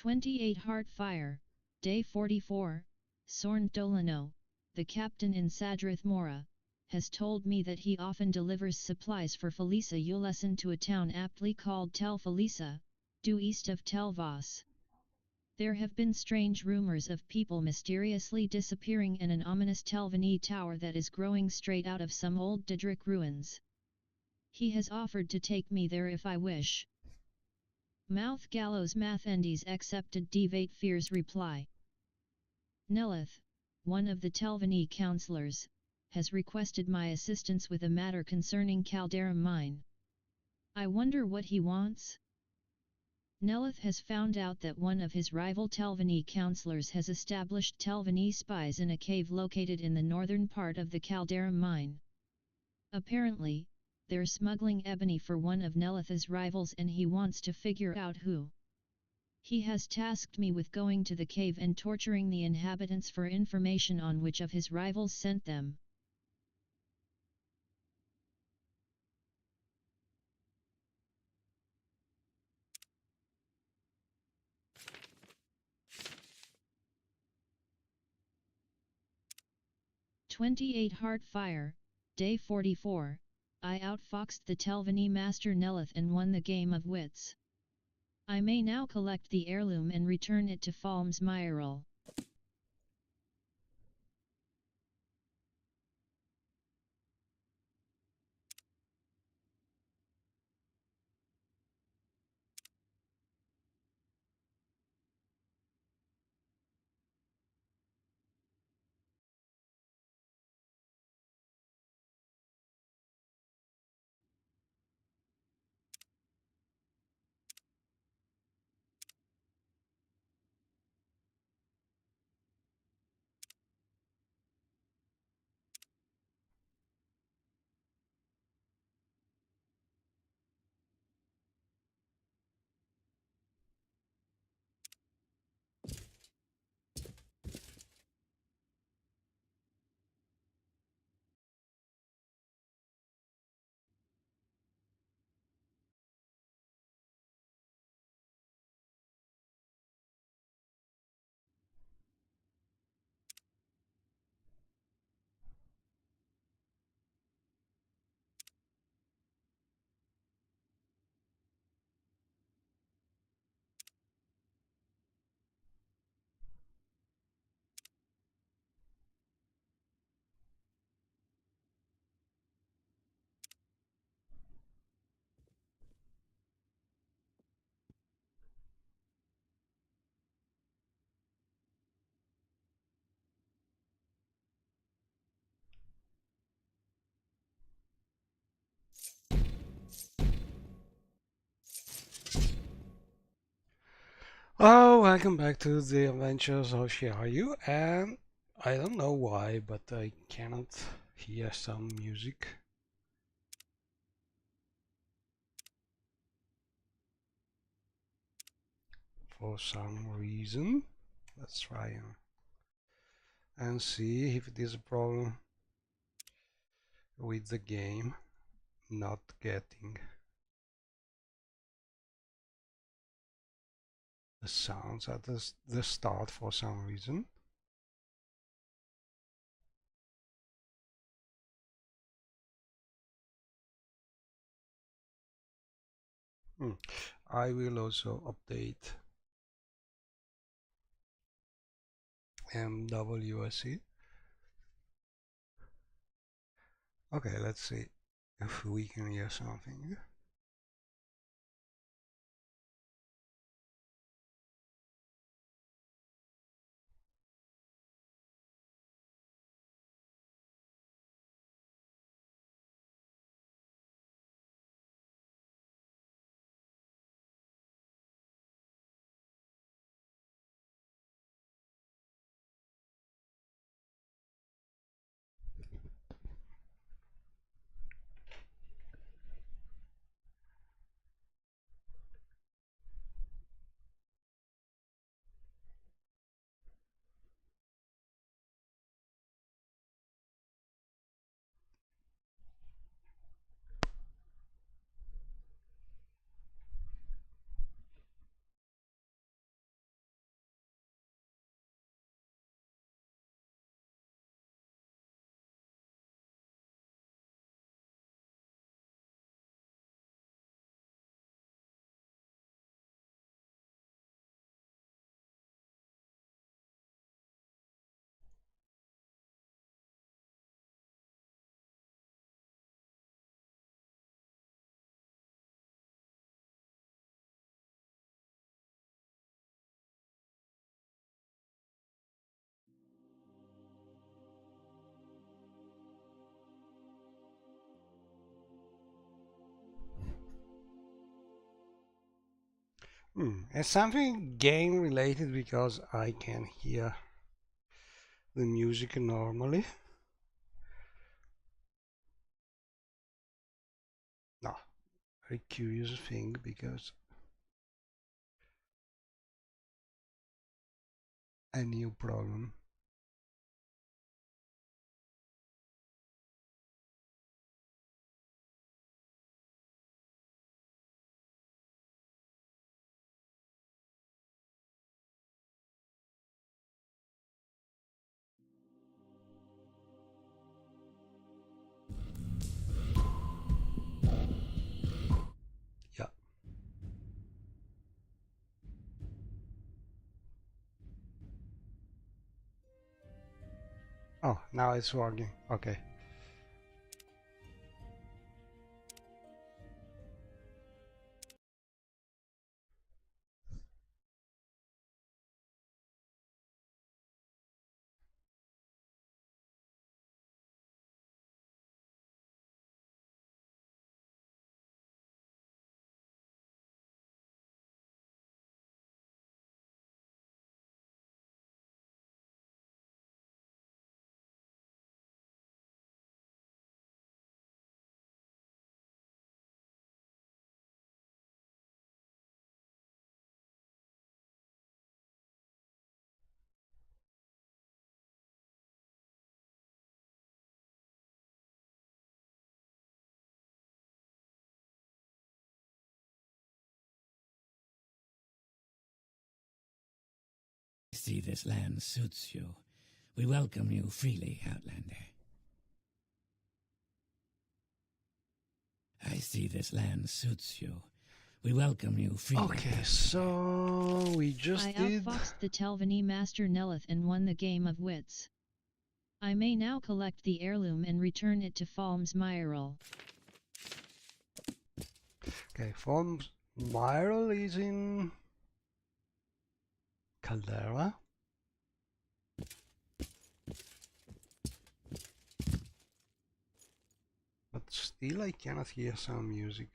28 Heart Fire, Day 44, Sorn Dolano, the captain in Sadrith Mora, has told me that he often delivers supplies for Felisa Ulesan to a town aptly called Tel Felisa, due east of Tel Vas. There have been strange rumors of people mysteriously disappearing in an ominous Telvanni tower that is growing straight out of some old Didrik ruins. He has offered to take me there if I wish. Mouth gallows Mathendes accepted Devate Fear's reply. Nelith, one of the Telvanni councillors, has requested my assistance with a matter concerning Calderum mine. I wonder what he wants? Nelith has found out that one of his rival Telvanni councillors has established Telvanni spies in a cave located in the northern part of the Calderum mine. Apparently, they're smuggling ebony for one of Nelith's rivals and he wants to figure out who. He has tasked me with going to the cave and torturing the inhabitants for information on which of his rivals sent them. "28 Heart Fire, Day 44, I outfoxed the Telvanni master Nelith and won the game of wits. I may now collect the heirloom and return it to Falms Myril. Oh, welcome back to the Adventures of Shihayu, and I don't know why, but I cannot hear some music. For some reason. Let's try and see if it is a problem with the game not getting the sounds at the start for some reason. I will also update MWSE. Okay, let's see if we can hear something. It's something game related because I can hear the music normally. No, very curious thing because a new problem. Yeah. Oh, now it's working. Okay. See this land suits you. We welcome you freely, Outlander. I see this land suits you. We welcome you freely. Okay, Outlander. so we just I did. outfoxed the Telvanni Master Nelith and won the game of wits. I may now collect the heirloom and return it to Falm's Myril. Okay, Falm's Myril is in Caldera. But still I cannot hear some music.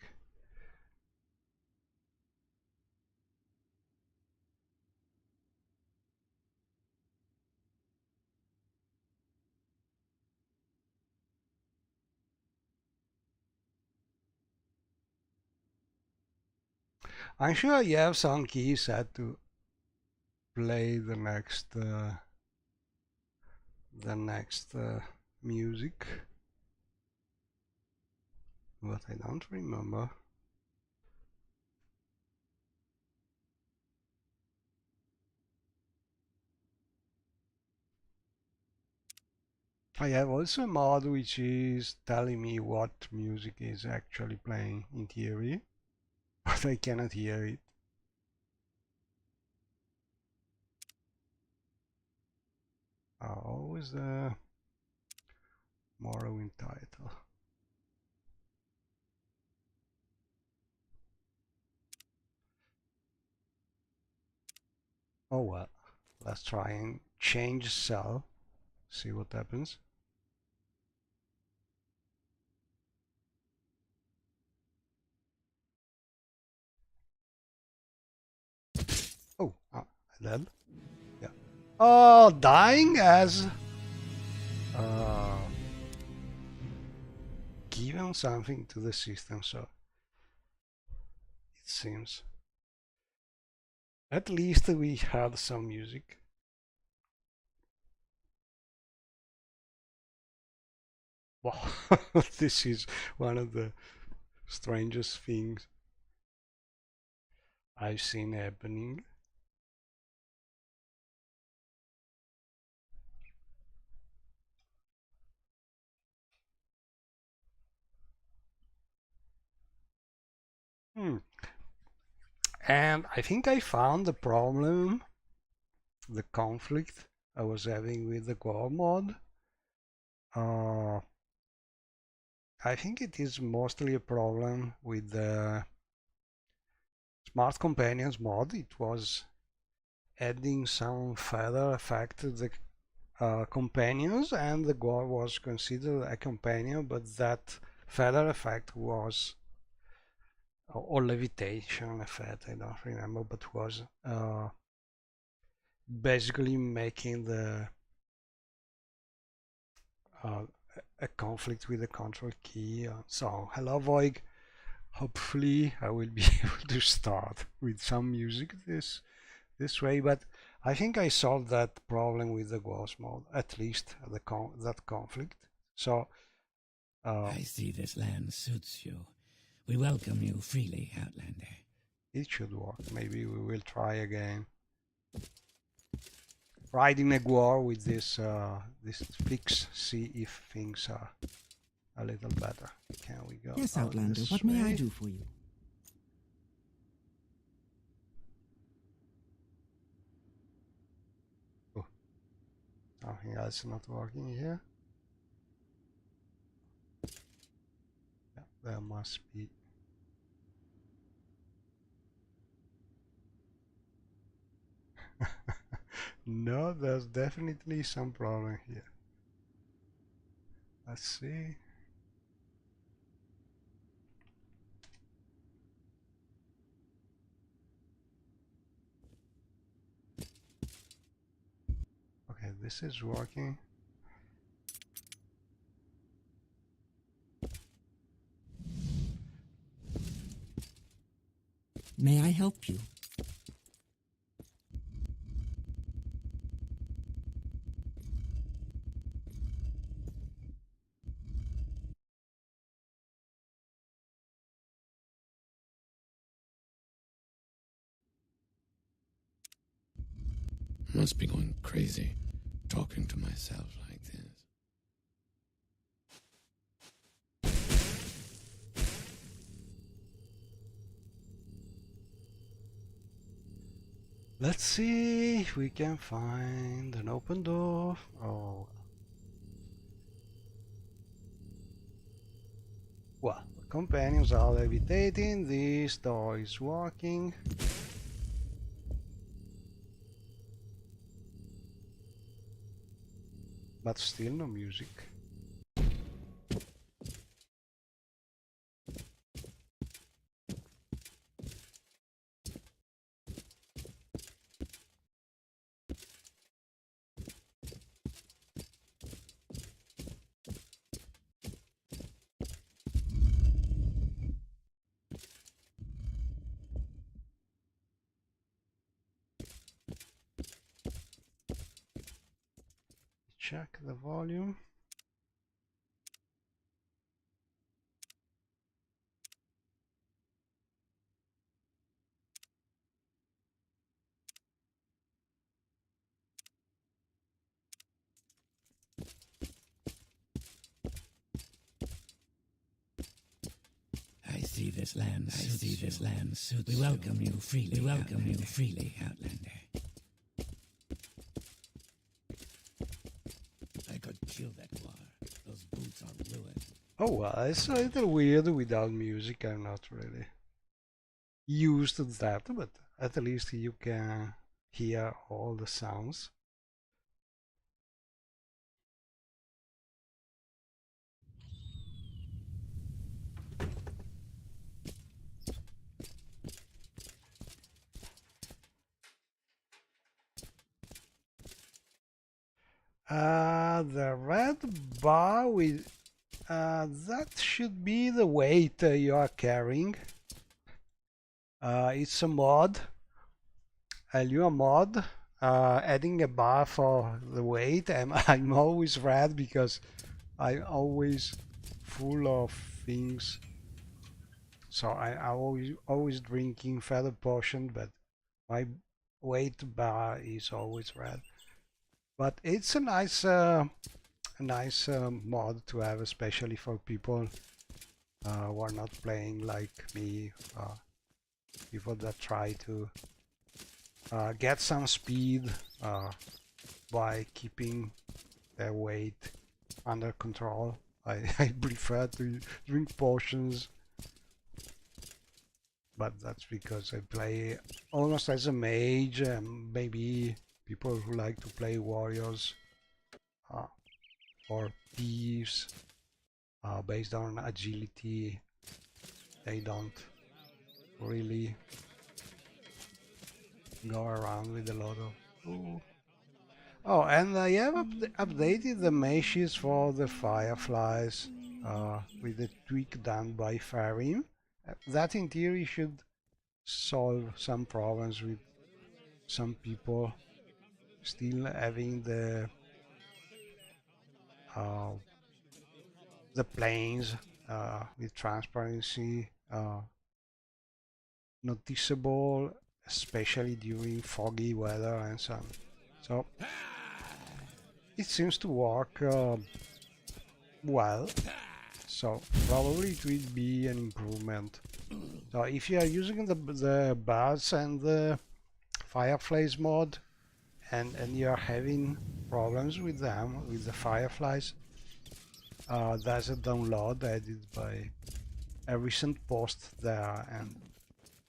I'm sure you have some key set to play the next music, but I don't remember. I have also a mod which is telling me what music is actually playing in theory, but I cannot hear it. Always the Morrowind title. Oh well, let's try and change cell, see what happens. Oh, dead. Yeah. Oh, dying as given something to the system, so it seems. At least we had some music. Wow, this is one of the strangest things I've seen happening. And I think I found the problem, the conflict I was having with the core mod. I think it is mostly a problem with the Smart Companions mod. It was adding some feather effect to the companions, and the gore was considered a companion, but that feather effect was or levitation effect, I don't remember, but was basically making the a conflict with the control key. So hello Voig, hopefully I will be able to start with some music this way, but I think I solved that problem with the ghost mode, at least that conflict. So I see this land suits you. We welcome you freely, Outlander. it should work. Maybe we will try again. Riding a war with this fix, see if things are a little better. Can we go? Yes, Outlander, what may I do for you? Oh, something else not working here. Yeah, there must be. No, there's definitely some problem here. Let's see. Okay, this is working. May I help you? Must be going crazy, talking to myself like this. Let's see if we can find an open door. Oh. Well, the companions are levitating. This door is working. But still no music. Check the volume. I see this land suits you. We welcome you freely. We welcome you freely, Outlander. I could kill that war. Those boots are ruined. Oh well, it's a little weird without music. I'm not really used to that, but at least you can hear all the sounds. The red bar with that should be the weight you are carrying. It's a mod, a Lua mod, adding a bar for the weight, and I'm always red because I'm always full of things. So I always drinking feather potion, but my weight bar is always red. But it's a nice mod to have, especially for people who are not playing like me, people that try to get some speed by keeping their weight under control. I prefer to drink potions, but that's because I play almost as a mage, and maybe people who like to play warriors or thieves based on agility, they don't really go around with a lot of... Ooh. Oh, and I have updated the meshes for the fireflies with a tweak done by Farim. That in theory should solve some problems with some people still having the planes with transparency noticeable, especially during foggy weather and so on. So it seems to work well, so probably it will be an improvement. So if you are using the birds and the fireflies mod and you are having problems with them, with the fireflies, there's a download added by a recent post there, and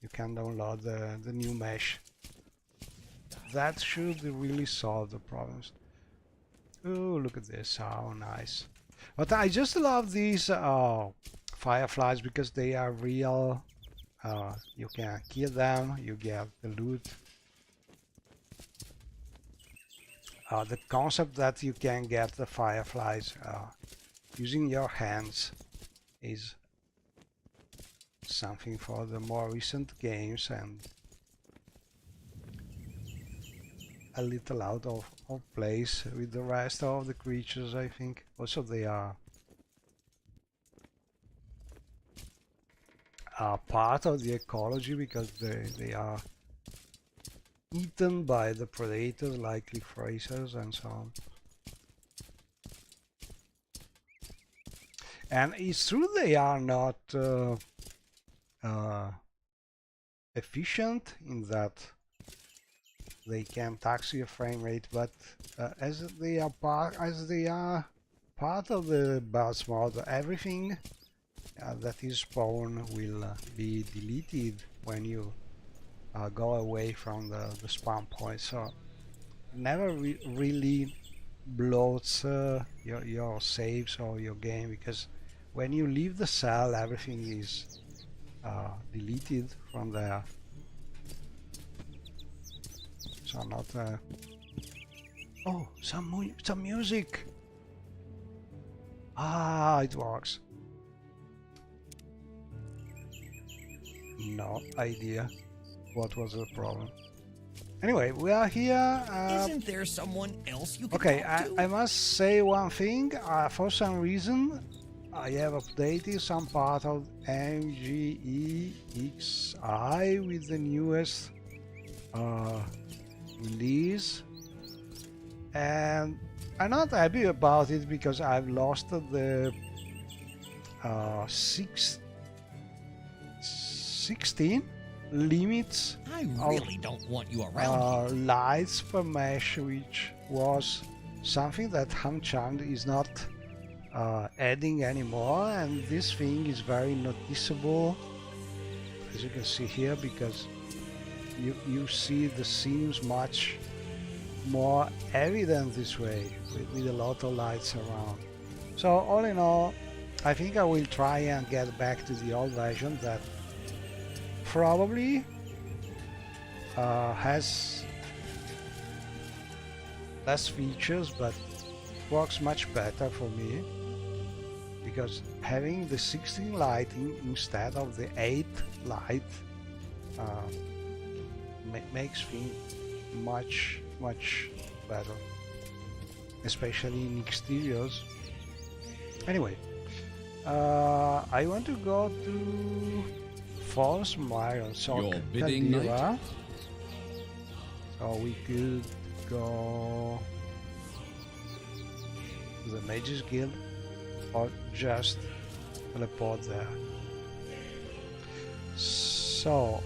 you can download the new mesh. That should really solve the problems. Oh, look at this, how nice. But I just love these fireflies because they are real. You can kill them, you get the loot. The concept that you can get the fireflies using your hands is something for the more recent games and a little out of place with the rest of the creatures, I think. Also they are part of the ecology because they are eaten by the predators like leaf racers and so on. And it's true they are not efficient in that they can tax your frame rate, but as they are part of the boss mod, everything that is spawned will be deleted when you go away from the spawn point. So never really bloats your saves or your game, because when you leave the cell, everything is deleted from there. So not oh, some music. Ah, it works. No idea what was the problem. Anyway, we are here. Isn't there someone else you can Okay, talk to? I must say one thing. For some reason, I have updated some part of MGEXI with the newest release, and I'm not happy about it because I've lost the 16 limits I really don't want you around here. lights per mesh, which was something that Hamchand is not adding anymore, and this thing is very noticeable, as you can see here, because you see the seams much more evident this way with a lot of lights around. So all in all, I think I will try and get back to the old version that probably has less features but works much better for me, because having the 16 lighting instead of the 8 light makes things much better, especially in exteriors. Anyway, I want to go to False Myron, so Your bidding, knight? So we could go to the Mages Guild or just teleport there. So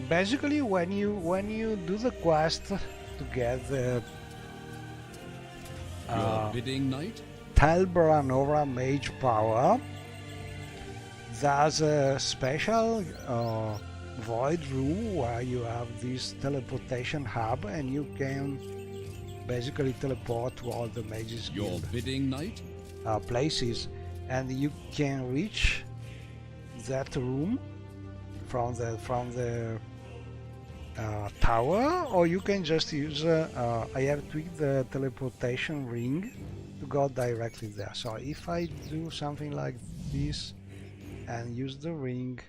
basically when you do the quest to get the Your bidding, knight? Telbranora Mage Power, there's a special void room where you have this teleportation hub and you can basically teleport to all the Mages Your Guild bidding, knight? places, and you can reach that room from the tower, or you can just use I have tweaked the teleportation ring to go directly there. So if I do something like this and use the ring,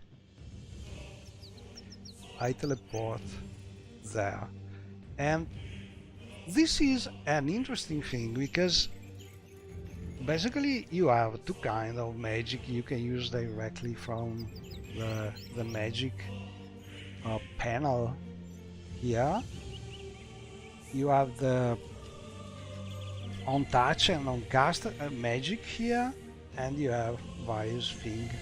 I teleport there. And this is an interesting thing because basically you have two kinds of magic you can use directly from the magic panel here. You have the on touch and on cast magic here, and you have various things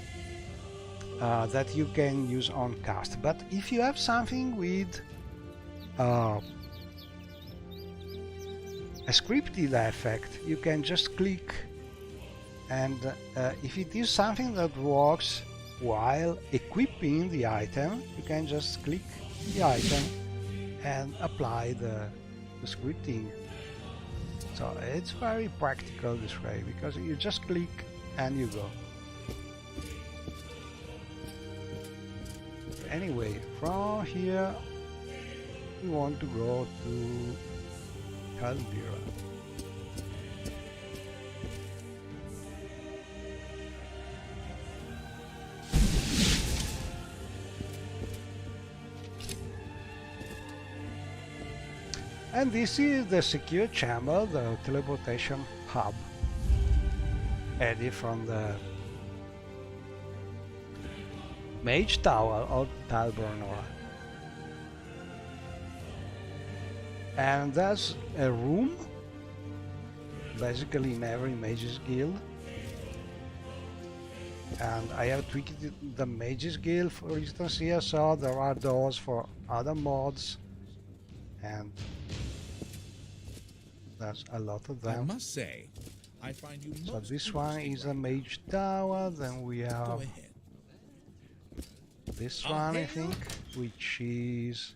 that you can use on cast. But if you have something with a scripted effect, you can just click, and if it is something that works while equipping the item, you can just click the item and apply the scripting. So it's very practical this way, because you just click and you go. Anyway, from here we want to go to Caldera. And this is the secure chamber, the teleportation hub, added from the Mage Tower of Talbernor. And there's a room, basically in every Mage's Guild. And I have tweaked the Mage's Guild, for instance, here, so there are doors for other mods. And there's a lot of them. I must say, I find you so most this one is a Mage Tower, then we have this one, I think, which is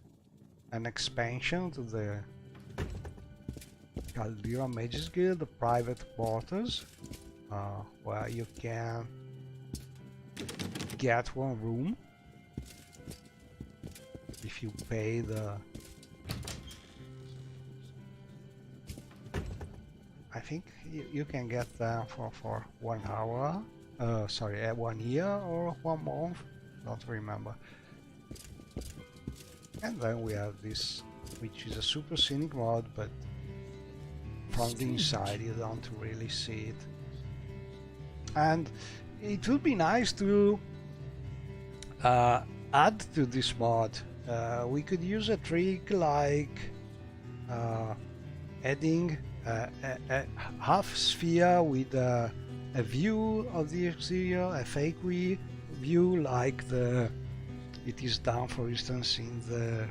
an expansion to the Caldera Mages Guild, the private quarters, where you can get one room if you pay the, I think you can get them for 1 hour, sorry, 1 year or 1 month, don't remember. And then we have this, which is a super scenic mod, but from the inside you don't really see it. And it would be nice to add to this mod. We could use a trick like adding a half sphere with a view of the exterior, a fake view like it is done, for instance, in the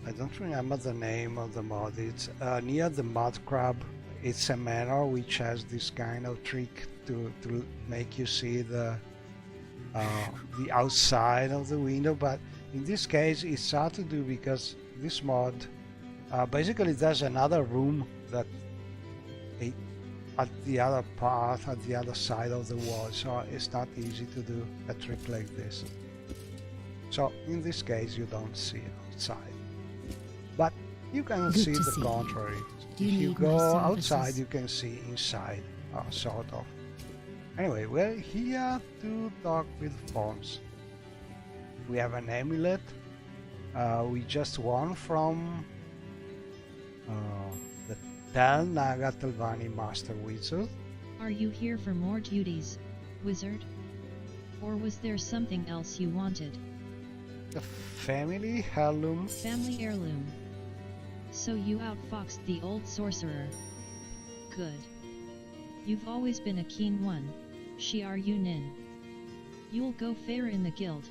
I don't remember the name of the mod. It's near the mud crab. It's a manor which has this kind of trick to make you see the outside of the window, but in this case it's hard to do because this mod basically there's another room that at the other part, at the other side of the wall, so it's not easy to do a trick like this. So in this case you don't see outside, but you can see the contrary. If you go outside you can see inside, sort of. Anyway, we're here to talk with Forms. We have an amulet we just won from the Tal Naga Talvani Master Wizard. Are you here for more duties, wizard? Or was there something else you wanted? The family heirloom. Family heirloom. So you outfoxed the old sorcerer. Good. You've always been a keen one, Shiar Yunin. You'll go fair in the guild,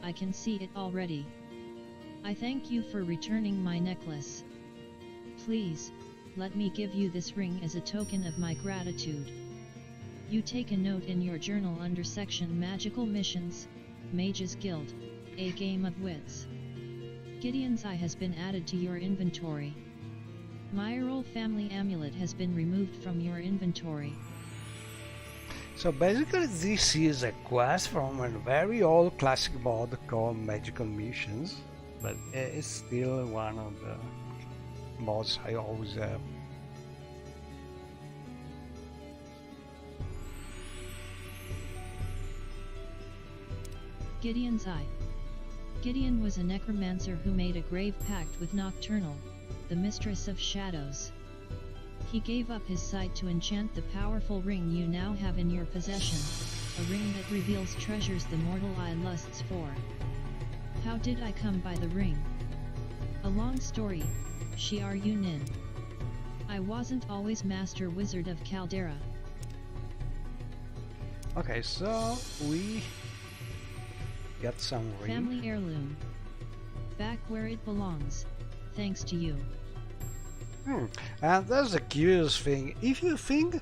I can see it already. I thank you for returning my necklace. Please, let me give you this ring as a token of my gratitude. You take a note in your journal under section Magical Missions, Mages Guild, A Game of Wits. Gideon's Eye has been added to your inventory. Myrrol family amulet has been removed from your inventory. So basically this is a quest from a very old classic mod called Magical Missions, but it's still one of the mods I always have. Gideon's Eye. Gideon was a necromancer who made a grave pact with Nocturnal, the mistress of shadows. He gave up his sight to enchant the powerful ring you now have in your possession, a ring that reveals treasures the mortal eye lusts for. How did I come by the ring? A long story, Shiar Yunin. I wasn't always Master Wizard of Caldera. Okay, so we got some ring. Family heirloom. Back where it belongs, thanks to you. And that's a curious thing. If you think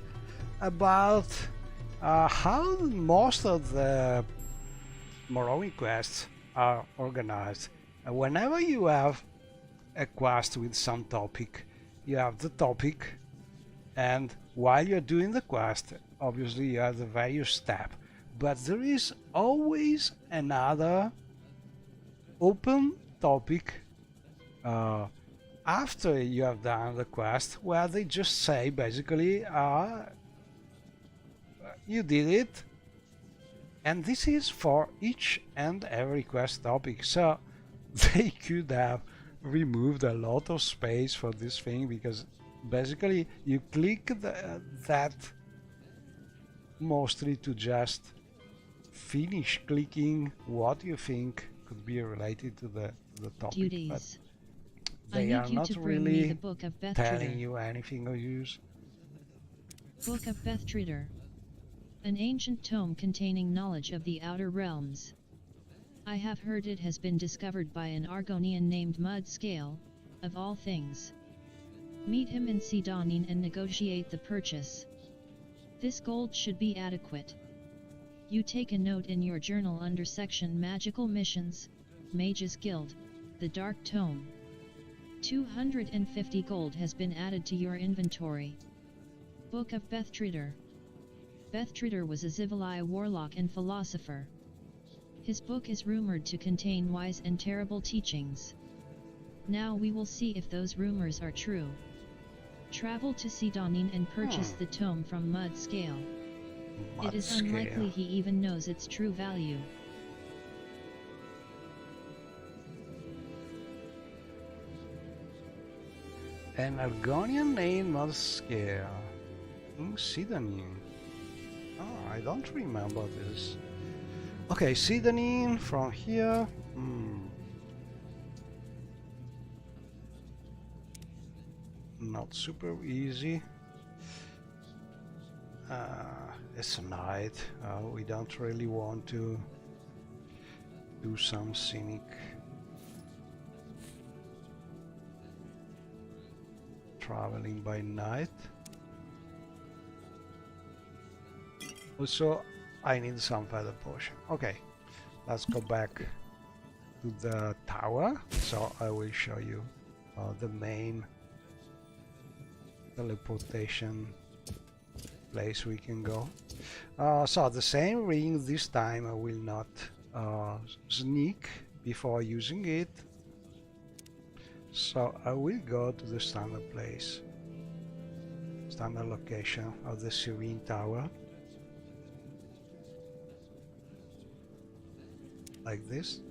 about how most of the Morrowind quests are organized, whenever you have a quest with some topic, you have the topic, and while you're doing the quest, obviously you have the various steps, but there is always another open topic after you have done the quest, where they just say basically you did it, and this is for each and every quest topic. So they could have removed a lot of space for this thing, because basically you click that mostly to just finish clicking what you think could be related to the topic. Duties. They are not really Book of telling you anything of use. Book of Bethtrider. An ancient tome containing knowledge of the outer realms. I have heard it has been discovered by an Argonian named Mud Scale, of all things. Meet him in Sidonin and negotiate the purchase. This gold should be adequate. You take a note in your journal under section Magical Missions, Mages Guild, the Dark Tome. 250 gold has been added to your inventory. Book of Bethtrider. Bethtrider was a Zivali warlock and philosopher. His book is rumored to contain wise and terrible teachings. Now we will see if those rumors are true. Travel to Sidonin and purchase the tome from Mud Scale. It is unlikely he even knows its true value. An Argonian named Mud Scale in Sidonin. Oh, I don't remember this. Okay, Sidonin from here. Not super easy. It's a night. We don't really want to do some scenic traveling by night. Also, I need some feather potion. Okay, let's go back to the tower. So I will show you the main teleportation place we can go. So the same ring this time. I will not sneak before using it. So I will go to the standard place, standard location of the Serene Tower, like this.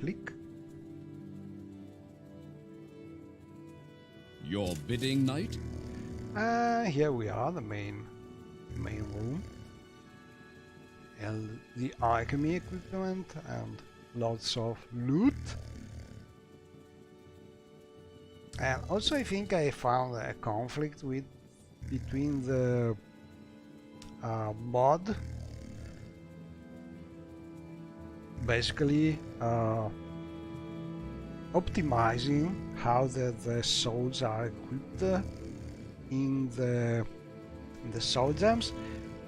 Click. Your bidding, knight? Here we are, the main room, and the alchemy equipment and lots of loot. And also I think I found a conflict between the mod basically optimizing how the souls are equipped in the soul gems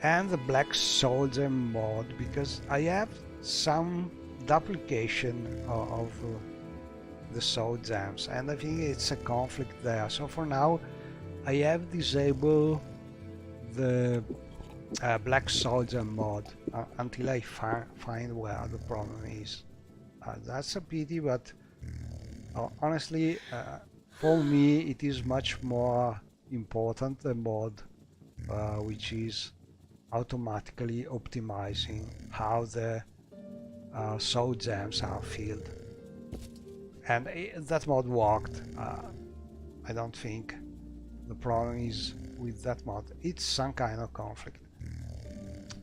and the black soul gem mod, because I have some duplication of the soul gems, and I think it's a conflict there. So for now I have disabled the black soul gem mod until I find where the problem is. That's a pity, but honestly, for me it is much more important the mod which is automatically optimizing how the soul gems are filled, and that mod worked. I don't think the problem is with that mod. It's some kind of conflict.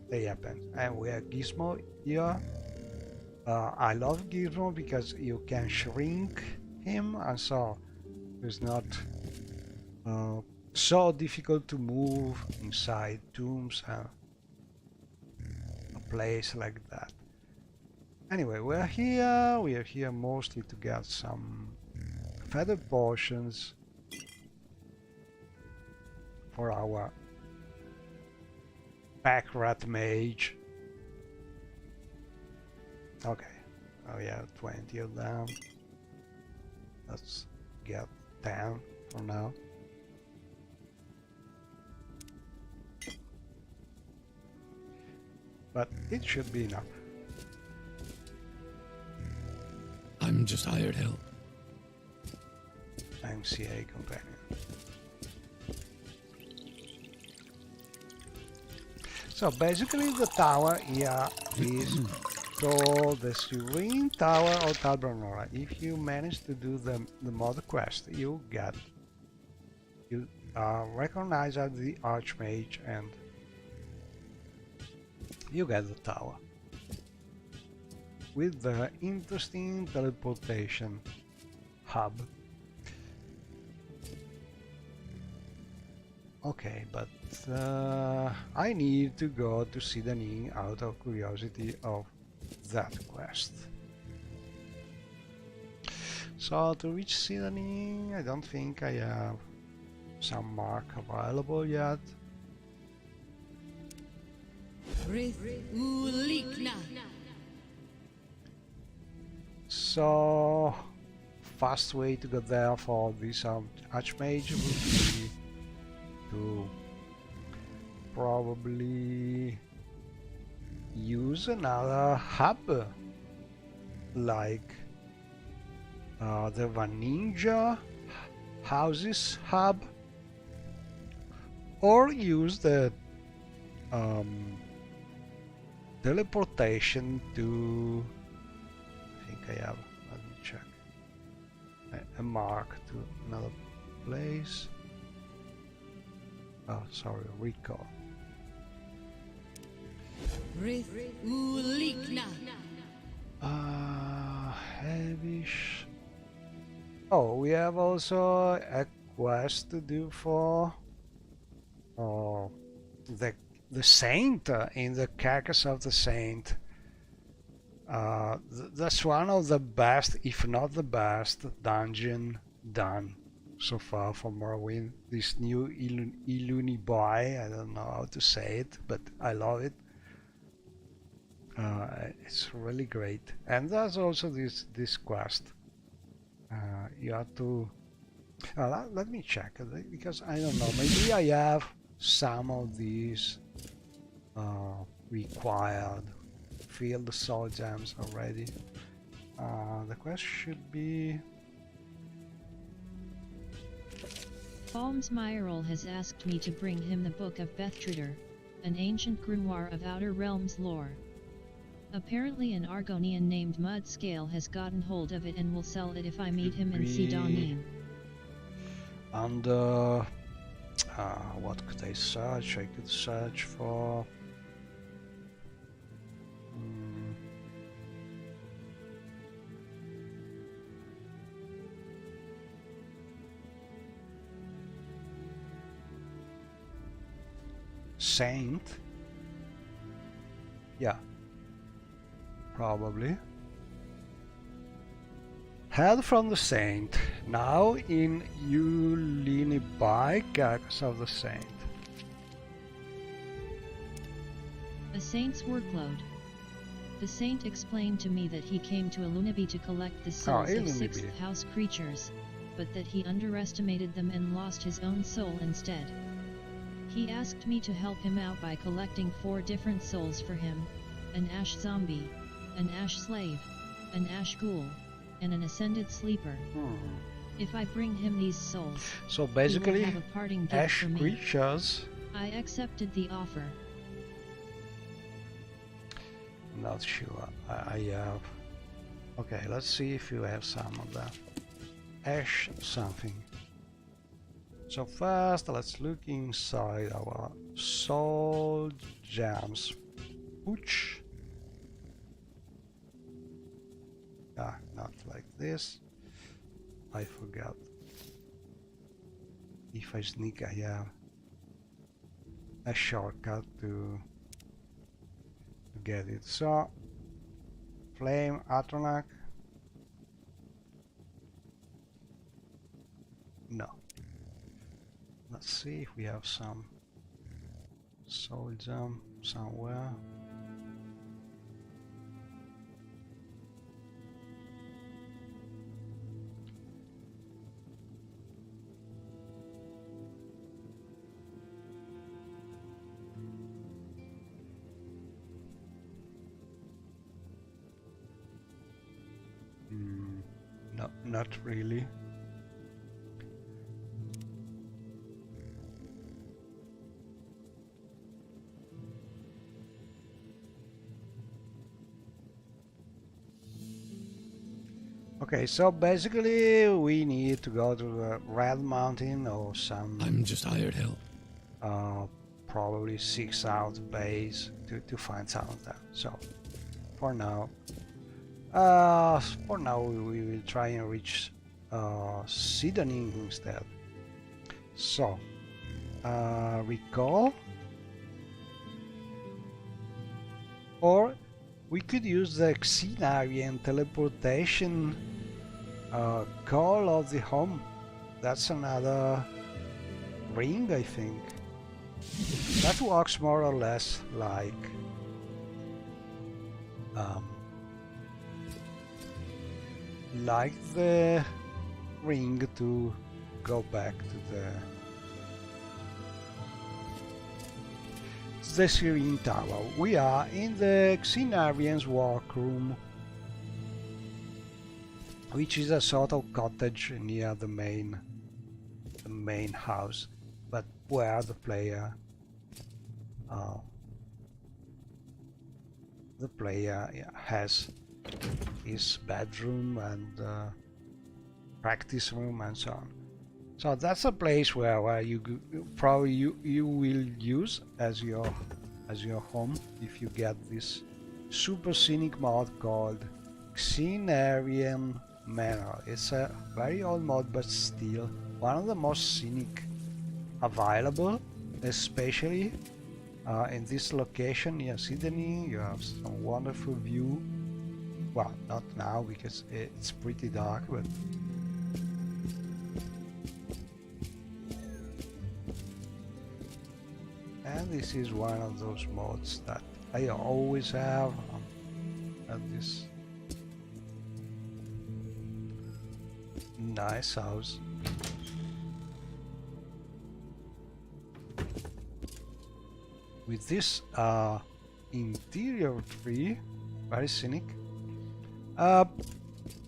They happen. And we have Gizmo here. I love Gizmo because you can shrink him, and so it's not so difficult to move inside tombs and a place like that. Anyway, we are here mostly to get some feather potions for our pack rat mage. Okay, oh yeah, 20 of them. Let's get 10 for now. But it should be enough. I'm just hired help. MCA companion. So basically the tower here is called the Serene Tower of Talbranora. If you manage to do the mod quest, you recognize as the Archmage and you get the tower with the interesting teleportation hub. Okay, but I need to go to Sidanin out of curiosity of that quest. So to reach Sidanin, I don't think I have some mark available yet. So fast way to get there for this Archmage would be to probably use another hub like the Vaninja houses hub, or use the teleportation to, I think I have, let me check, a mark to another place. Oh, sorry, recall. Heavish. Oh, we have also a quest to do for the Saint in the Carcass of the Saint. That's one of the best, if not the best, dungeon done so far for Morrowind. This new Iluni boy, I don't know how to say it, but I love it. It's really great. And there's also this quest. You have to let me check, because I don't know, maybe I have some of these required field soul gems already. The quest should be Balms Myril has asked me to bring him the Book of Bethtrader, an ancient grimoire of Outer Realms lore. Apparently an Argonian named Mudscale has gotten hold of it and will sell it if I meet him in Sidanin. And what could I search? I could search for Saint. Yeah, probably. Head from the Saint, now in Ulini by Carcass of the Saint. A Saint's workload. The saint explained to me that he came to Alunabi to collect the souls of Alunabi. 6th house creatures, but that he underestimated them and lost his own soul instead. He asked me to help him out by collecting 4 different souls for him, an ash zombie, an ash slave, an ash ghoul, and an ascended sleeper. If I bring him these souls, So he basically, will have a parting gift ash for me. creatures. I accepted the offer. Not sure. I have. Okay, let's see if you have some of that. Ash something. So first, let's look inside our soul gems. Pooch. Ah, not like this. I forgot. If I sneak, I have a shortcut to get it. So, flame Atronak. No. Let's see if we have some soul gem somewhere. No, not really. Okay, so basically we need to go to the Red Mountain or some I'm just hired help. probably 6 out base to find some of that. So for now we will try and reach Sidoning instead. So recall, or we could use the Xenarian teleportation call of the home. That's another ring, I think. That works more or less like the ring to go back to the Serene Tower. We are in the Xenarian's workroom, which is a sort of cottage near the main house, but where the player has his bedroom and practice room and so on. So that's a place where you probably you will use as your home if you get this super scenic mod called Xenarian Manor. It's a very old mod, but still one of the most scenic available, especially in this location near Sydney. You have some wonderful view. Well, not now because it's pretty dark, but and this is one of those mods that I always have at this nice house. With this interior tree, very scenic.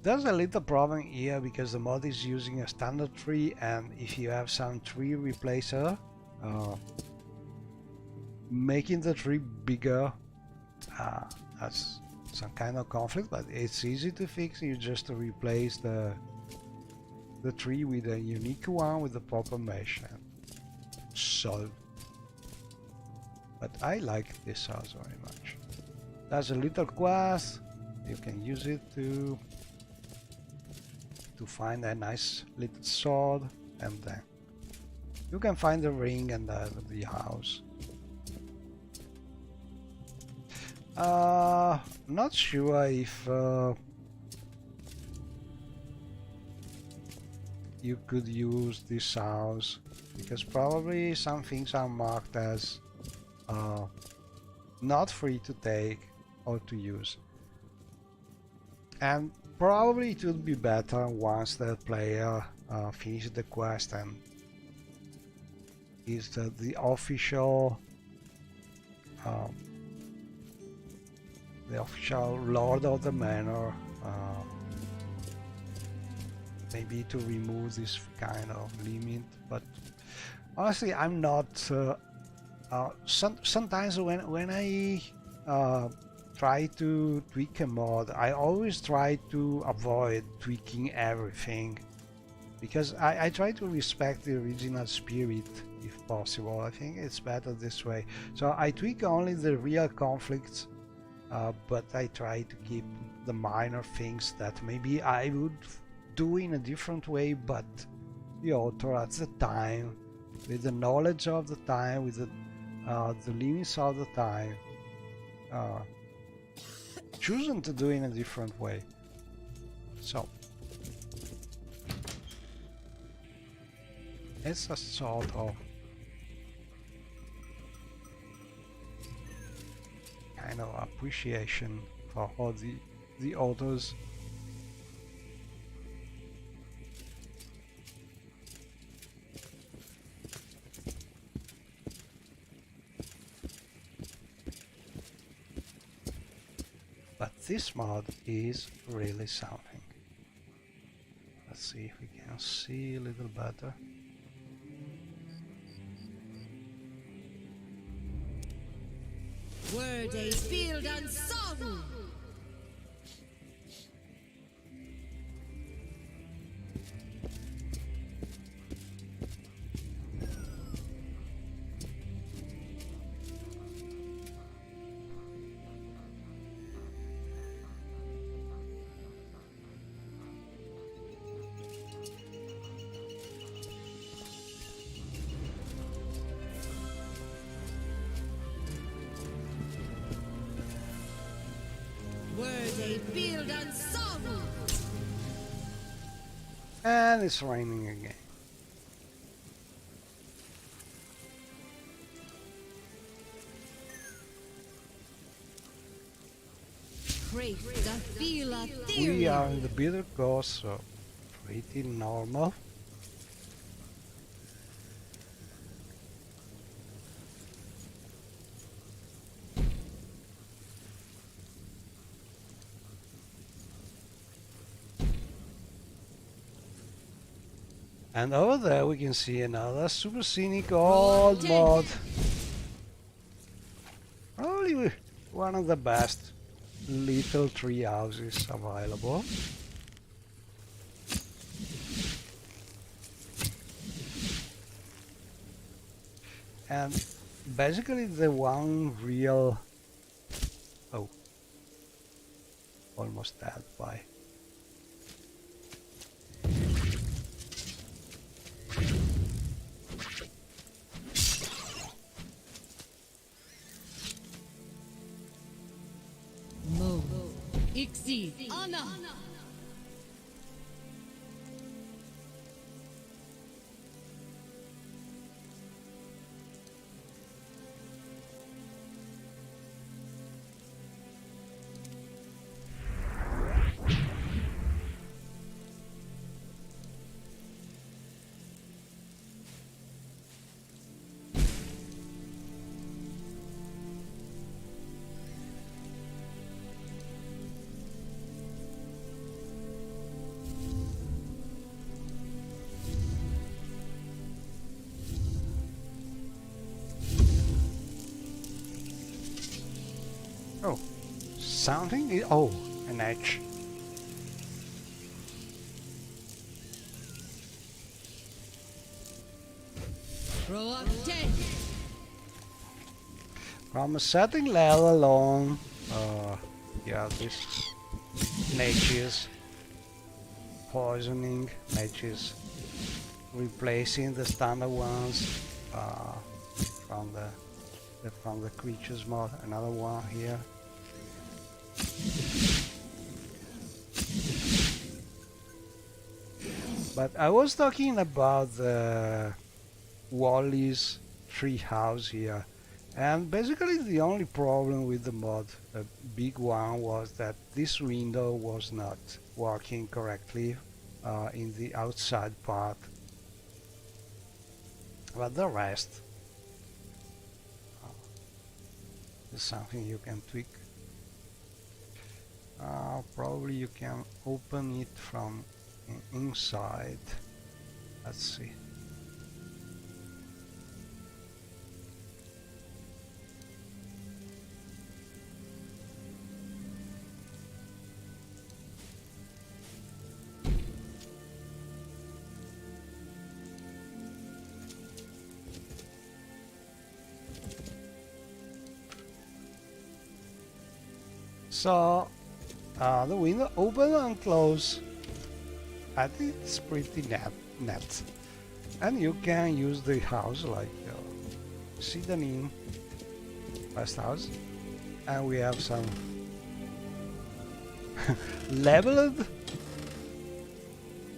There's a little problem here because the mod is using a standard tree, and if you have some tree replacer, making the tree bigger, that's some kind of conflict, but it's easy to fix. You just replace the tree with a unique one with the proper mesh and solve. But I like this house very much. There's a little quest. You can use it to find a nice little sword, and then you can find the ring and the house. Not sure if you could use this house, because probably some things are marked as not free to take. how to use. And probably it would be better once the player finishes the quest and is the official lord of the manor, maybe to remove this kind of limit. But honestly, I'm not sometimes when I try to tweak a mod, I always try to avoid tweaking everything, because I try to respect the original spirit if possible. I think it's better this way. So I tweak only the real conflicts, but I try to keep the minor things that maybe I would do in a different way, but the author at the time, with the knowledge of the time, with the limits of the time, choosing to do in a different way. So it's a sort of kind of appreciation for all the authors. But this mod is really something. Let's see if we can see a little better. Word a field and song. Field and song. And it's raining again. We are in the bitter coast, so pretty normal. And over there we can see another super scenic old mod. Probably one of the best little tree houses available. And basically the one real... Oh. Almost dead by... Exceed honor. Oh, something? Oh, an edge. Throw up 10. From a setting level along, yeah, this nature's poisoning, nature's replacing the standard ones from the creatures mod. Another one here. But I was talking about the Wally's tree house here. And basically the only problem with the mod, a big one, was that this window was not working correctly in the outside part. But the rest is something you can tweak. Probably you can open it from inside. Let's see. So the window open and close. I think it's pretty net. And you can use the house like Sedan Inn rest house, and we have some leveled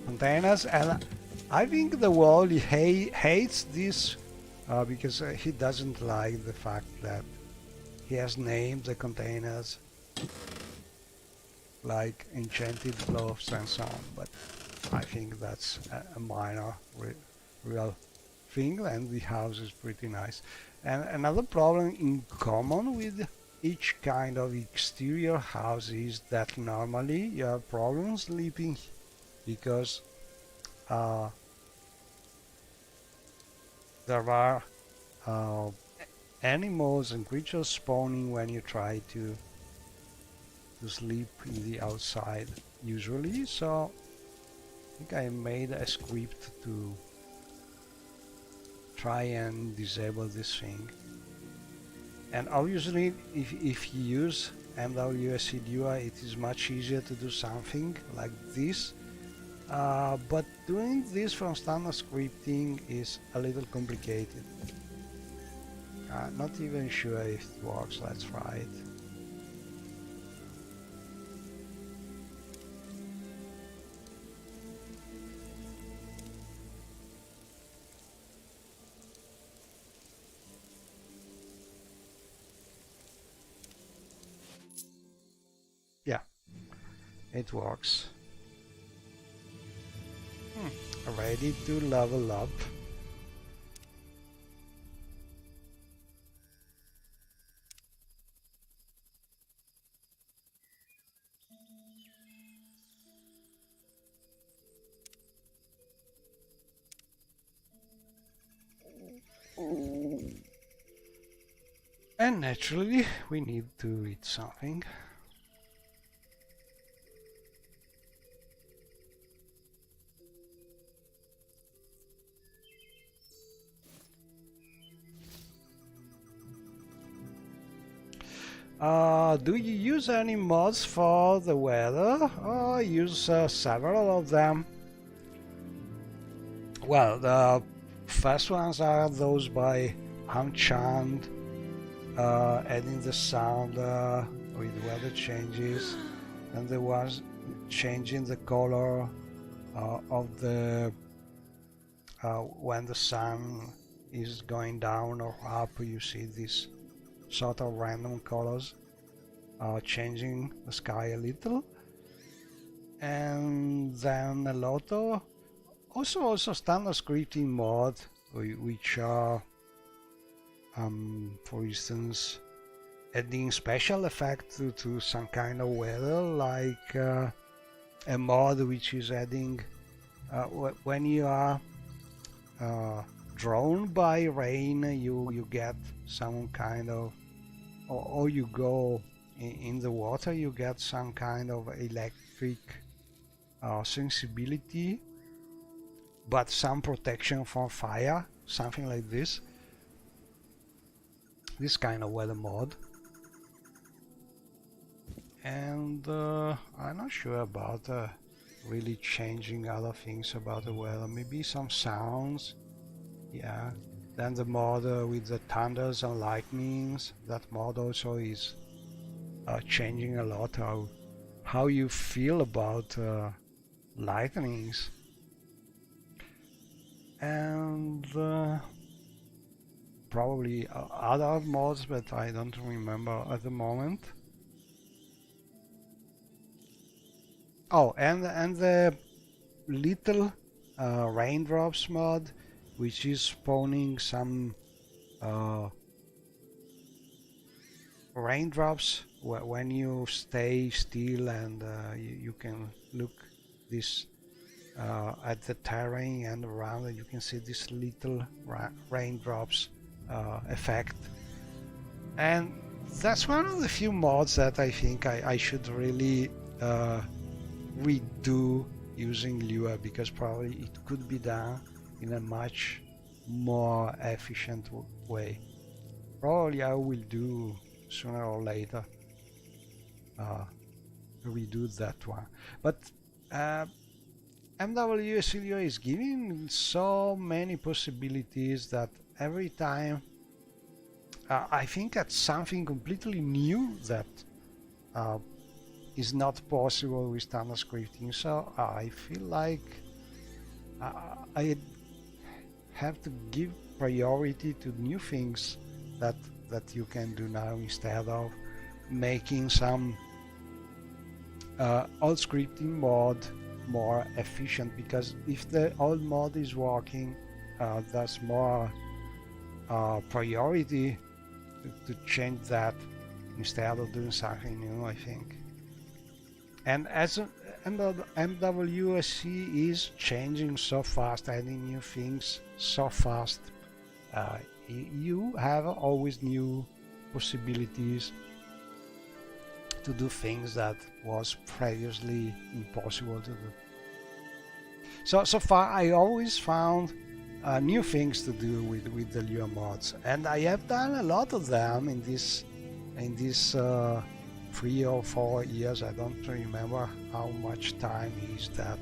containers, and I think the world hates this because he doesn't like the fact that he has named the containers like enchanted gloves and so on, but I think that's a minor real thing, and the house is pretty nice. And another problem in common with each kind of exterior house is that normally you have problems sleeping because there are animals and creatures spawning when you try to sleep in the outside usually. So I think I made a script to try and disable this thing. And obviously if you use MWSC Duo, it is much easier to do something like this, but doing this from standard scripting is a little complicated. Not even sure if it works. Let's try it. Yeah, it works. Ready to level up. And naturally, we need to eat something. Do you use any mods for the weather? I use several of them. Well, the first ones are those by Hamchand, adding the sound with weather changes, and the ones changing the color of the when the sun is going down or up. You see these sort of random colors changing the sky a little. And then a lot of also standard scripting mod, which are for instance adding special effect to some kind of weather, like a mod which is adding when you are drawn by rain, you get some kind of, or you go in the water, you get some kind of electric sensibility, but some protection from fire, something like this. This kind of weather mod. And I'm not sure about really changing other things about the weather. Maybe some sounds. Yeah. Then the mod with the thunders and lightnings. That mod also is changing a lot how you feel about lightnings. And probably other mods, but I don't remember at the moment. Oh, and the little raindrops mod, which is spawning some raindrops when you stay still, and you can look this at the terrain and around, and you can see this little raindrops effect. And that's one of the few mods that I think I should really redo using Lua, because probably it could be done in a much more efficient way. Probably I will do sooner or later redo that one. But MWSLUA is giving so many possibilities that every time I think that's something completely new that is not possible with standard scripting. So I feel like I have to give priority to new things that you can do now, instead of making some old scripting mod more efficient, because if the old mod is working, that's more priority to change that instead of doing something new, I think. And as MWSC is changing so fast, adding new things so fast, you have always new possibilities to do things that was previously impossible to do. So far I always found new things to do with the Lua mods, and I have done a lot of them in this 3 or 4 years. I don't remember how much time is that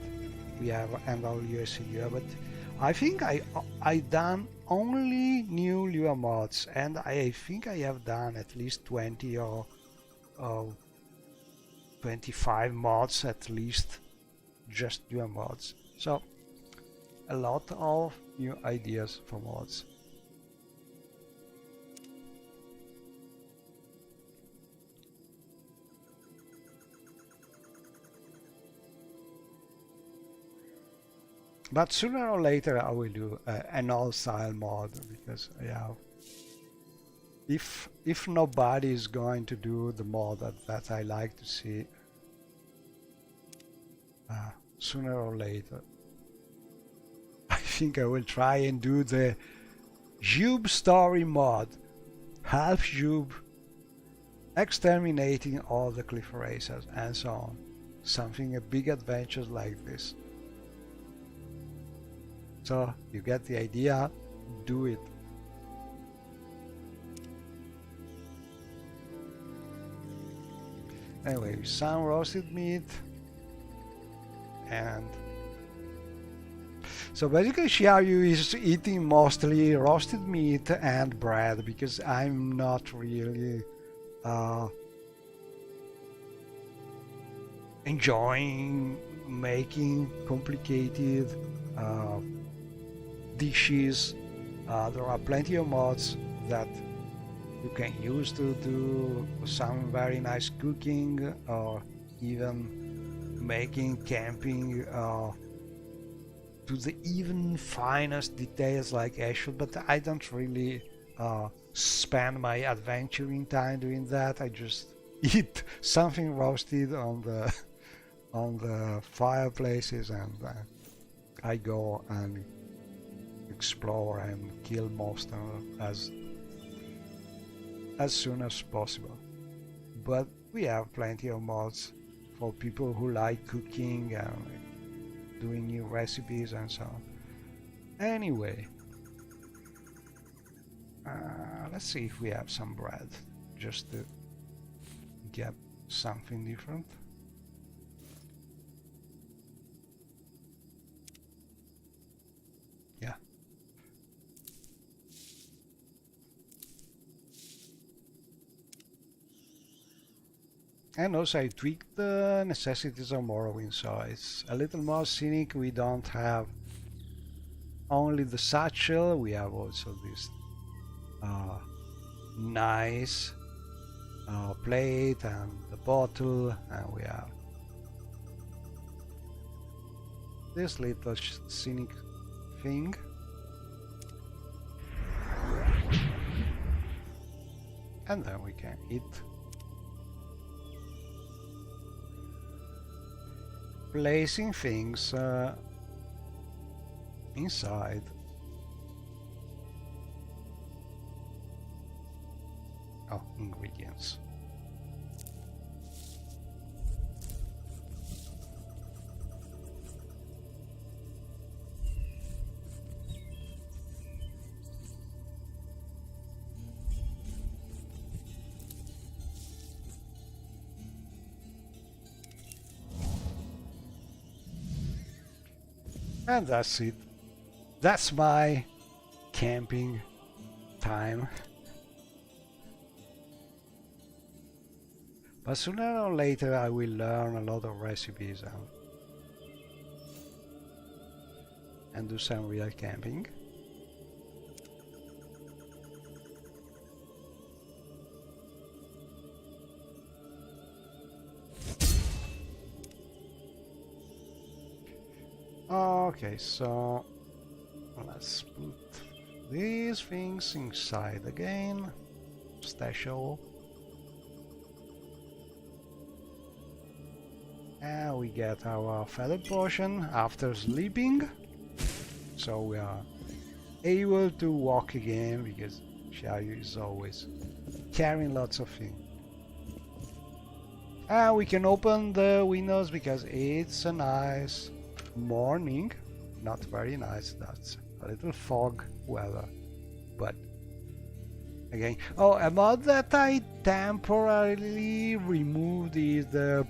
we have MWSC, but I think I done only new Lua mods, and I think I have done at least 20 or 25 mods at least, just Lua mods. So a lot of new ideas for mods. But sooner or later I will do an old style mod, because yeah, if nobody is going to do the mod that I like to see, sooner or later I think I will try and do the Jube story mod, half Jube, exterminating all the cliff racers and so on. Something, a big adventure like this. So you get the idea, do it. Anyway, some roasted meat, and so basically Xiaoyu is eating mostly roasted meat and bread, because I'm not really enjoying making complicated dishes. There are plenty of mods that you can use to do some very nice cooking, or even making camping to the even finest details like Ashwood, but I don't really spend my adventuring time doing that. I just eat something roasted on the fireplaces, and I go and explore and kill monsters as soon as possible. But we have plenty of mods for people who like cooking and doing new recipes and so on. Anyway, let's see if we have some bread, just to get something different. Yeah. And also I tweaked the necessities of Morrowind, so it's a little more scenic. We don't have only the satchel, we have also this nice plate and the bottle, and we have this little scenic thing. And then we can eat. Placing things inside. Oh, ingredients. And that's it. That's my camping time. But sooner or later I will learn a lot of recipes and do some real camping. Okay, so let's put these things inside again. Stash all. And we get our feather potion after sleeping. So we are able to walk again because Xiaoyu is always carrying lots of things. And we can open the windows because it's a nice morning. Not very nice, that's a little fog weather. But again, oh, about that I temporarily removed the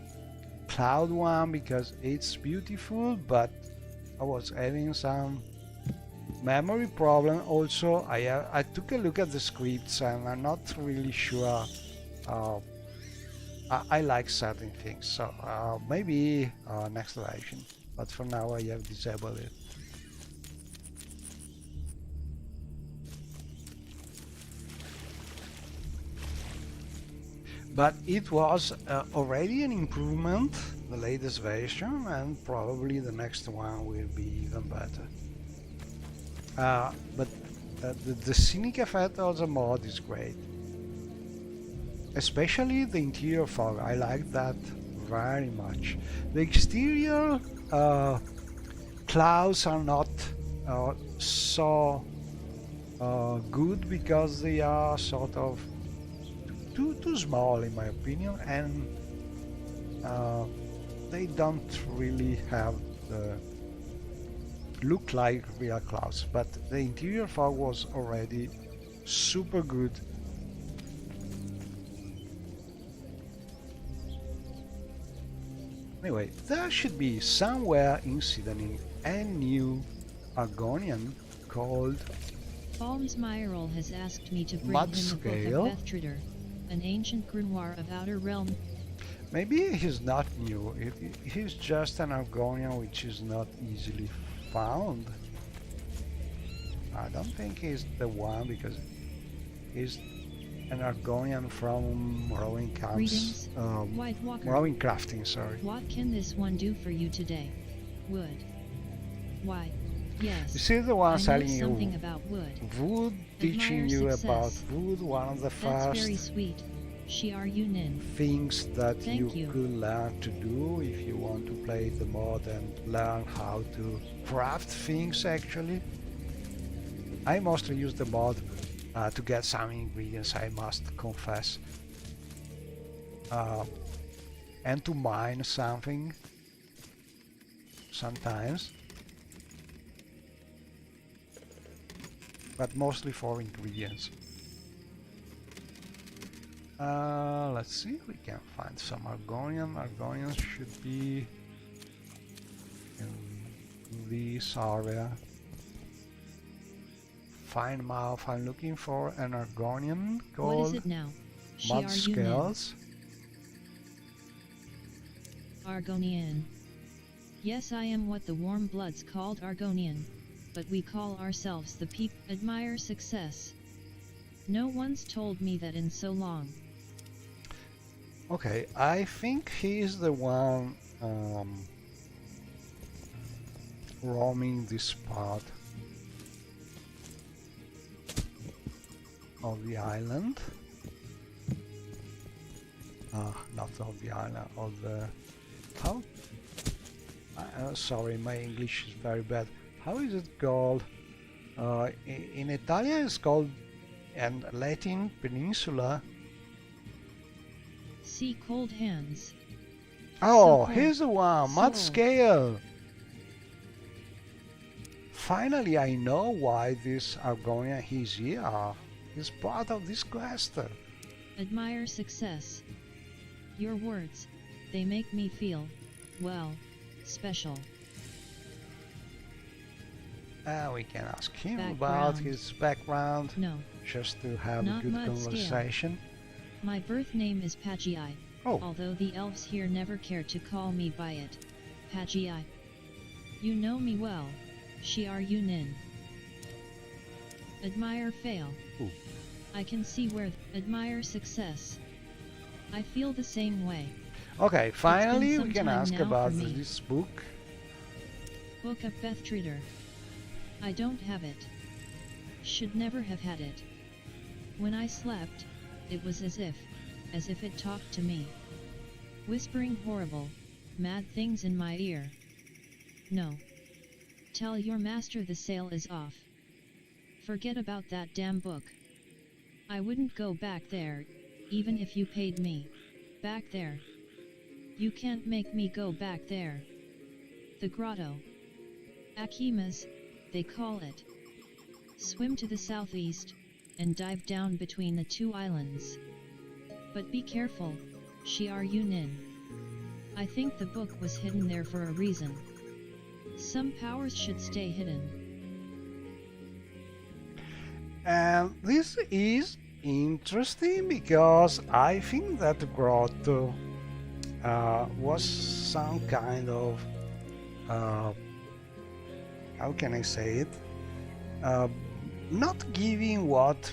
cloud one because it's beautiful, but I was having some memory problem. Also, I took a look at the scripts and I'm not really sure. I like certain things, so maybe next version. But for now, I have disabled it. But it was already an improvement, the latest version, and probably the next one will be even better. But the scenic effect of the mod is great. Especially the interior fog, I like that very much. The exterior clouds are not so good because they are sort of too small in my opinion, and they don't really have the look like real clouds. But the interior fog was already super good. Anyway, there should be somewhere in Sydney a new Argonian called Balmsmyril has asked me to bring him Mud a book Scale. of Bethtrader, an ancient grimoire of Outer Realm. Maybe he's not new, he's just an Argonian which is not easily found. I don't think he's the one because he's an Argonian from Morrowind camps. Greetings, White Walker. Morrowind crafting, sorry. What can this one do for you today? Wood. Why, yes. You see the one I know selling something you about wood. wood, teaching Admire you success. about wood, one of the That's very first sweet. Shiar Yunin. things that Thank you you. could learn to do if you want to play the mod and learn how to craft things actually. I mostly use the mod to get some ingredients, I must confess, and to mine something sometimes, but mostly for ingredients. Let's see if we can find some Argonian. Argonians should be in this area. Fine mouth. I'm looking for an Argonian What is called it now? Mud Shiar Yunin. Scales. Argonian. Yes, I am what the warm bloods called Argonian, but we call ourselves the peep. Admire success. No one's told me that in so long. Okay, I think he's the one roaming this part of the island. Not of the island, of the... How? Sorry, my English is very bad. How is it called? In Italian it's called, and Latin peninsula. See cold hands. Oh, So here's the one, mud So- scale. Finally, I know why this Argonian is here. He's part of this quest. Admire success. Your words, they make me feel, well, special. We can ask him about Background. his background, No, just to have a Not good mud scale. conversation. my birth name is Pagi, Oh, although the elves here never care to call me by it. Pagi. You know me well, Shiar Yunin. Admire fail. Ooh. I can see where admire success. I feel the same way. okay, finally we some can time ask now for about me. this book. Book of Beth Trader. I don't have it. Should never have had it. When I slept, it was as if it talked to me. Whispering horrible, mad things in my ear. No. Tell your master the sale is off. Forget about that damn book. I wouldn't go back there, even if you paid me. Back there. You can't make me go back there. The grotto. Akimas, they call it. Swim to the southeast, and dive down between the two islands. But be careful, Shiar Yunin. I think the book was hidden there for a reason. Some powers should stay hidden. And this is interesting because I think that the grotto was some kind of how can I say it? Not giving what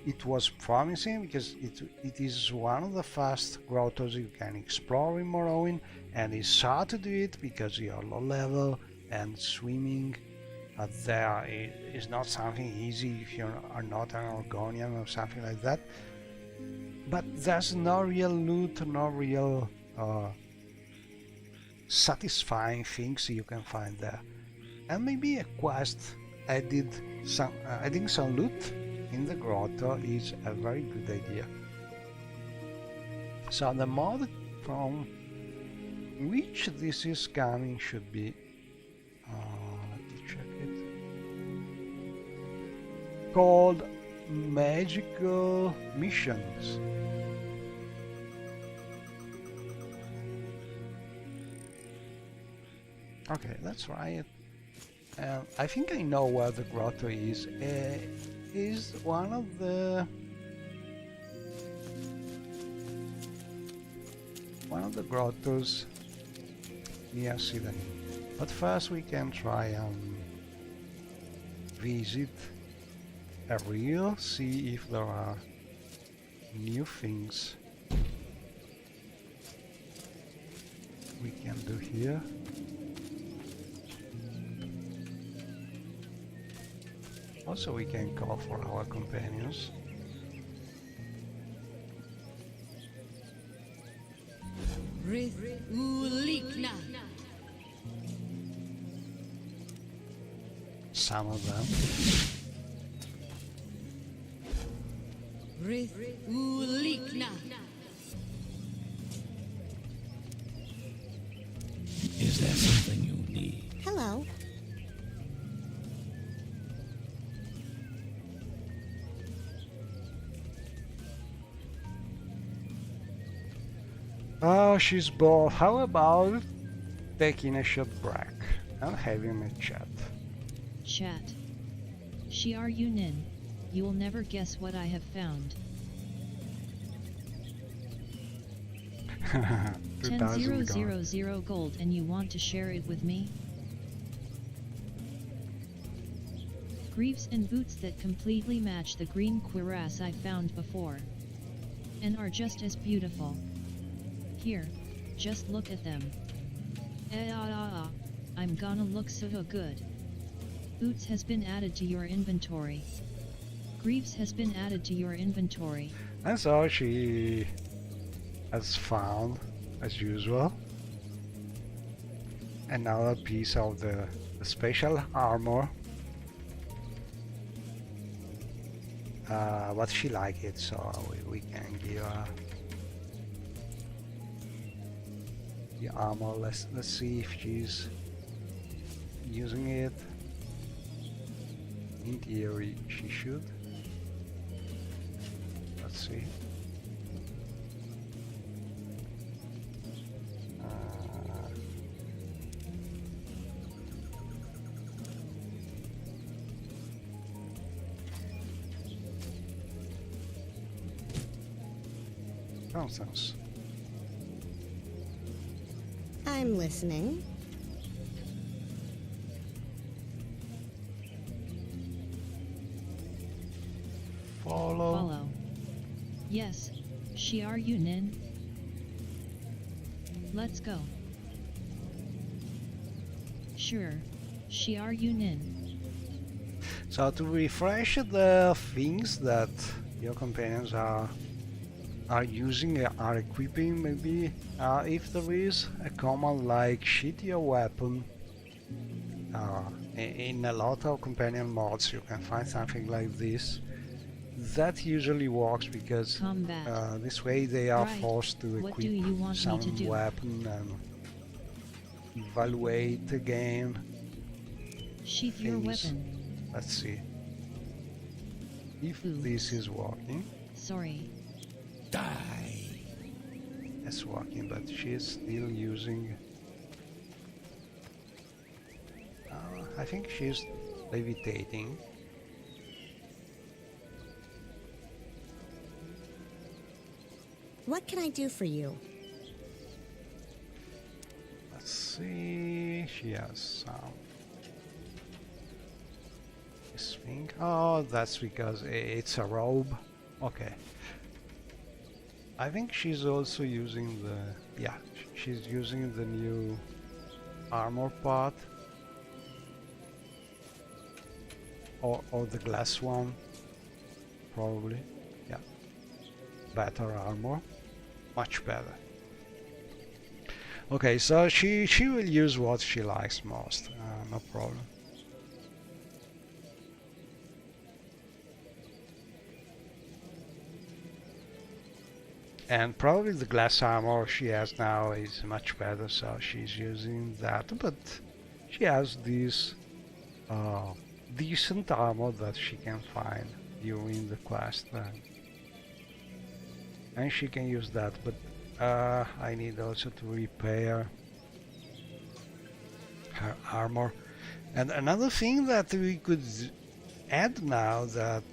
it was promising, because it is one of the first grottos you can explore in Morrowind, and it's hard to do it because you are low level and swimming there is not something easy if you are not an Argonian or something like that. But there's no real loot, no real satisfying things you can find there. And maybe a quest adding some loot in the grotto is a very good idea. So the mod from which this is coming should be let me check it, called Magical Missions. Okay, let's try it. I think I know where the grotto is. Is one of the grottos near Sydney. But first we can try and visit a reel, see if there are new things we can do here. Also, we can call for our companions. Rith Ulikna. Some of them. Rith Ulikna. Is there something you need? Hello. Oh, she's bored. How about taking a short break and having a chat? Chat. Shiar Yunin, you'll never guess what I have found. 2000 gold. 10,000 gold, and you want to share it with me? Greaves and boots that completely match the green cuirass I found before. And are just as beautiful. Here, just look at them. I'm gonna look so good. Boots has been added to your inventory. Greaves has been added to your inventory. And so she has found, as usual, another piece of the special armor. But she liked it, so we can give her the armor. Let's see if she's using it. In theory, she should. Let's see. Nonsense. I'm listening. Follow. Yes, she are you Nin? Let's go. Sure, she are you Nin. So to refresh the things that your companions are using, are equipping, maybe if there is a command like shoot your weapon. In a lot of companion mods you can find something like this. That usually works because this way they are forced to equip some weapon and evaluate again. Sheath your weapon. Let's see if this is working. Sorry. Die. It's working, but she is still using. I think she's levitating. What can I do for you? Let's see. She has some. This thing. Oh, that's because it's a robe. Okay. I think she's also using the. Yeah, she's using the new armor part. Or the glass one, probably. Yeah, better armor, much better. Okay, so she will use what she likes most. No problem. And probably the glass armor she has now is much better, so she's using that. But she has this. Decent armor that she can find during the quest, and she can use that, but I need also to repair her armor. And another thing that we could add now that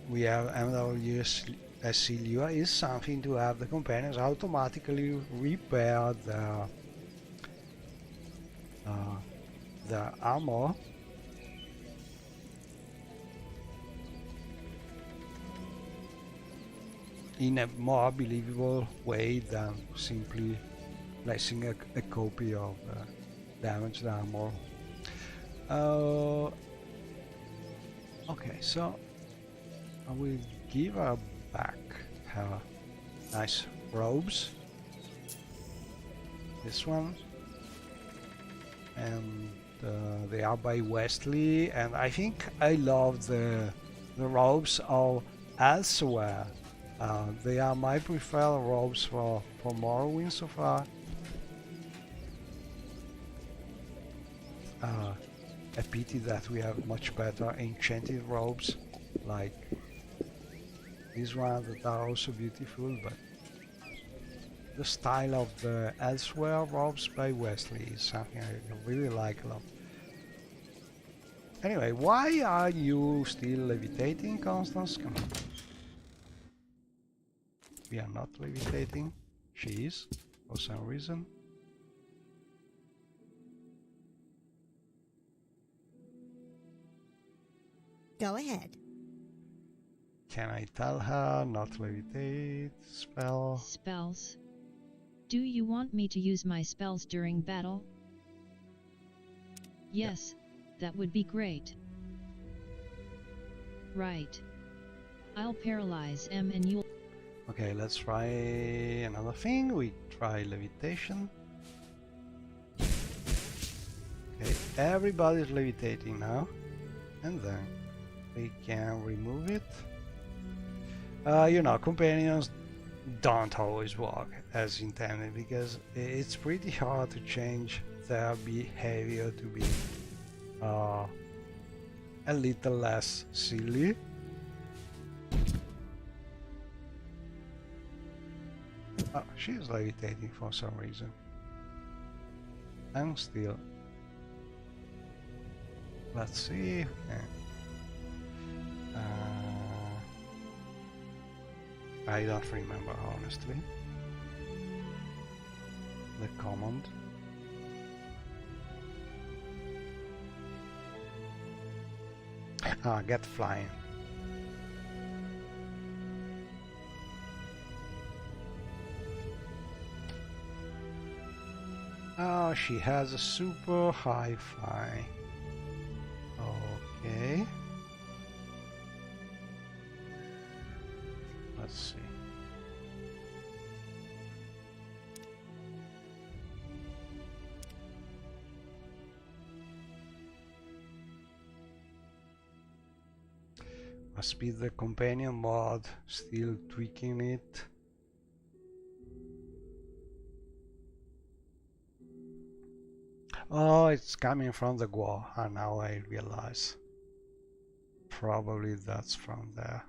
we have MWSC Lua is something to have the companions automatically repair the armor in a more believable way than simply placing a copy of damaged armor. Okay, so I will give her back her nice robes. This one. And they are by Wesley, and I think I love the robes of Elsewhere. They are my preferred robes for Morrowind so far. A pity that we have much better enchanted robes like these ones that are also beautiful, but the style of the Elsewhere robes by Wesley is something I really like a lot. Anyway, why are you still levitating, Constance? Come on. We are not levitating. She is, for some reason. Go ahead. Can I tell her not to levitate? Spell? Spells? Do you want me to use my spells during battle? Yes, that would be great. Right. I'll paralyze M and you'll... Okay, let's try another thing. We try levitation. Okay, everybody's levitating now. And then we can remove it. You know, companions don't always work as intended because it's pretty hard to change their behavior to be a little less silly. Oh, she's levitating for some reason. I'm still. Let's see. I don't remember honestly. The command. Get flying. Oh, she has a super high fly. Okay. Let's see. Must be the companion mod still tweaking it. Oh, it's coming from the Guo. Now I realize. Probably that's from there.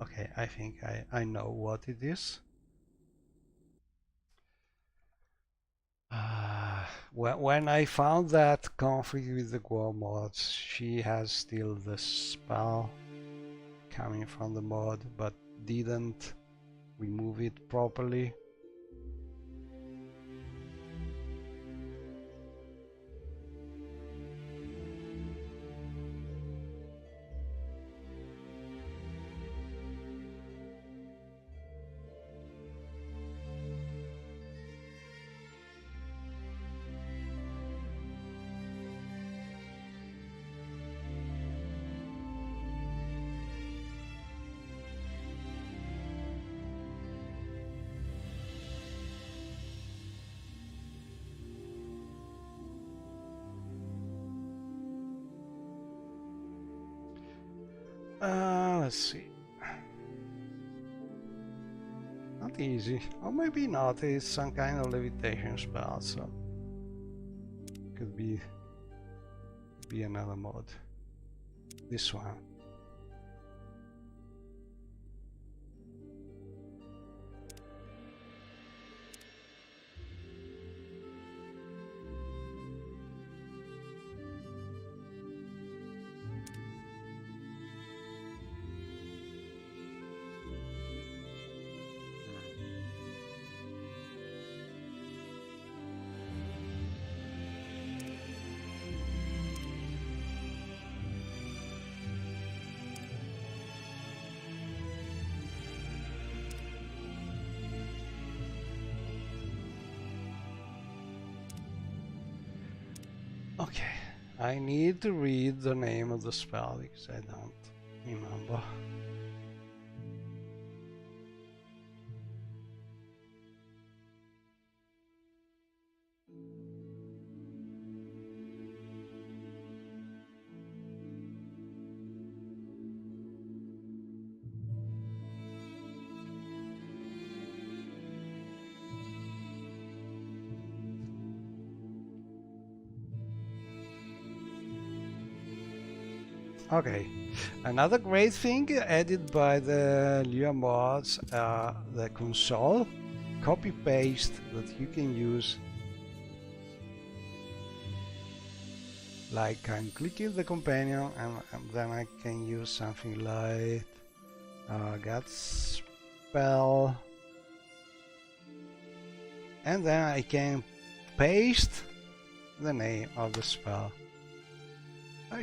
Okay, I think I know what it is. When I found that conflict with the Guo mods, she has still the spell coming from the mod, but didn't remove it properly. Let's see. Not easy, or maybe not. It's some kind of levitation spell, so could be another mod. This one. Okay, I need to read the name of the spell because I don't remember. Okay, another great thing added by the Lua mods, the console copy paste that you can use. Like I'm clicking the companion and then I can use something like get spell, and then I can paste the name of the spell.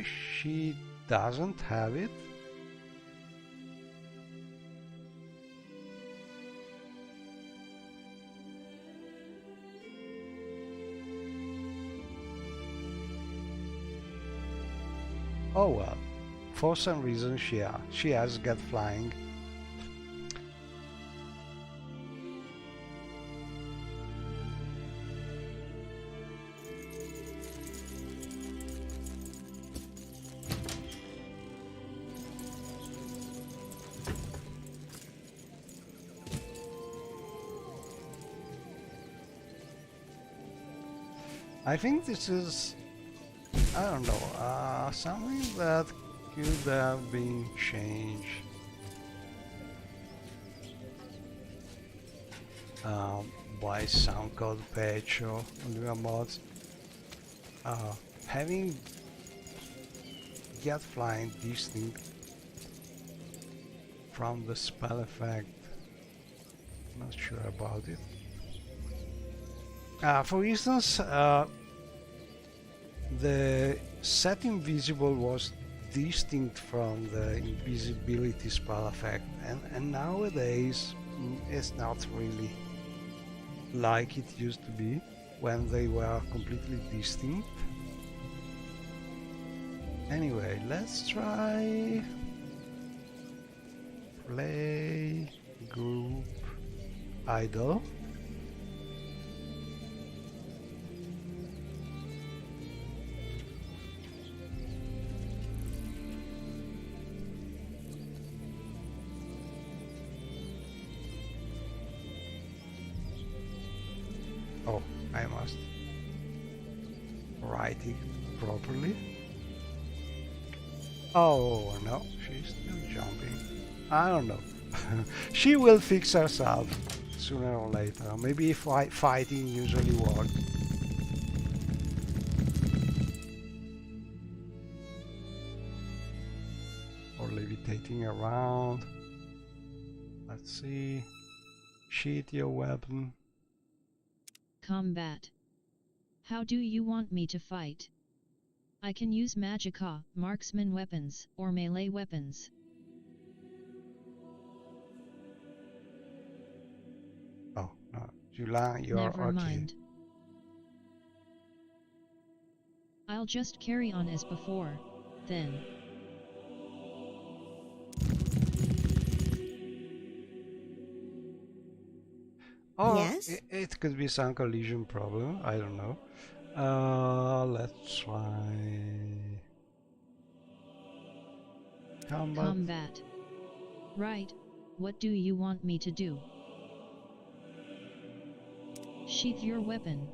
She doesn't have it. Oh well, for some reason she has Get Flying. I think this is, I don't know, something that could have been changed by some code patch or newer mods. Having Get Flying distinct from the spell effect, not sure about it. For instance, the set invisible was distinct from the invisibility spell effect, and nowadays it's not really like it used to be when they were completely distinct. Anyway, let's try play group idle. Oh, I must write it properly. Oh no, she's still jumping. I don't know. She will fix herself sooner or later. Maybe fighting usually works. Or levitating around. Let's see. Sheath your weapon. Combat. How do you want me to fight? I can use magicka, marksman weapons, or melee weapons. Oh, no. July, you're Never okay. mind. I'll just carry on as before, then. Oh, Yes? it could be some collision problem. I don't know. Let's try Combat. Right, what do you want me to do? Sheath your weapon.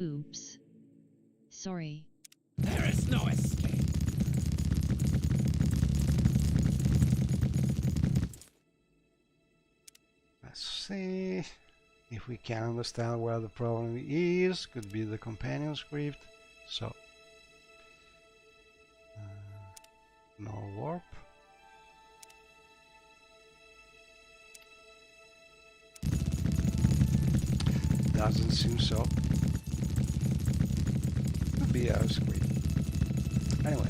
Oops. Sorry. There is no escape. Let's see if we can understand where the problem is. Could be the companion script. So, no warp. Doesn't seem so. Could be our script. Anyway.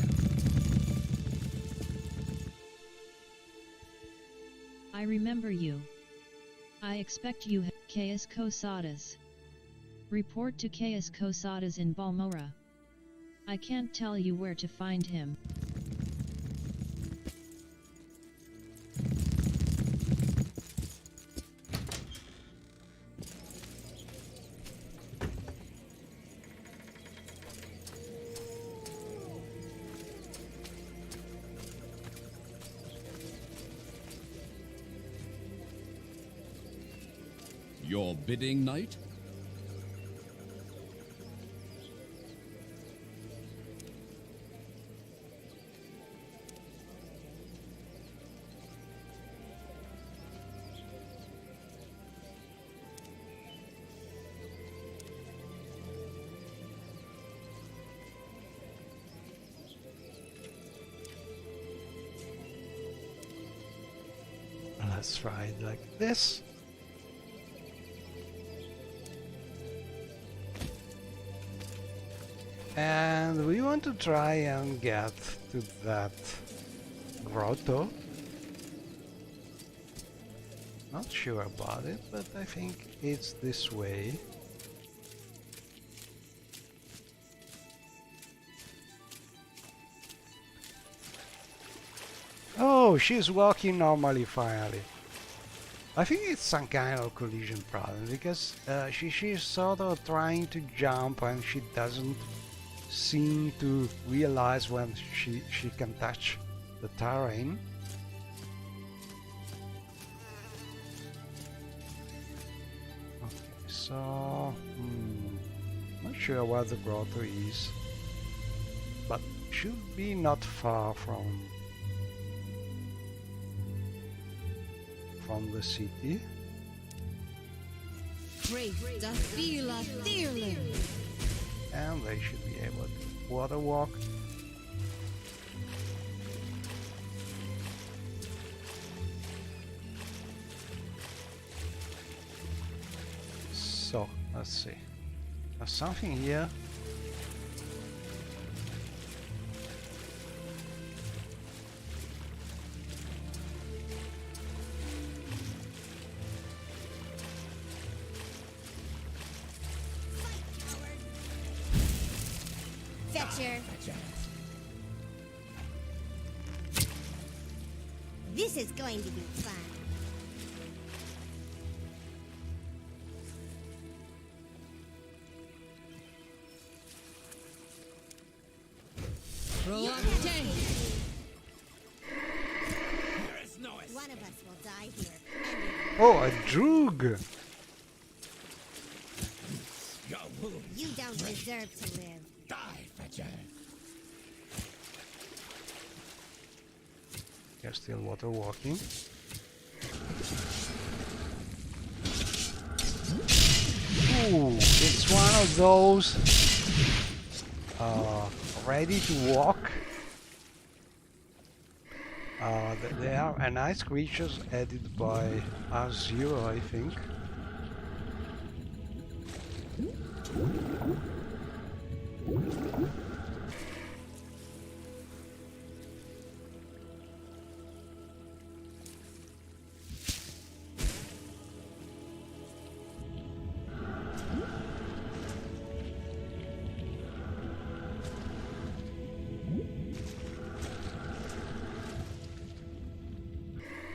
I remember you. I expect you KS Kosadas. Report to KS Kosadas in Balmora. I can't tell you where to find him. Your bidding, knight? Let's try it like this. And we want to try and get to that grotto. Not sure about it, but I think it's this way. Oh, she's walking normally finally. I think it's some kind of collision problem because she's sort of trying to jump and she doesn't seem to realize when she can touch the terrain. Okay, so not sure where the grotto is, but should be not far from the city. And they should be able to water walk. So let's see. There's something here. This is going to be fun. One of us will die here. Oh, a droog! You don't deserve to live. Die, Fetcher. You're still water walking. Ooh, it's one of those ready to walk. They are a nice creatures added by R0, I think.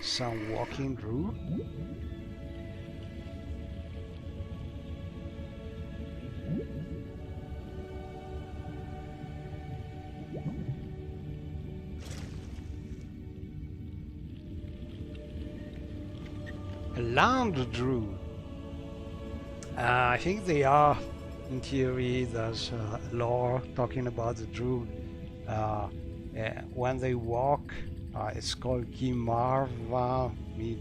Some walking through. A land drew. I think they are, in theory, there's lore talking about the Drew. When they walk, it's called Gimarva Mid.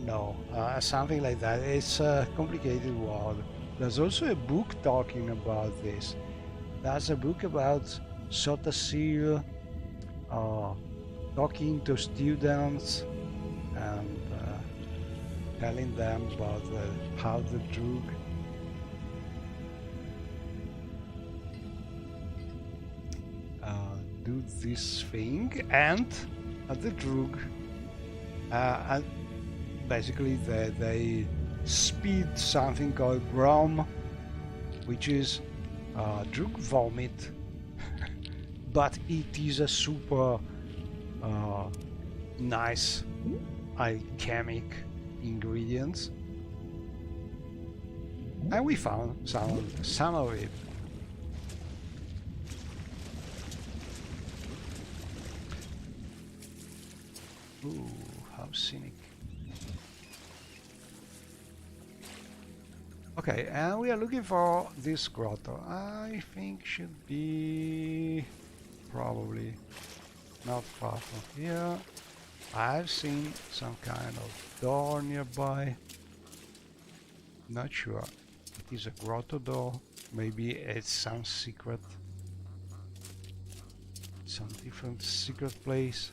No, something like that. It's a complicated word. There's also a book talking about this. There's a book about Sotasil talking to students and telling them about how the Droog do this thing, and the Droog and basically they speed something called brim, which is Droog vomit, but it is a super nice alchemic ingredients, and we found some of it. Ooh, how scenic. Okay, and we are looking for this grotto. I think should be probably not far from here. I've seen some kind of door nearby. Not sure. It is a grotto door. Maybe it's some secret, some different secret place.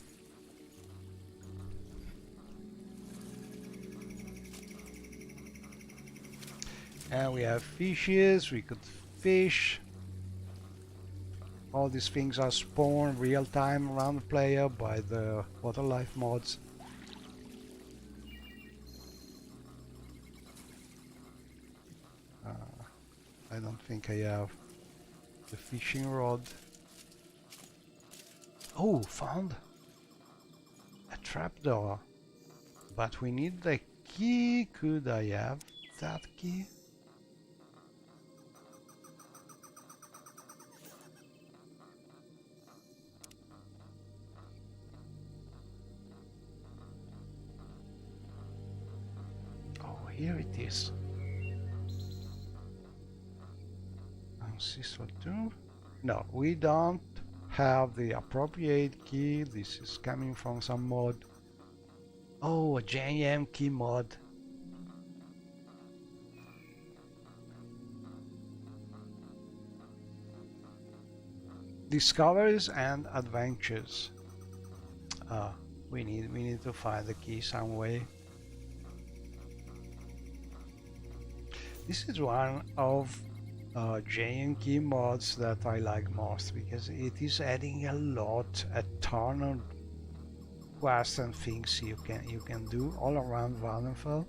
And we have fishes. We could fish. all these things are spawned real time around the player by the water life mods. I don't think I have the fishing rod. Oh, found a trapdoor. But we need the key. Could I have that key? Oh, here it is. Ancestral tomb. No, we don't have the appropriate key. This is coming from some mod. Oh, a JM key mod. Discoveries and adventures. We need to find the key some way. This is one of JM key mods that I like most because it is adding a ton of quests and things you can do all around Valdenfell.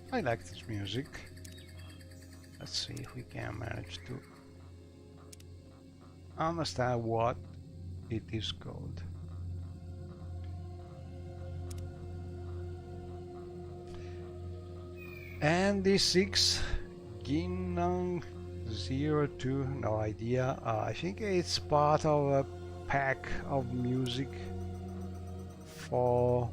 I like this music. Let's see if we can manage to understand what it is called. And the 6 Ginong 02, no idea. I think it's part of a pack of music for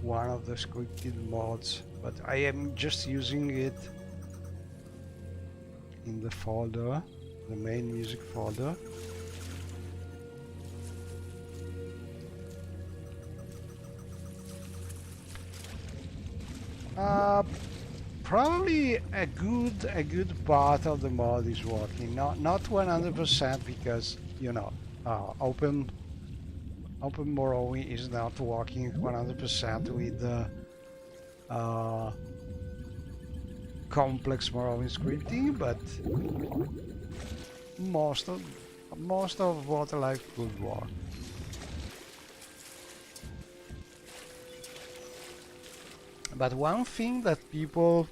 one of the scripted mods, but I am just using it in the folder, the main music folder. Probably a good part of the mod is working, not 100% because you know open Morrowind is not working 100% with the complex Morrowind scripting, but most of Water Life could work. But one thing that people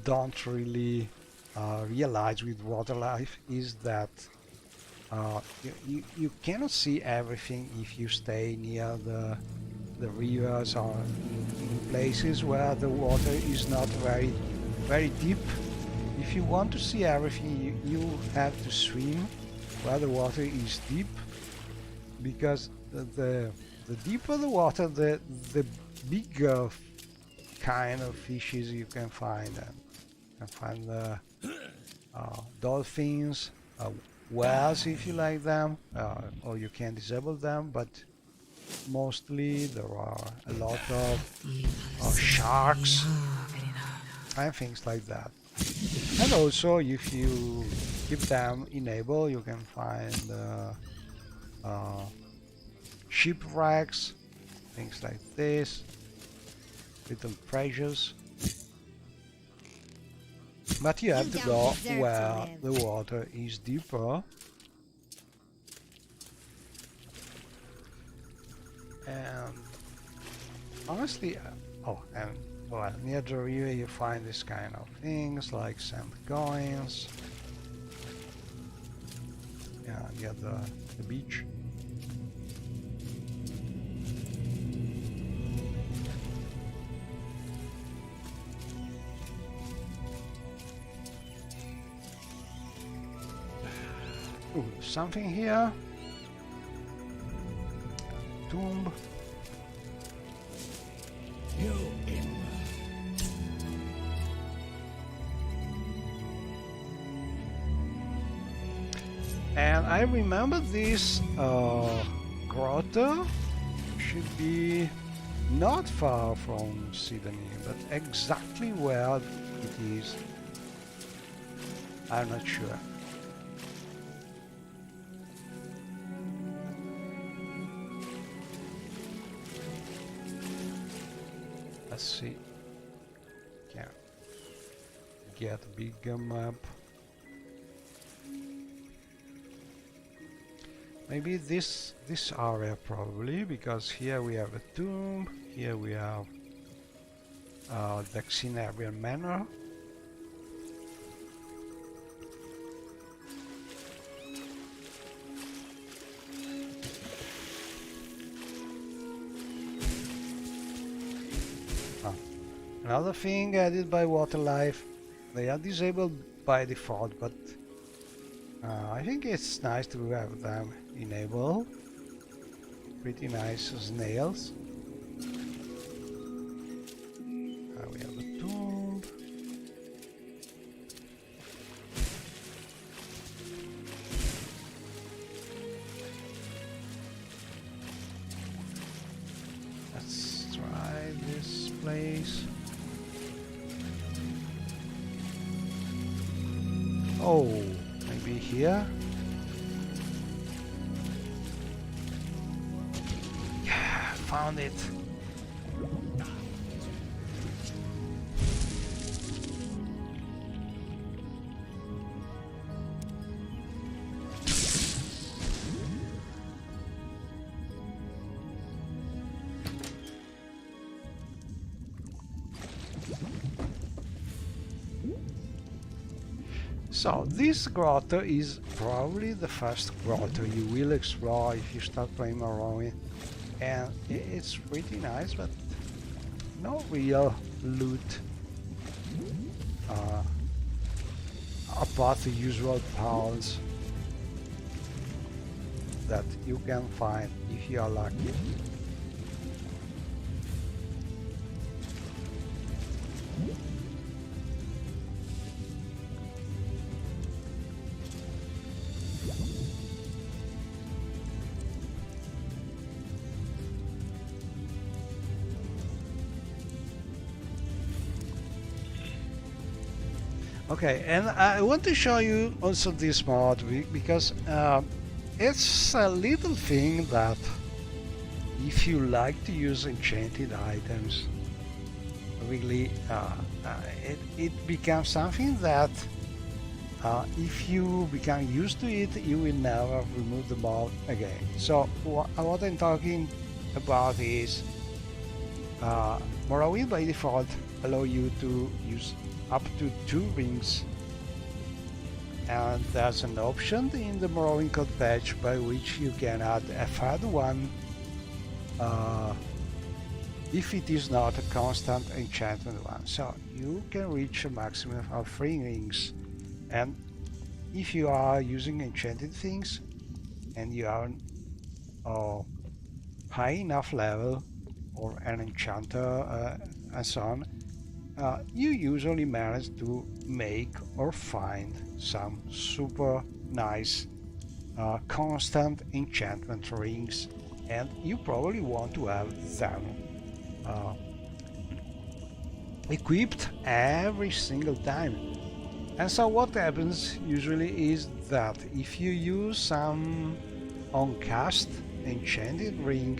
don't really realize with Water Life is that you cannot see everything if you stay near the rivers or in places where the water is not very deep. If you want to see everything, you have to swim where the water is deep, because the deeper the water, the bigger kind of fishes you can find. You can find the dolphins, whales if you like them, or you can disable them, but mostly there are a lot of sharks and things like that. And also if you keep them enabled, you can find shipwrecks, things like this, little treasures. But you have to go where the water is deeper. And honestly, well, near the river you find this kind of things like sand coins. Yeah, near the beach. Ooh, something here. Tomb. And I remember this grotto should be not far from Sydney, but exactly where it is, I'm not sure. Let's see. Can get a bigger map. Maybe this area probably, because here we have a tomb, here we have the Xenarian Manor. Another thing added by Waterlife, they are disabled by default, but I think it's nice to have them enabled. Pretty nice snails. We have a tomb. Let's try this place. Oh, maybe here? Yeah, found it. So this grotto is probably the first grotto you will explore if you start playing Morrowind, and it's pretty nice, but no real loot apart the usual pearls that you can find if you are lucky. Okay, and I want to show you also this mod because it's a little thing that if you like to use enchanted items, really it becomes something that if you become used to it, you will never remove the mod again. So what I'm talking about is Morrowind by default allow you to use up to 2 rings, and there's an option in the Morrowind code patch by which you can add a third one if it is not a constant enchantment one. So you can reach a maximum of 3 rings, and if you are using enchanted things and you are high enough level or an enchanter and so on, you usually manage to make or find some super nice constant enchantment rings, and you probably want to have them equipped every single time. And so what happens usually is that if you use some on-cast enchanted ring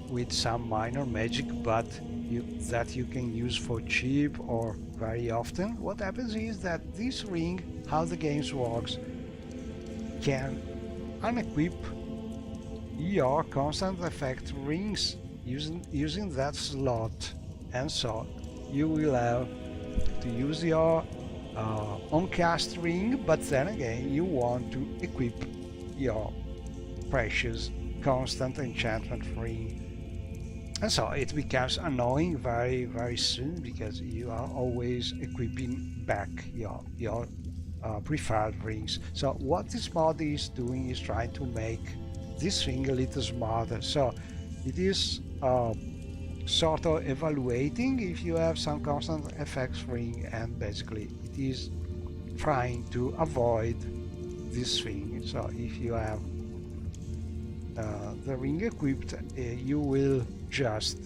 with some minor magic, but that you can use for cheap or very often, what happens is that this ring, how the games works, can unequip your constant effect rings using that slot, and so you will have to use your on-cast ring, but then again you want to equip your precious constant enchantment ring. And so it becomes annoying very soon, because you are always equipping back your preferred rings. So what this mod is doing is trying to make this thing a little smarter. So it is sort of evaluating if you have some constant effects ring, and basically it is trying to avoid this thing. So if you have the ring equipped, you will just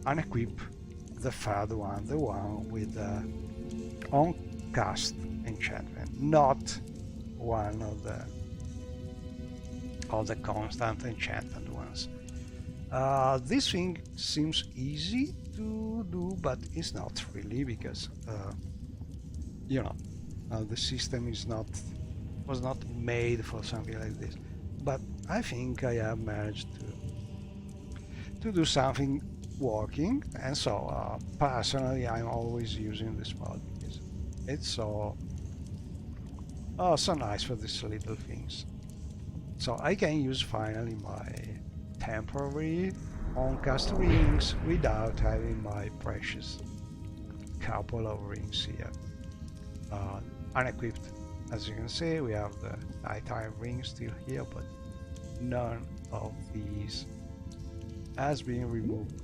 unequip the third one, the one with the on cast enchantment, not one of the constant enchanted ones. This thing seems easy to do, but it's not really, because you know, the system was not made for something like this. But I think I have managed to do something working, and so personally I'm always using this mod because it's so nice for these little things. So I can use finally my temporary on-cast rings without having my precious couple of rings here unequipped. As you can see, we have the nighttime ring still here, but none of these has been removed.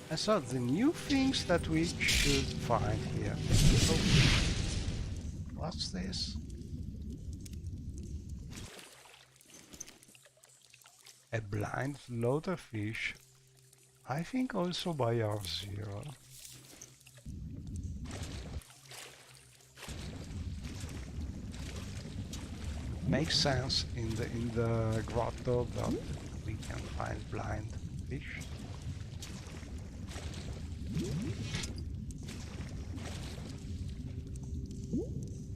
And so the new things that we should find here. Oh, what's this? A blind loaderfish. I think also by R0. Makes sense in the grotto that we can find blind fish.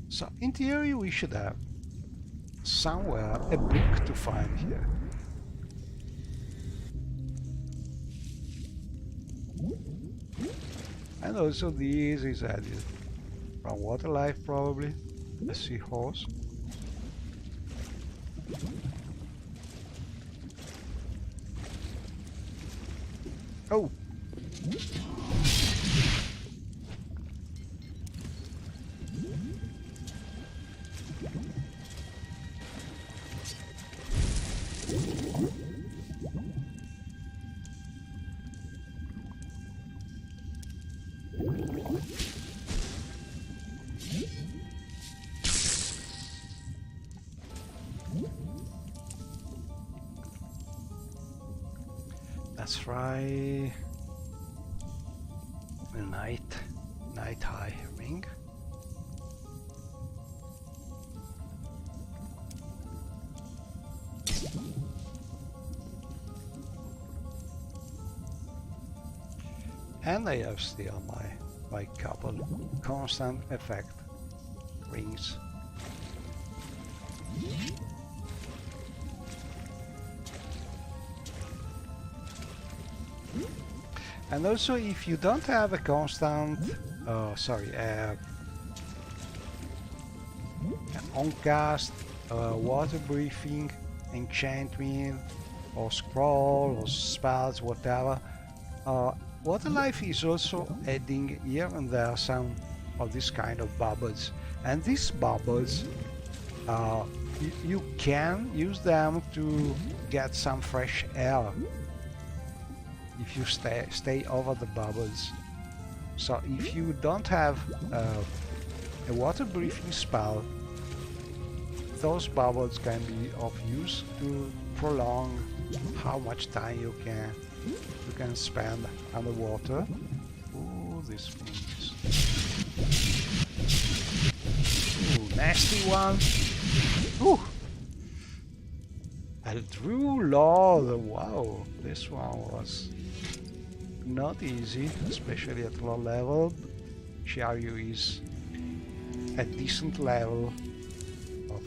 So in theory we should have somewhere a book to find here. And also this is added from Waterlife, probably a seahorse. Oh! Let's try a night high ring. And I have still my couple constant effect rings. And also, if you don't have a constant, on-cast, water breathing, enchantment, or scroll, or spells, whatever, Waterlife is also adding here and there some of this kind of bubbles. And these bubbles, you can use them to get some fresh air if you stay over the bubbles. So if you don't have a water breathing spell, those bubbles can be of use to prolong how much time you can spend underwater. Ooh, this things. Ooh, nasty one. Ooh. A Drew Lord. Wow, this one was not easy, especially at low level. Xiaoyu is a decent level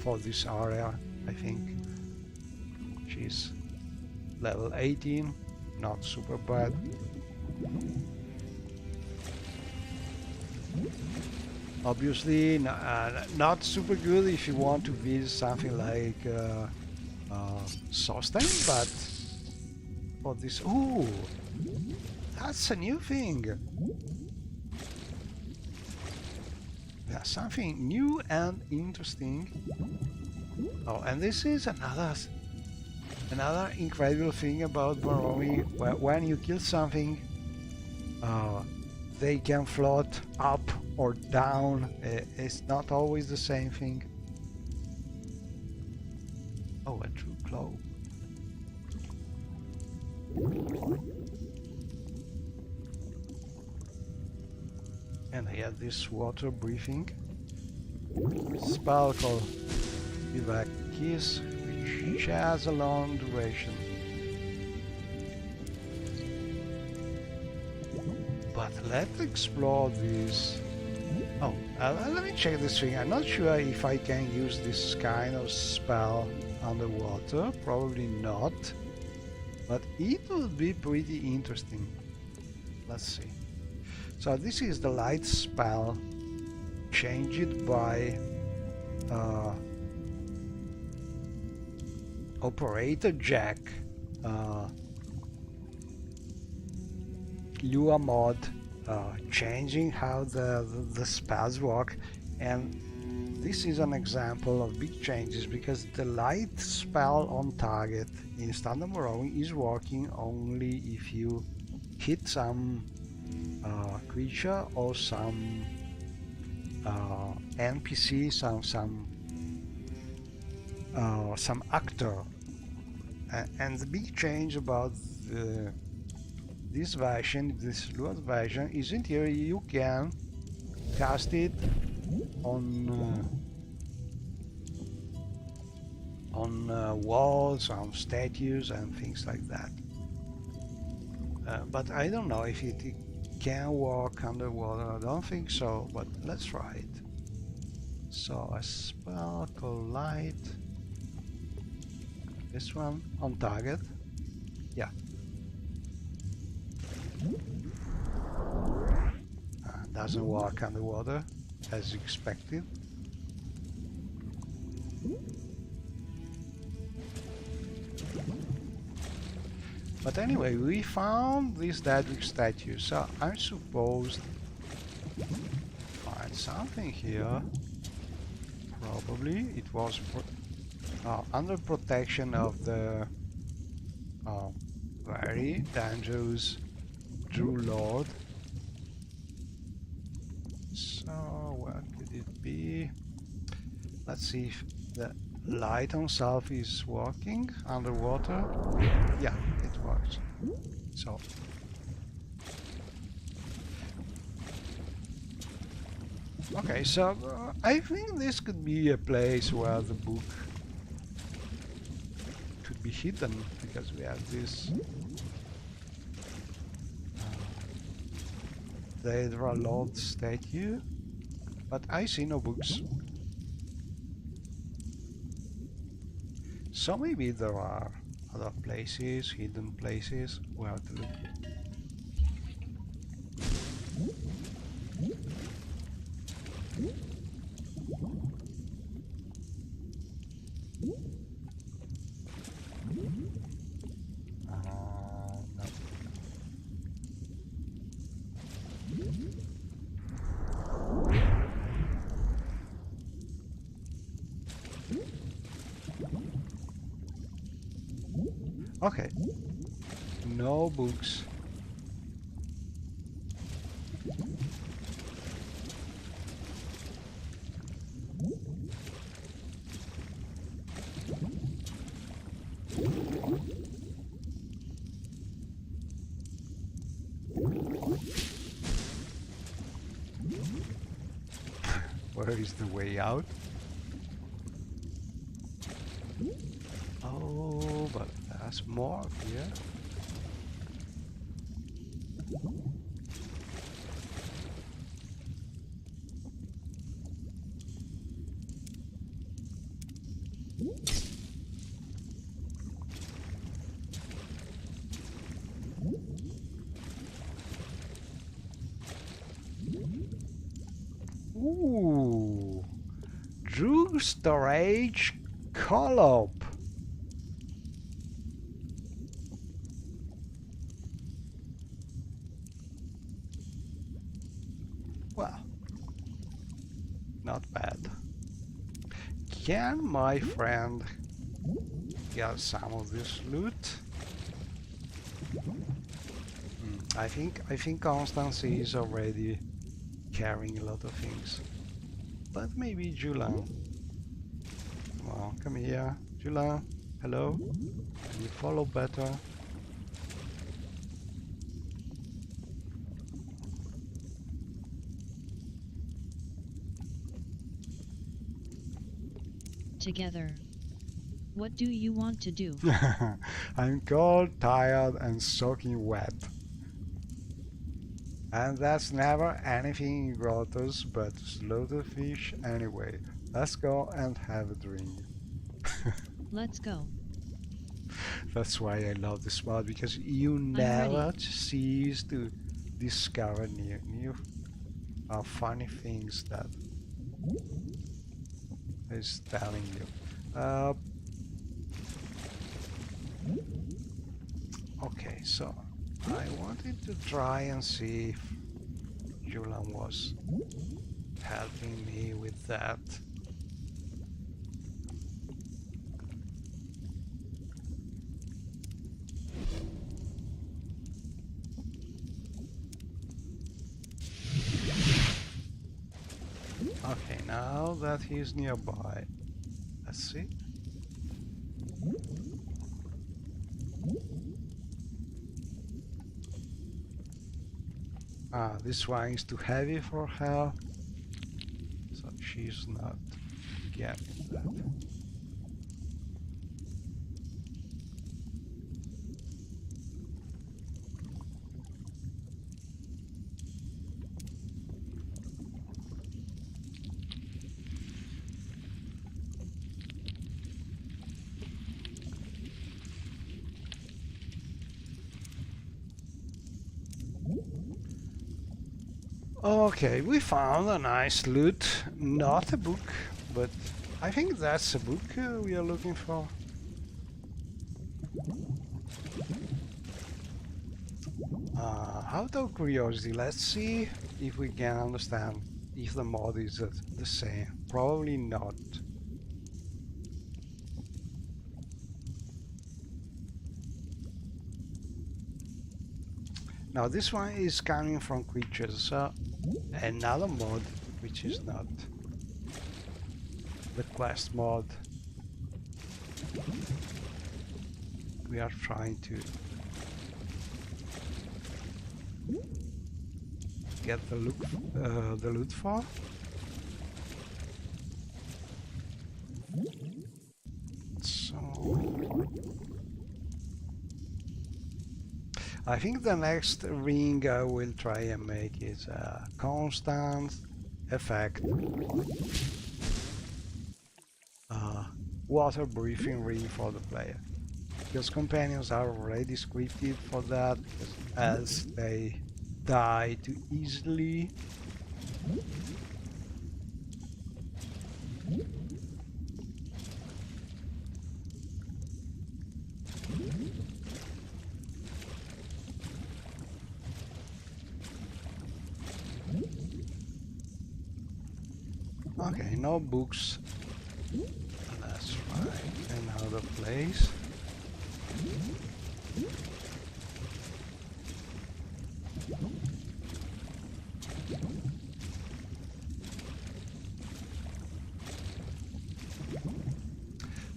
for this area, I think. She's level 18, not super bad. Obviously not super good if you want to visit something like Sosten, but for this... Ooh! That's a new thing! Yeah, something new and interesting. Oh, and this is another Another incredible thing about Morrowind, when you kill something, they can float up or down. It's not always the same thing. Oh, a true claw. And I had this water breathing spell called Evac Kiss, which has a long duration. But let's explore this. Oh, let me check this thing. I'm not sure if I can use this kind of spell underwater. Probably not. But it would be pretty interesting. Let's see. So this is the light spell. Change it by Operator Jack. Lua mod, changing how the spells work, and this is an example of big changes because the light spell on target in standard Morrowind is working only if you hit some creature or some NPC, some actor, and the big change about this version, this Lua version, is in theory you can cast it on walls, on statues, and things like that. But I don't know if it can work underwater. I don't think so, but let's try it. So a spell called Light. This one on target. Yeah. Doesn't work underwater as expected. But anyway, we found this Daedric statue, so I'm supposed to find something here. Probably it was under protection of the very dangerous Drew Lord. So where could it be? Let's see if the light on self is working underwater. Yeah, it works. So okay, so I think this could be a place where the book could be hidden, because we have this Daedra Lord statue, but I see no books. So maybe there are other places, hidden places, where to look. No. Okay, no books. Where is the way out? Oh, but there's more here. Ooh, Drew Storage Collop. Well, not bad. Can my friend get some of this loot. I think Constance is already carrying a lot of things. But maybe Julian. Come on, come here. Julian, hello? Can you follow better? Together. What do you want to do? I'm cold, tired, and soaking wet. And that's never anything in grottos but slaughtered fish anyway. Let's go and have a drink. Let's go. That's why I love this mod, because you never cease to discover new funny things that is telling you. Okay, so I wanted to try and see if Julian was helping me with that. Okay, now that he's nearby, let's see. This one is too heavy for her, so she's not getting that. Okay, we found a nice loot. Not a book, but I think that's a book we are looking for. Out of curiosity, let's see if we can understand if the mod is the same. Probably not. Now this one is coming from creatures, so another mod which is not the quest mod. We are trying to get the loot for. So I think the next ring I will try and make is a constant effect water breathing ring for the player, because companions are already scripted for that, as they die too easily. Okay, no books. Let's try another place.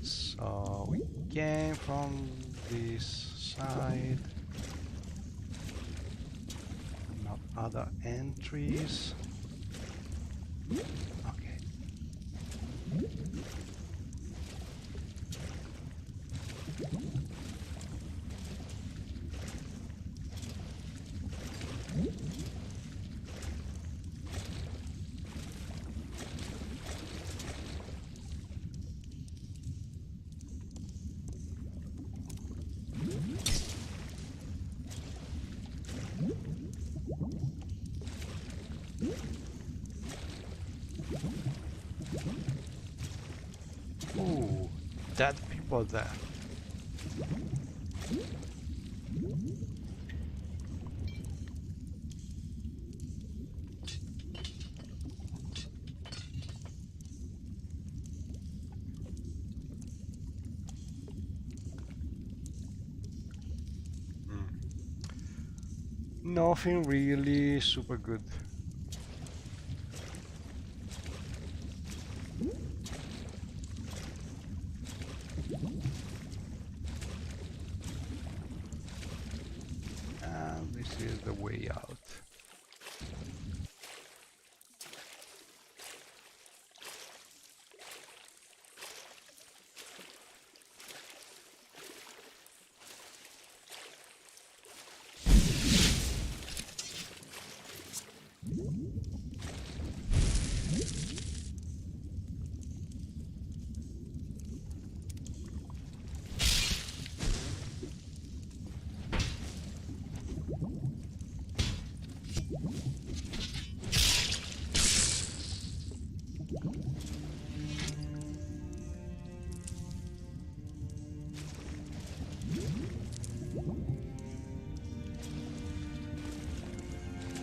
So we came from this side. No other entries. Okay. Ooh, dead people there. nothing really super good. And this is the way out.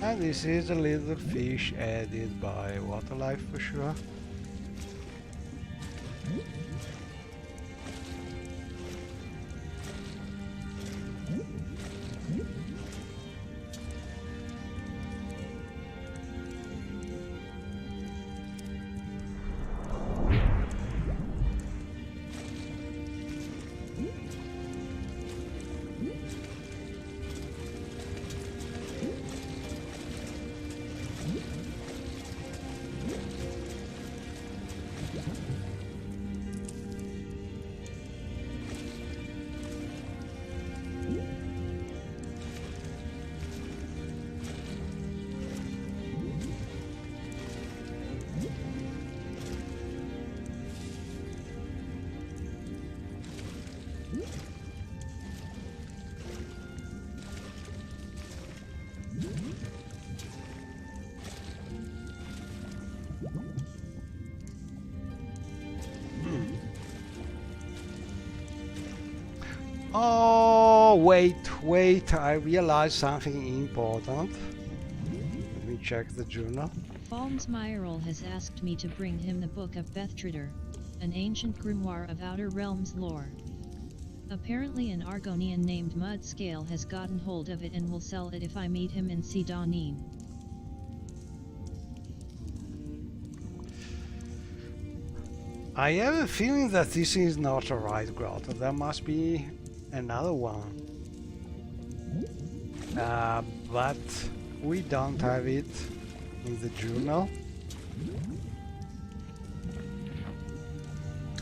And this is a little fish added by Waterlife for sure. Oh, wait, I realized something important. Let me check the journal. Falmsmyril has asked me to bring him the Book of Bethtrader, an ancient grimoire of Outer Realms lore. Apparently an Argonian named Mudscale has gotten hold of it and will sell it if I meet him in Sidonin. I have a feeling that this is not a right grotto. There must be another one. But we don't have it in the journal.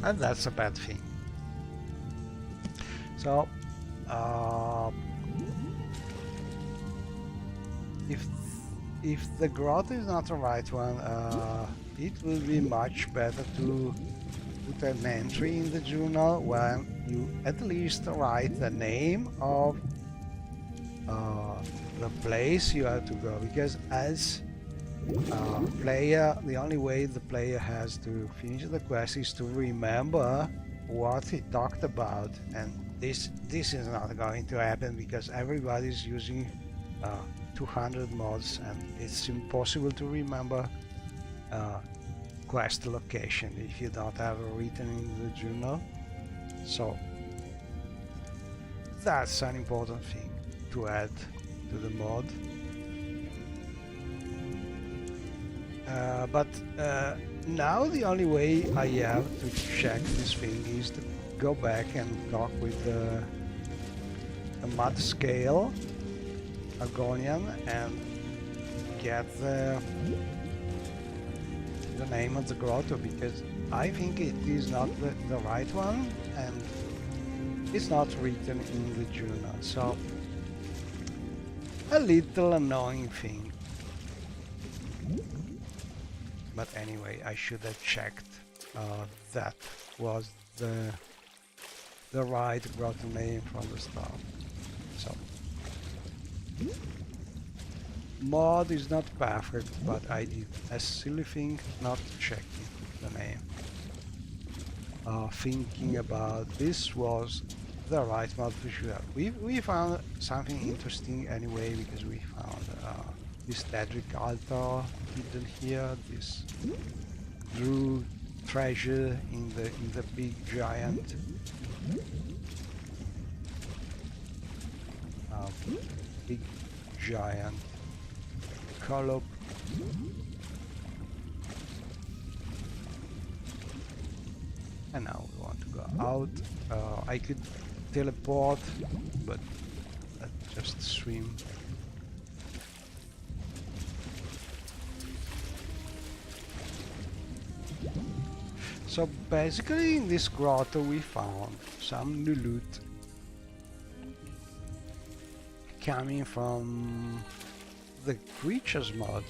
And that's a bad thing. So, if the grotto is not the right one, it will be much better to put an entry in the journal when you at least write the name of the place you have to go, because as player, the only way the player has to finish the quest is to remember what he talked about, and this is not going to happen because everybody's using 200 mods and it's impossible to remember quest location if you don't have it written in the journal. So that's an important thing to add to the mod. But now the only way I have to check this thing is to go back and talk with a mud scale Argonian and get the name of the grotto, because I think it is not the right one and it's not written in the journal. So a little annoying thing. But anyway, I should have checked that was the right grotto name from the start. So mod is not perfect, but I did a silly thing not checking the name. Thinking about this was the right mod for sure. We found something interesting anyway, because we found this Daedric altar hidden here, this Drew treasure in the big giant giant column. And now we want to go out. I could teleport, but let's just swim. So basically in this grotto we found some new loot coming from the creatures mod.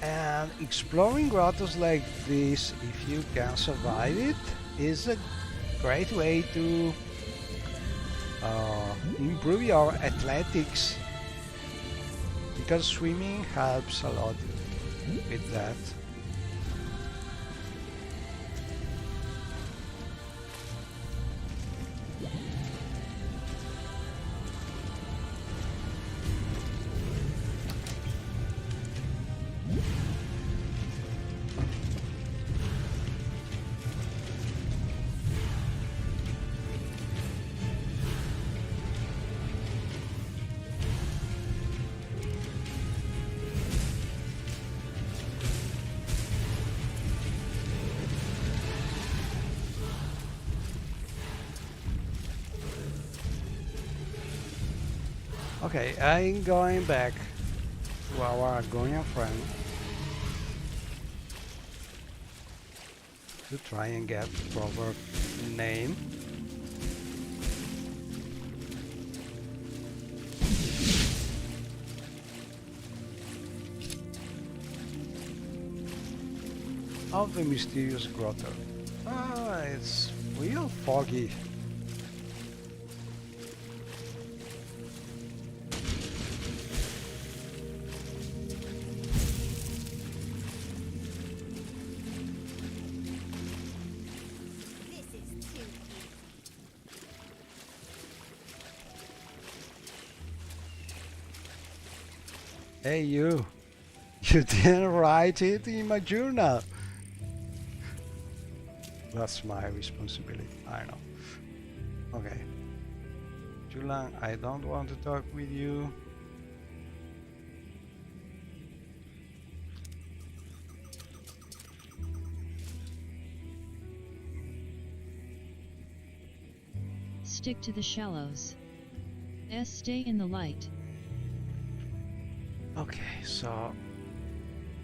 And exploring grottos like this, if you can survive it, is a great way to improve your athletics, because swimming helps a lot with that. Okay, I'm going back to our Argonian friend to try and get the proper name. Of the mysterious grotto. Ah, it's real foggy. Hey you didn't write it in my journal. That's my responsibility, I know. Okay. Julian, I don't want to talk with you. Stick to the shallows. Stay in the light. Okay, so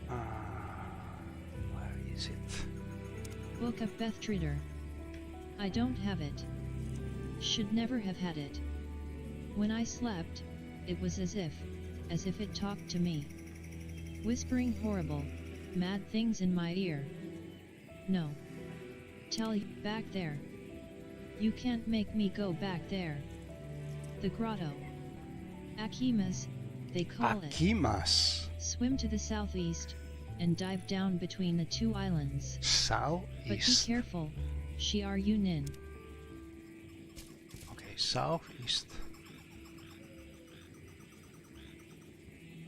where is it? Book of Beth Trider. I don't have it. Should never have had it. When I slept, it was as if it talked to me. Whispering horrible, mad things in my ear. No. Tell you, back there. You can't make me go back there. The grotto. Akimas, they call it. Akimas. Swim to the southeast, and dive down between the two islands. Southeast. But be careful, Shiar Yunin. Okay, southeast.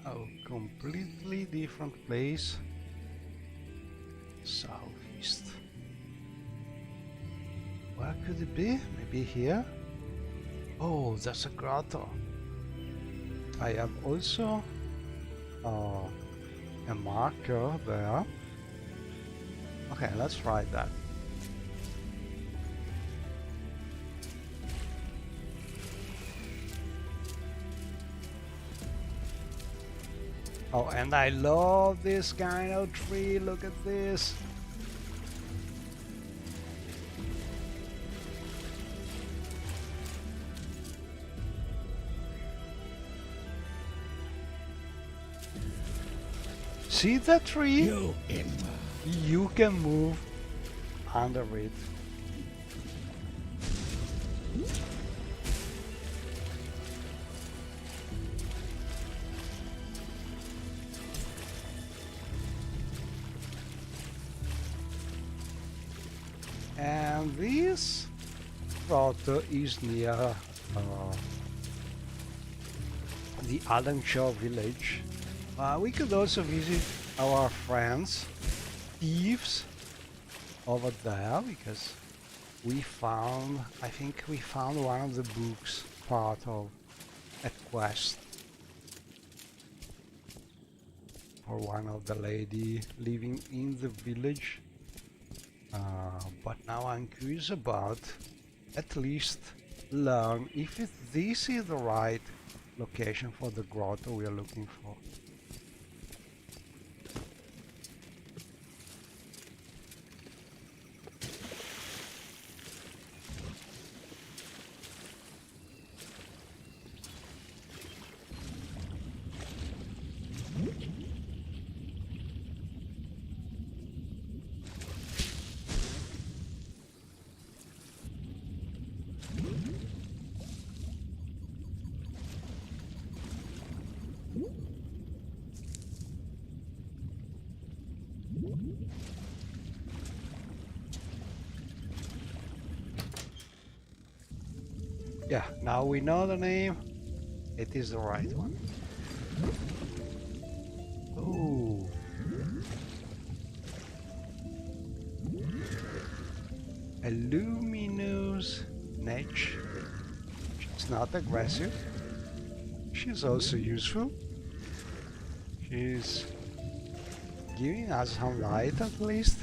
Oh, completely different place. Southeast. Where could it be? Maybe here? Oh, that's a grotto. I have also a marker there. Okay, let's write that. Oh, and I love this kind of tree. Look at this. See that tree? You can move under it. And this grotto is near the Aldenshire village. We could also visit our friends, thieves, over there, because I think we found one of the books, part of a quest for one of the lady living in the village. But now I'm curious about at least learn if this is the right location for the grotto we are looking for. Yeah, now we know the name. It is the right one. Oh. A luminous niche. She's not aggressive. She's also useful. She's giving us some light at least.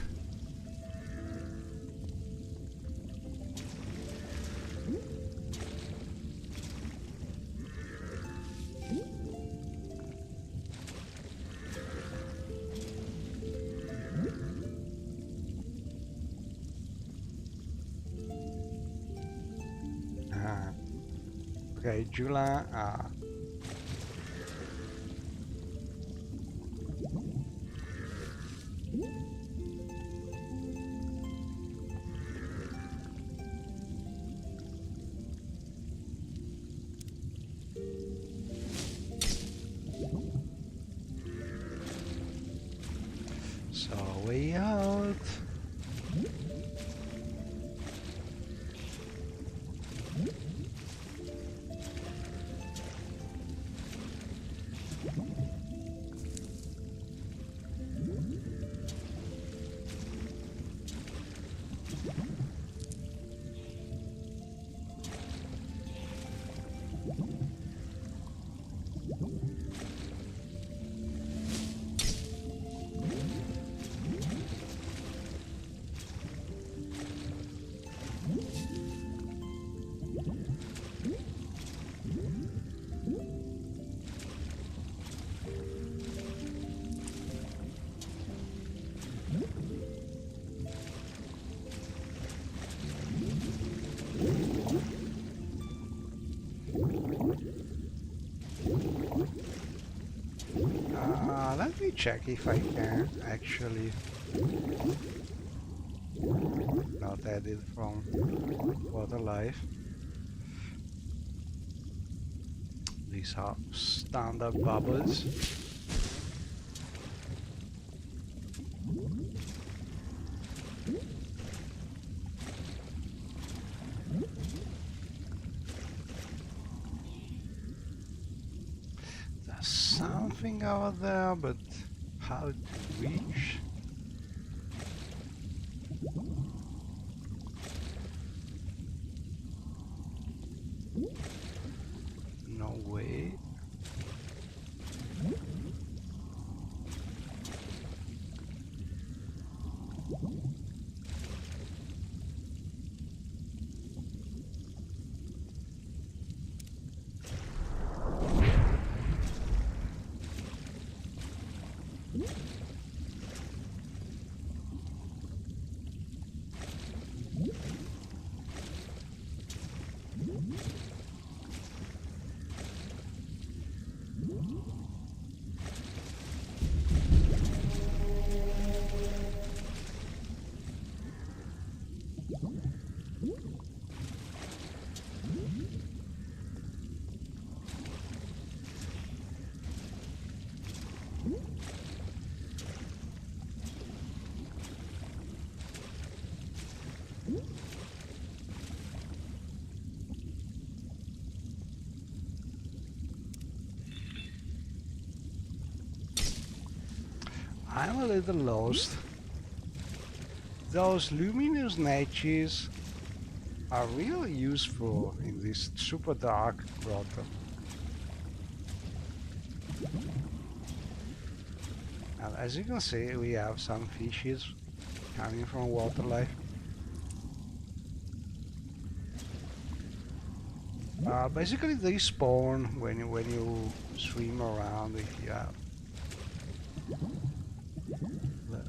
Okay, July. So way out. Let me check if I can actually not edit from Water Life. These are standard bubbles. There's something over there, but how to reach? No way. I'm a little lost. Those luminous niches are really useful in this super dark grotto. And as you can see, we have some fishes coming from water life. Basically they spawn when you swim around, if you have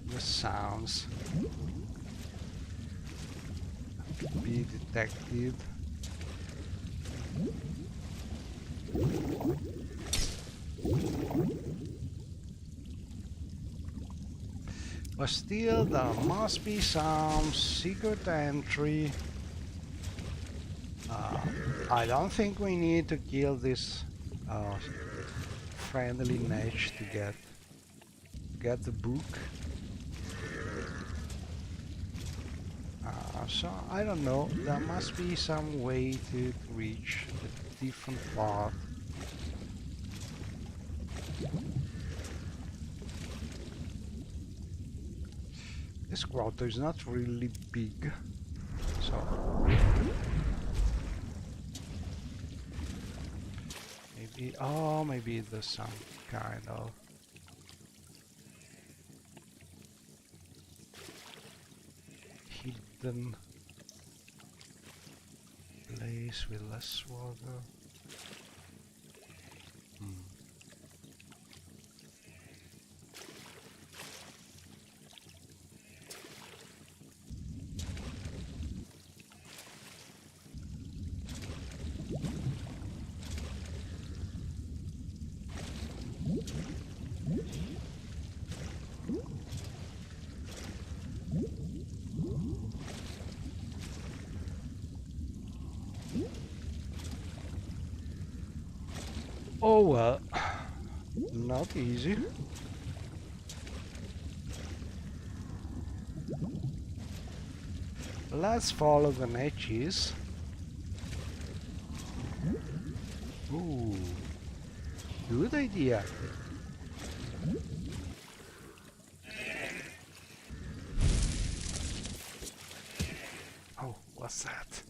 the sounds be detected. But still, there must be some secret entry. I don't think we need to kill this friendly mage to get the book. So I don't know. There must be some way to reach a different part. This grotto is not really big, so maybe, oh, maybe there's some kind of hidden place with less water. Oh well, not easy. Let's follow the niches. Ooh, good idea. Oh, what's that?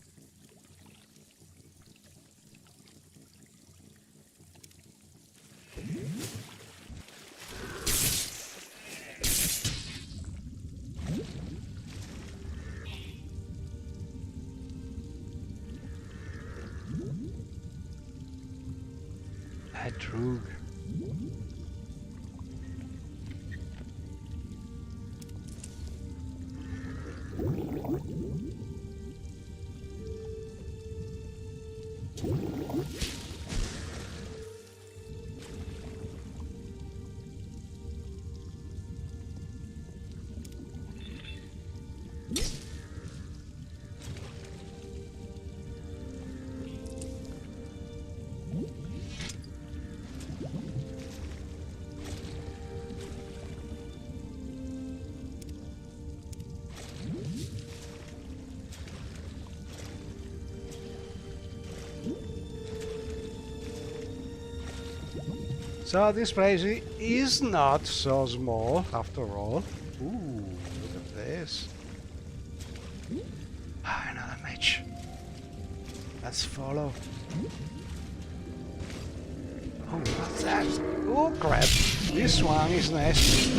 A droog. So this place is not so small after all. Ooh, look at this. Ah, another match. Let's follow. Oh, what's that? Oh crap, this one is nasty.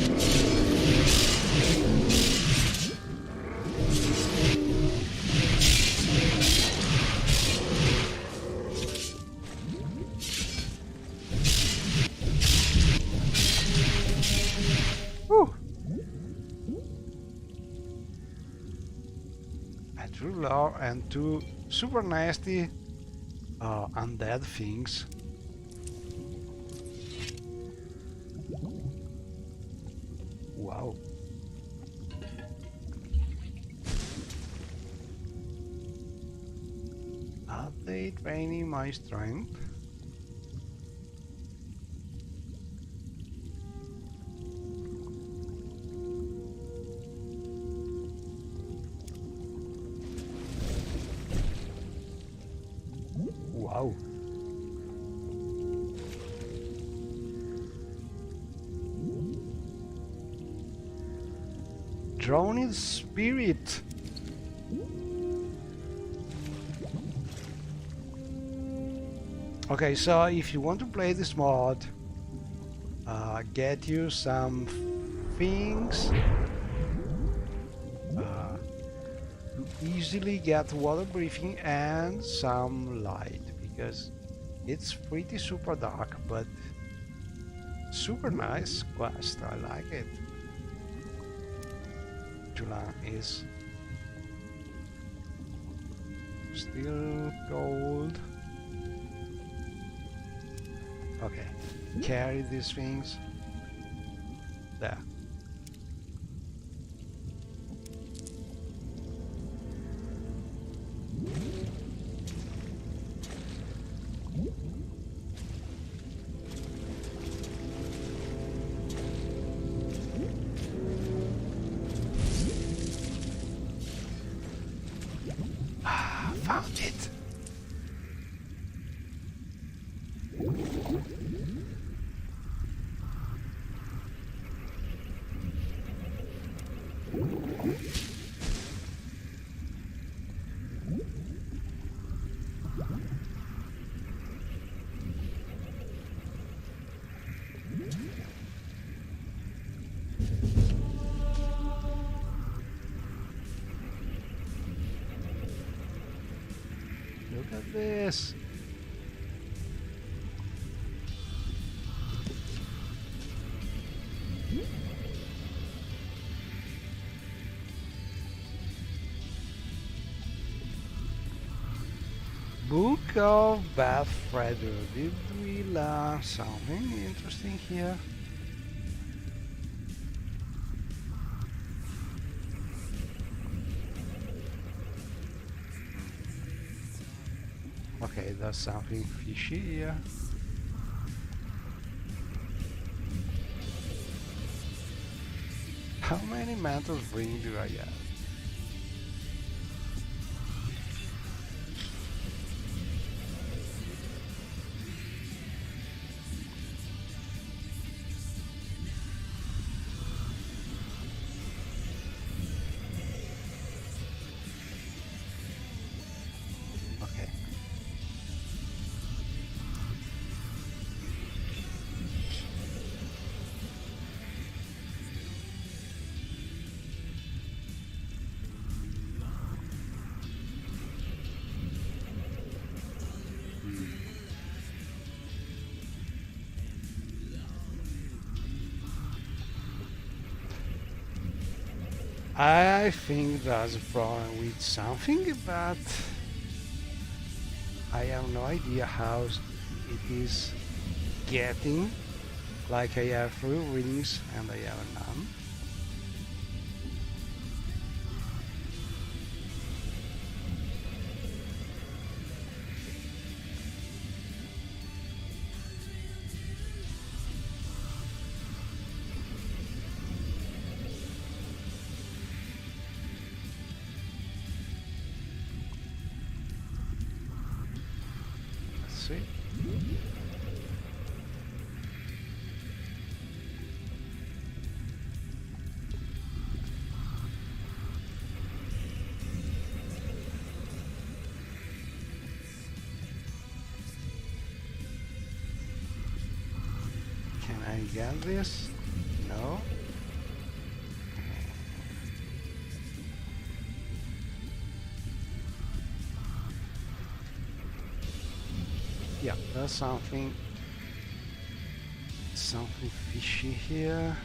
And two super nasty undead things. Wow. Are they draining my strength? Wow. Drowned spirit. Okay, so if you want to play this mod, get you some things to easily get water breathing and some light, because it's pretty super dark, but super nice quest. I like it. July is still cold. Okay, carry these things. There. Ah, found it. Look at this. Book of Bath Threader. Did we learn something interesting here? Okay, there's something fishy here. How many mantles ring do I have? I think there's a problem with something, but I have no idea how it is getting. Like I have 3 rings and I have none. See? Can I get this? No. Yeah, there's something fishy here.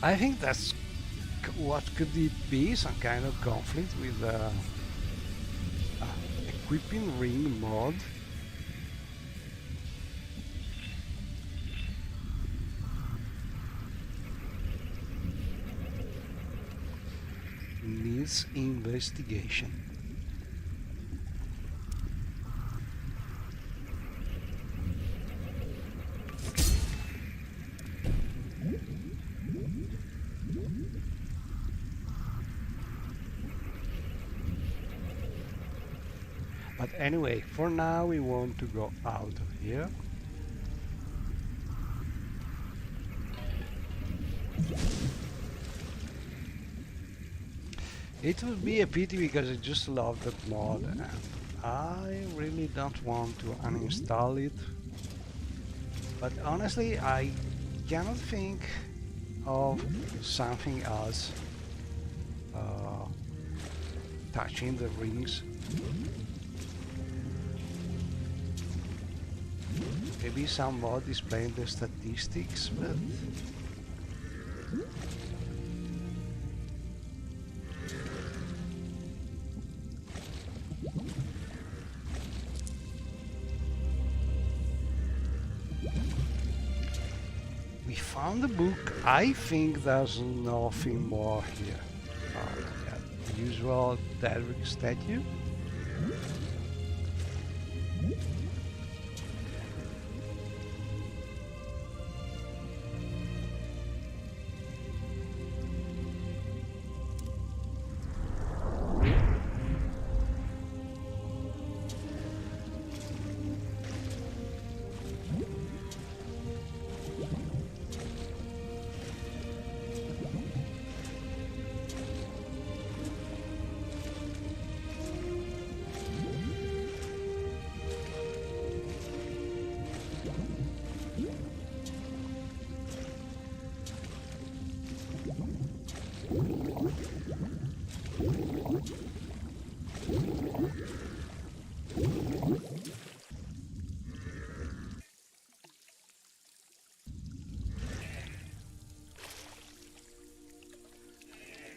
I think that's what could it be, some kind of conflict with equipping ring mod. needs investigation. But anyway, for now we want to go out of here. It would be a pity because I just love that mod and I really don't want to uninstall it. But honestly, I cannot think of something else touching the rings. Maybe some mod displaying the statistics, but we found the book. I think there's nothing more here. That usual Derrick statue.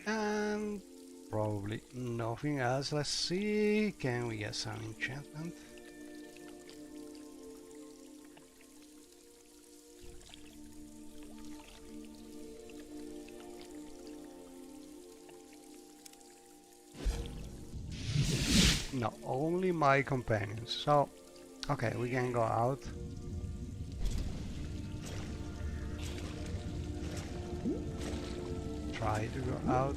And probably nothing else. Let's see, can we get some enchantment? No, only my companions. So, okay, we can go out. Try to go out.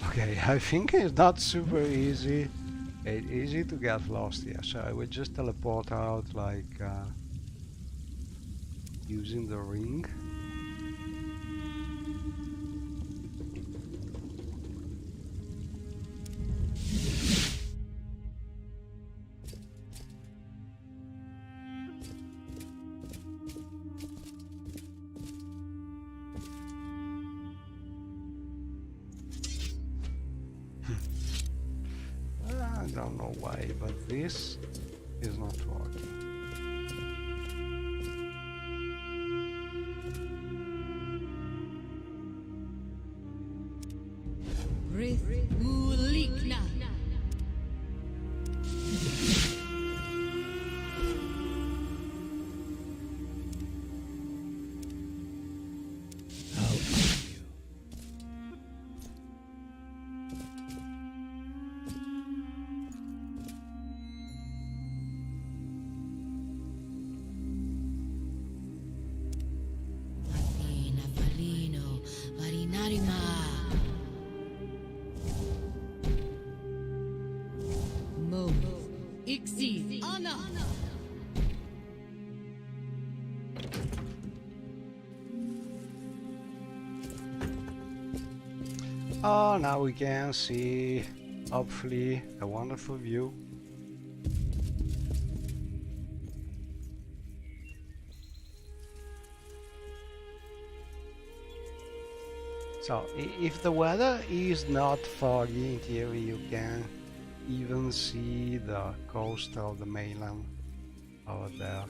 Okay, I think it's not super easy. It's easy to get lost here, so I will just teleport out like using the ring. I don't know why, but this is not working. Ulikna. How are you? Mo. Ixi. Anna. Oh, now we can see, hopefully, a wonderful view. So if the weather is not foggy, in theory you can even see the coast of the mainland over there.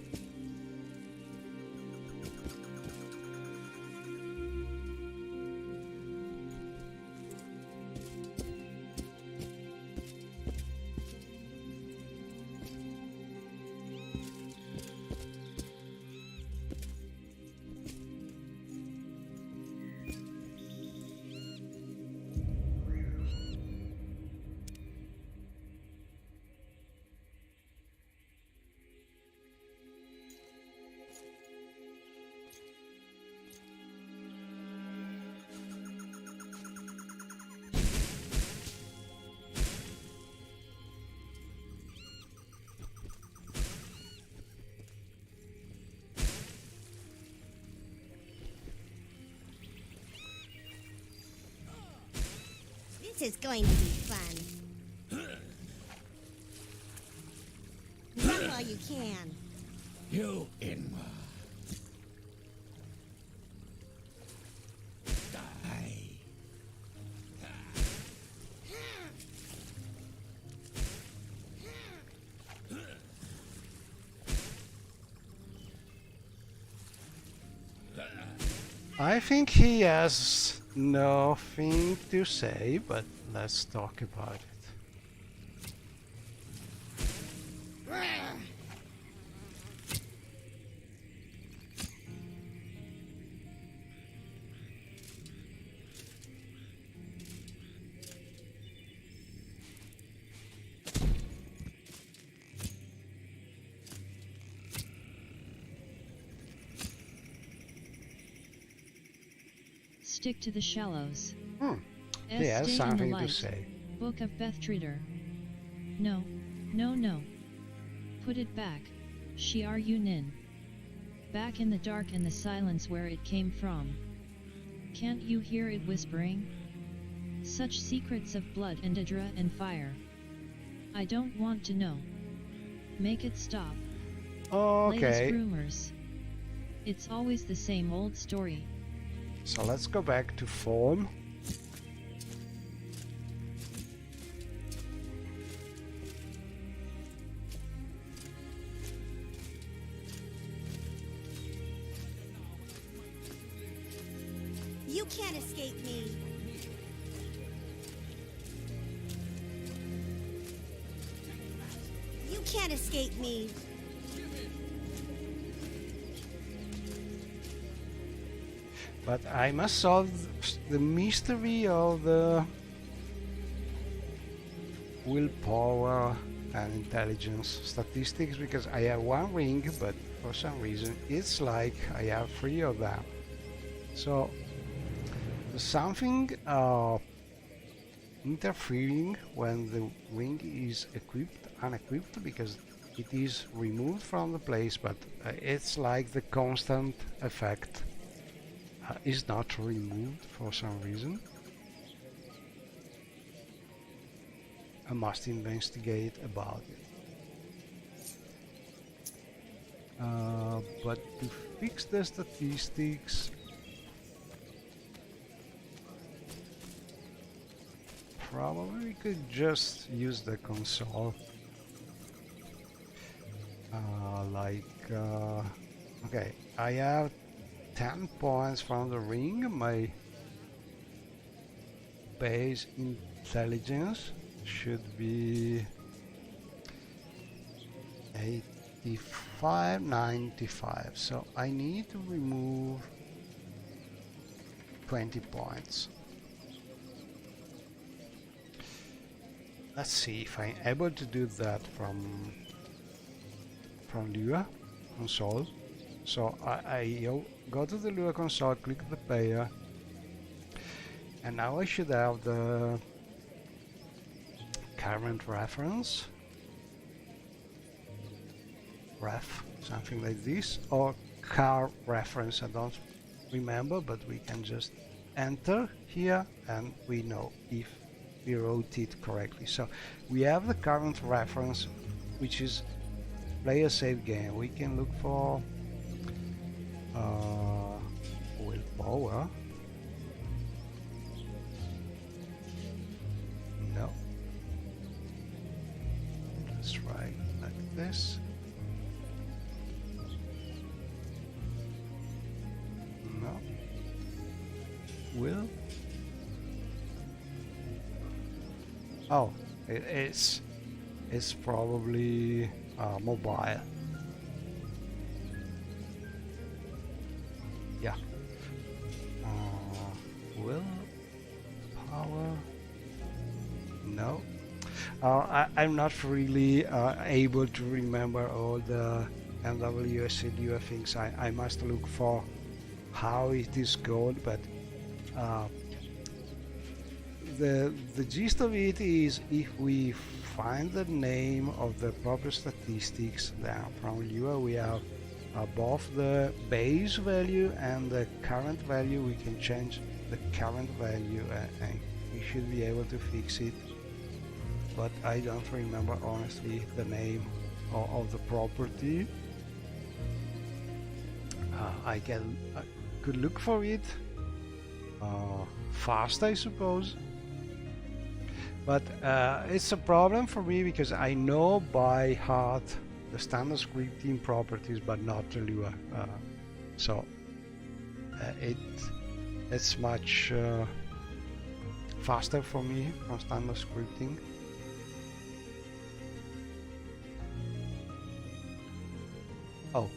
This is going to be fun. Run while you can. You Inma. Die. I think he has nothing to say, but let's talk about it. Stick to the shallows. He has Stay in something the to light. say. Book of Bethtrader. No, no, no. Put it back, Shiar Yunin. Back in the dark and the silence where it came from. Can't you hear it whispering? Such secrets of blood and Idra and fire. I don't want to know. Make it stop. Latest Okay, rumors. It's always the same old story. so let's go back to form. You can't escape me. You can't escape me. But I must solve the mystery of the willpower and intelligence statistics, because I have one ring, but for some reason it's like I have 3 of them. So there's something interfering when the ring is unequipped, because it is removed from the place, but it's like the constant effect is not removed for some reason. I must investigate about it. But to fix the statistics, probably we could just use the console. Okay, I have 10 points from the ring. My base intelligence should be 85, 95. So I need to remove 20 points. Let's see if I'm able to do that from Lua console. So I go to the Lua console, click the player, and now I should have the current reference, something like this, or car reference, I don't remember, but we can just enter here and we know if we wrote it correctly. So we have the current reference, which is play a save game. We can look for willpower. this. No. Will? Oh, it's probably mobile. Yeah. Will? Power? No. I'm not really able to remember all the MWSDU things. I must look for how it is called, but the gist of it is, if we find the name of the proper statistics, then from Lua we have both the base value and the current value. We can change the current value and we should be able to fix it. But I don't remember honestly the name of the property. I could look for it fast, I suppose. But it's a problem for me because I know by heart the standard scripting properties, but not the Lua. So it's much faster for me from standard scripting. Oh,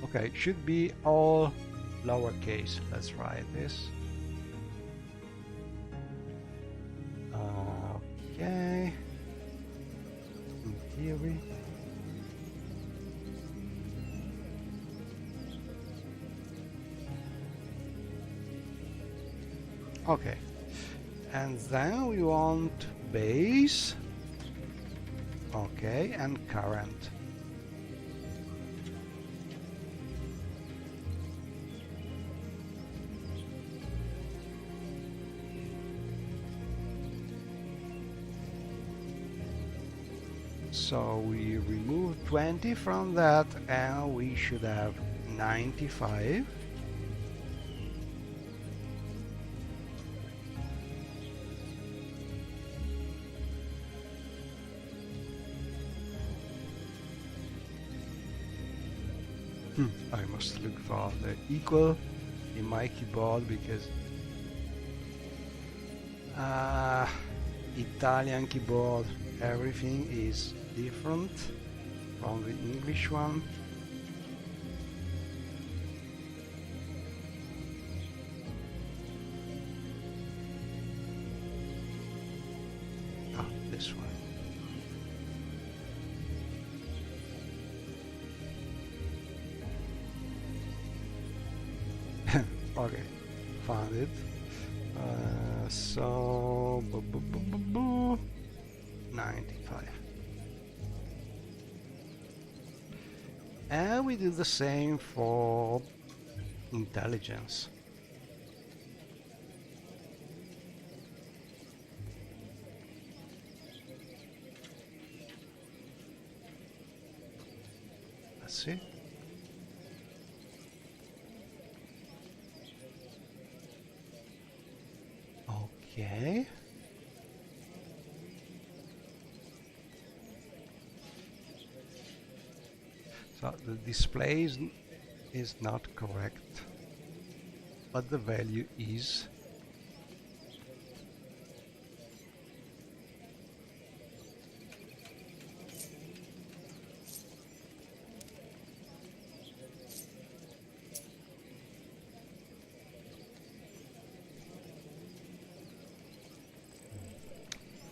okay, should be all lowercase. Let's try this. Okay, in theory. Okay, and then we want base. Okay, and current. So we remove 20 from that and we should have 95. I must look for the equal in my keyboard because Italian keyboard, everything is different from the English one. Ah, this one. Okay, found it. So 95. And we do the same for intelligence. Let's see. Okay. So the display is not correct, but the value is.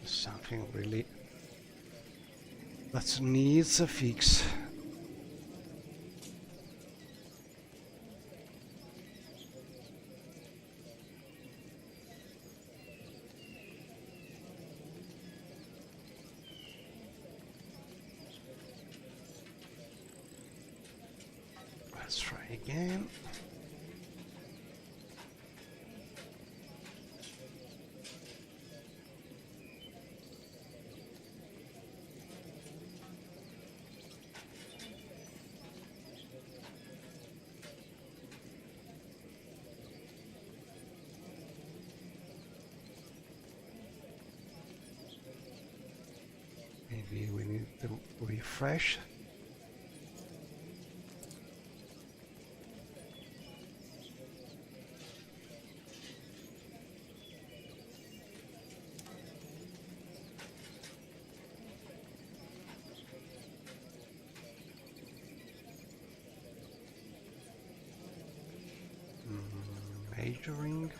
Something really that needs a fix. Let's try again. Maybe we need to refresh. Measuring.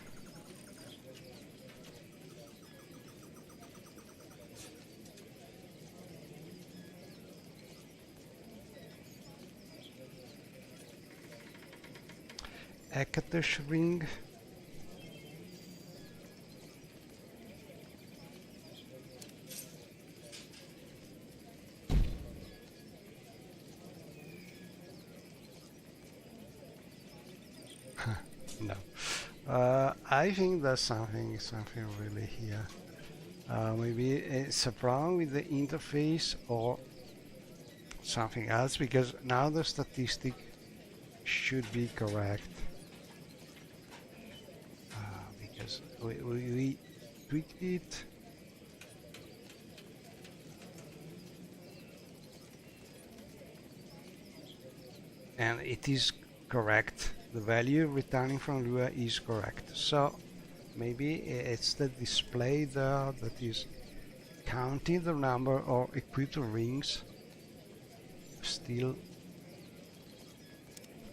Akatesh ring. No. I think there's something really here. Maybe it's a problem with the interface or something else, because now the statistic should be correct. Because we tweaked it. And it is correct. The value returning from Lua is correct. So maybe it's the display there that is counting the number of equipped rings, still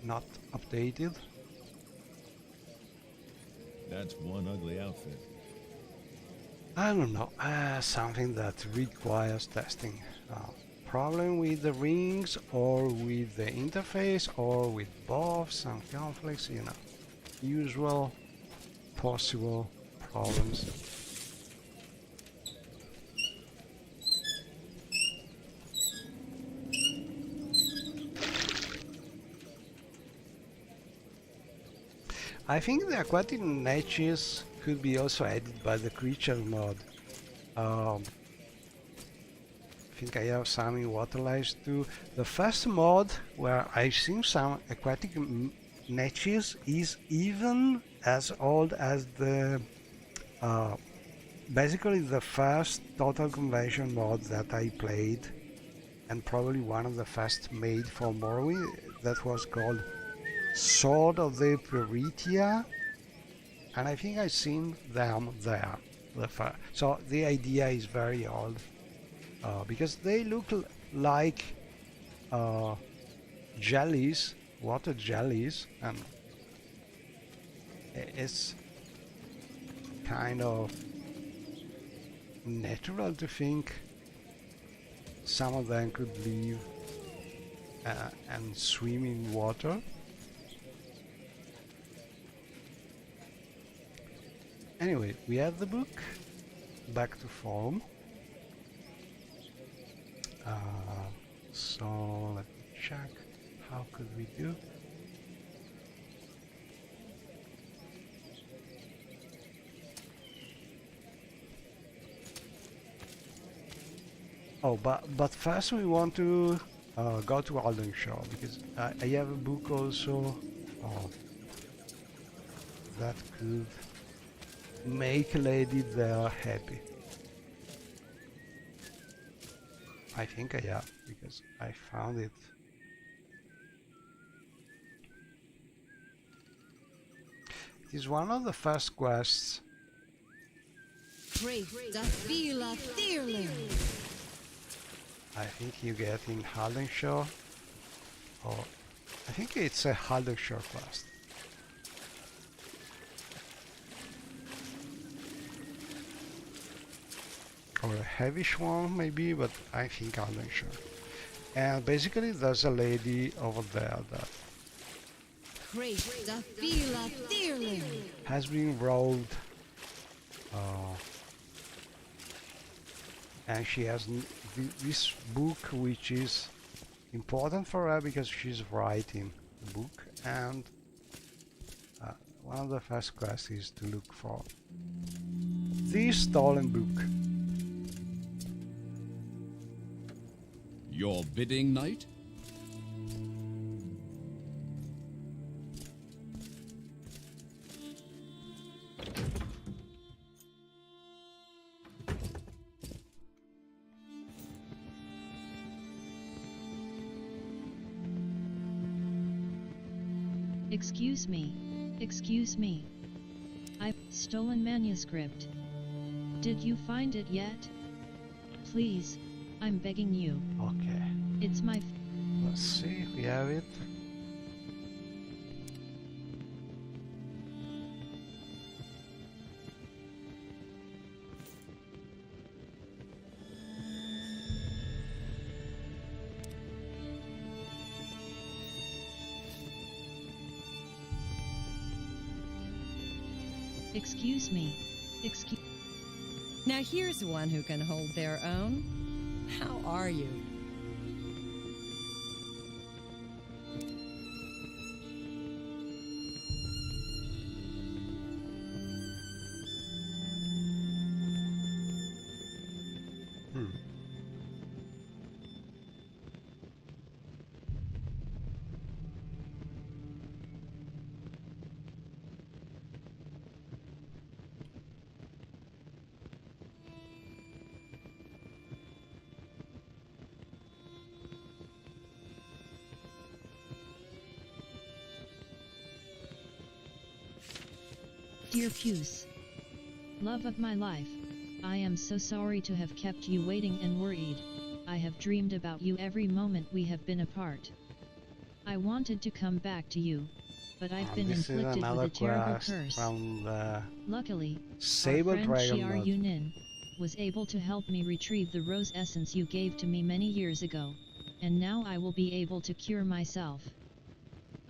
not updated. That's one ugly outfit. I don't know, something that requires testing. Problem with the rings, or with the interface, or with both, some conflicts, you know, usual possible problems. I think the aquatic niches could be also added by the creature mod. I think I have some in water lives too. The first mod where I've seen some aquatic niches is even as old as the basically the first Total Conversion mod that I played, and probably one of the first made for Morrowind, that was called Sword of the Peritia, and I think I've seen them there. So the idea is very old. Because they look like jellies, water jellies, and it's kind of natural to think some of them could live and swim in water. Anyway, we have the book, back to form. So let me check, how could we do? Oh, but first we want to go to Aldenshaw, because I have a book also that could make a lady there happy. I think I have, because I found it. It is one of the first quests. Great Dafila Thirling. I think you get in Haldenshaw, or I think it's a Haldenshaw quest. Or a Heavish one maybe, but I think Haldenshaw. And basically there's a lady over there that Great Dafila Thirling has been rolled, and she has this book, which is important for her because she's writing the book, and one of the first quests is to look for this stolen book. Your bidding, knight? Excuse me. Excuse me. I've stolen manuscript. Did you find it yet? Please, I'm begging you. Okay. It's my Let's see if we have it. Excuse me. Excuse. Now here's one who can hold their own. How are you? Dear Puce, love of my life, I am so sorry to have kept you waiting and worried. I have dreamed about you every moment we have been apart. I wanted to come back to you, but I've been inflicted with a terrible curse. From the Luckily, Sable our friend Dragon Shiar mod. Yunin was able to help me retrieve the rose essence you gave to me many years ago, and now I will be able to cure myself.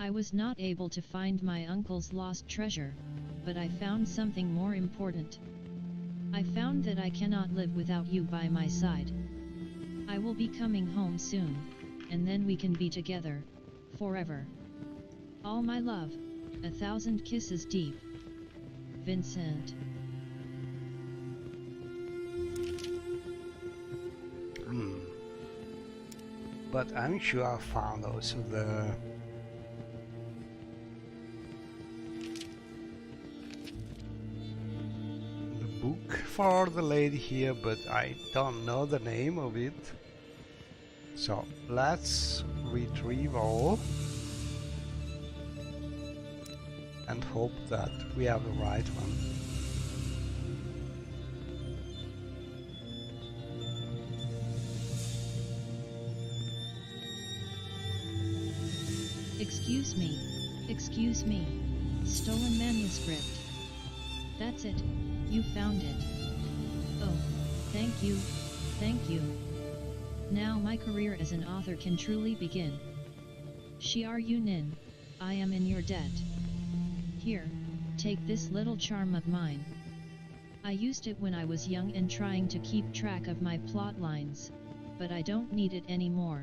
I was not able to find my uncle's lost treasure, but I found something more important. I found that I cannot live without you by my side. I will be coming home soon, and then we can be together, forever. All my love, 1,000 kisses deep. Vincent. But I'm sure I found also the book for the lady here, but I don't know the name of it. So let's retrieve all and hope that we have the right one. Excuse me. Excuse me. Stolen manuscript. That's it. You found it. Oh, thank you. Thank you. Now my career as an author can truly begin. Shiar Yunin, I am in your debt. Here, take this little charm of mine. I used it when I was young and trying to keep track of my plot lines, but I don't need it anymore.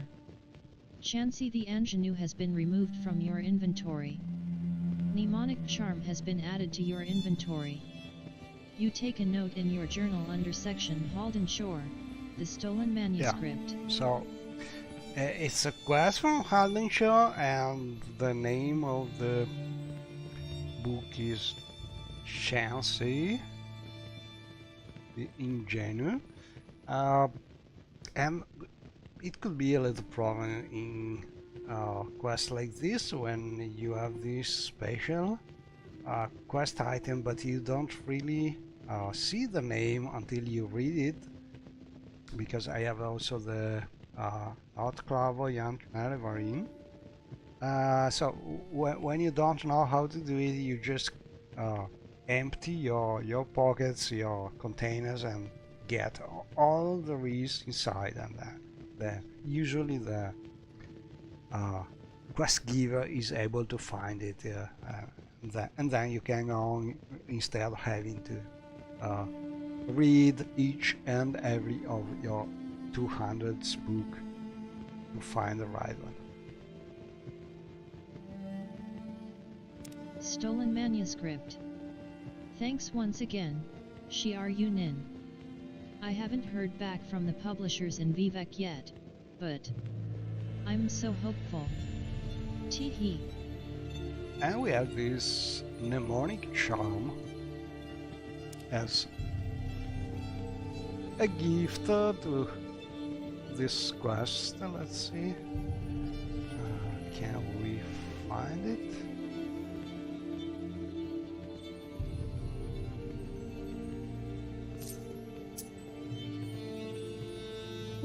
Chansey the ingenue has been removed from your inventory. Mnemonic charm has been added to your inventory. You take a note in your journal under section Halden Shore, the stolen manuscript. Yeah. So it's a quest from Halden Shore, and the name of the book is Chansey the ingenue, and it could be a little problem in quests like this when you have this special quest item, but you don't really see the name until you read it, because I have also the Haute Clairvoyante Marine. So when you don't know how to do it, you just empty your pockets, your containers, and get all there is inside, and usually the quest giver is able to find it, and then you can go on instead of having to read each and every of your 200 book to find the right one. Stolen manuscript. Thanks once again, Shiar Yunin. I haven't heard back from the publishers in Vivek yet, but I'm so hopeful. Teehee. And we have this mnemonic charm as a gift to this quest. Let's see, can we find it?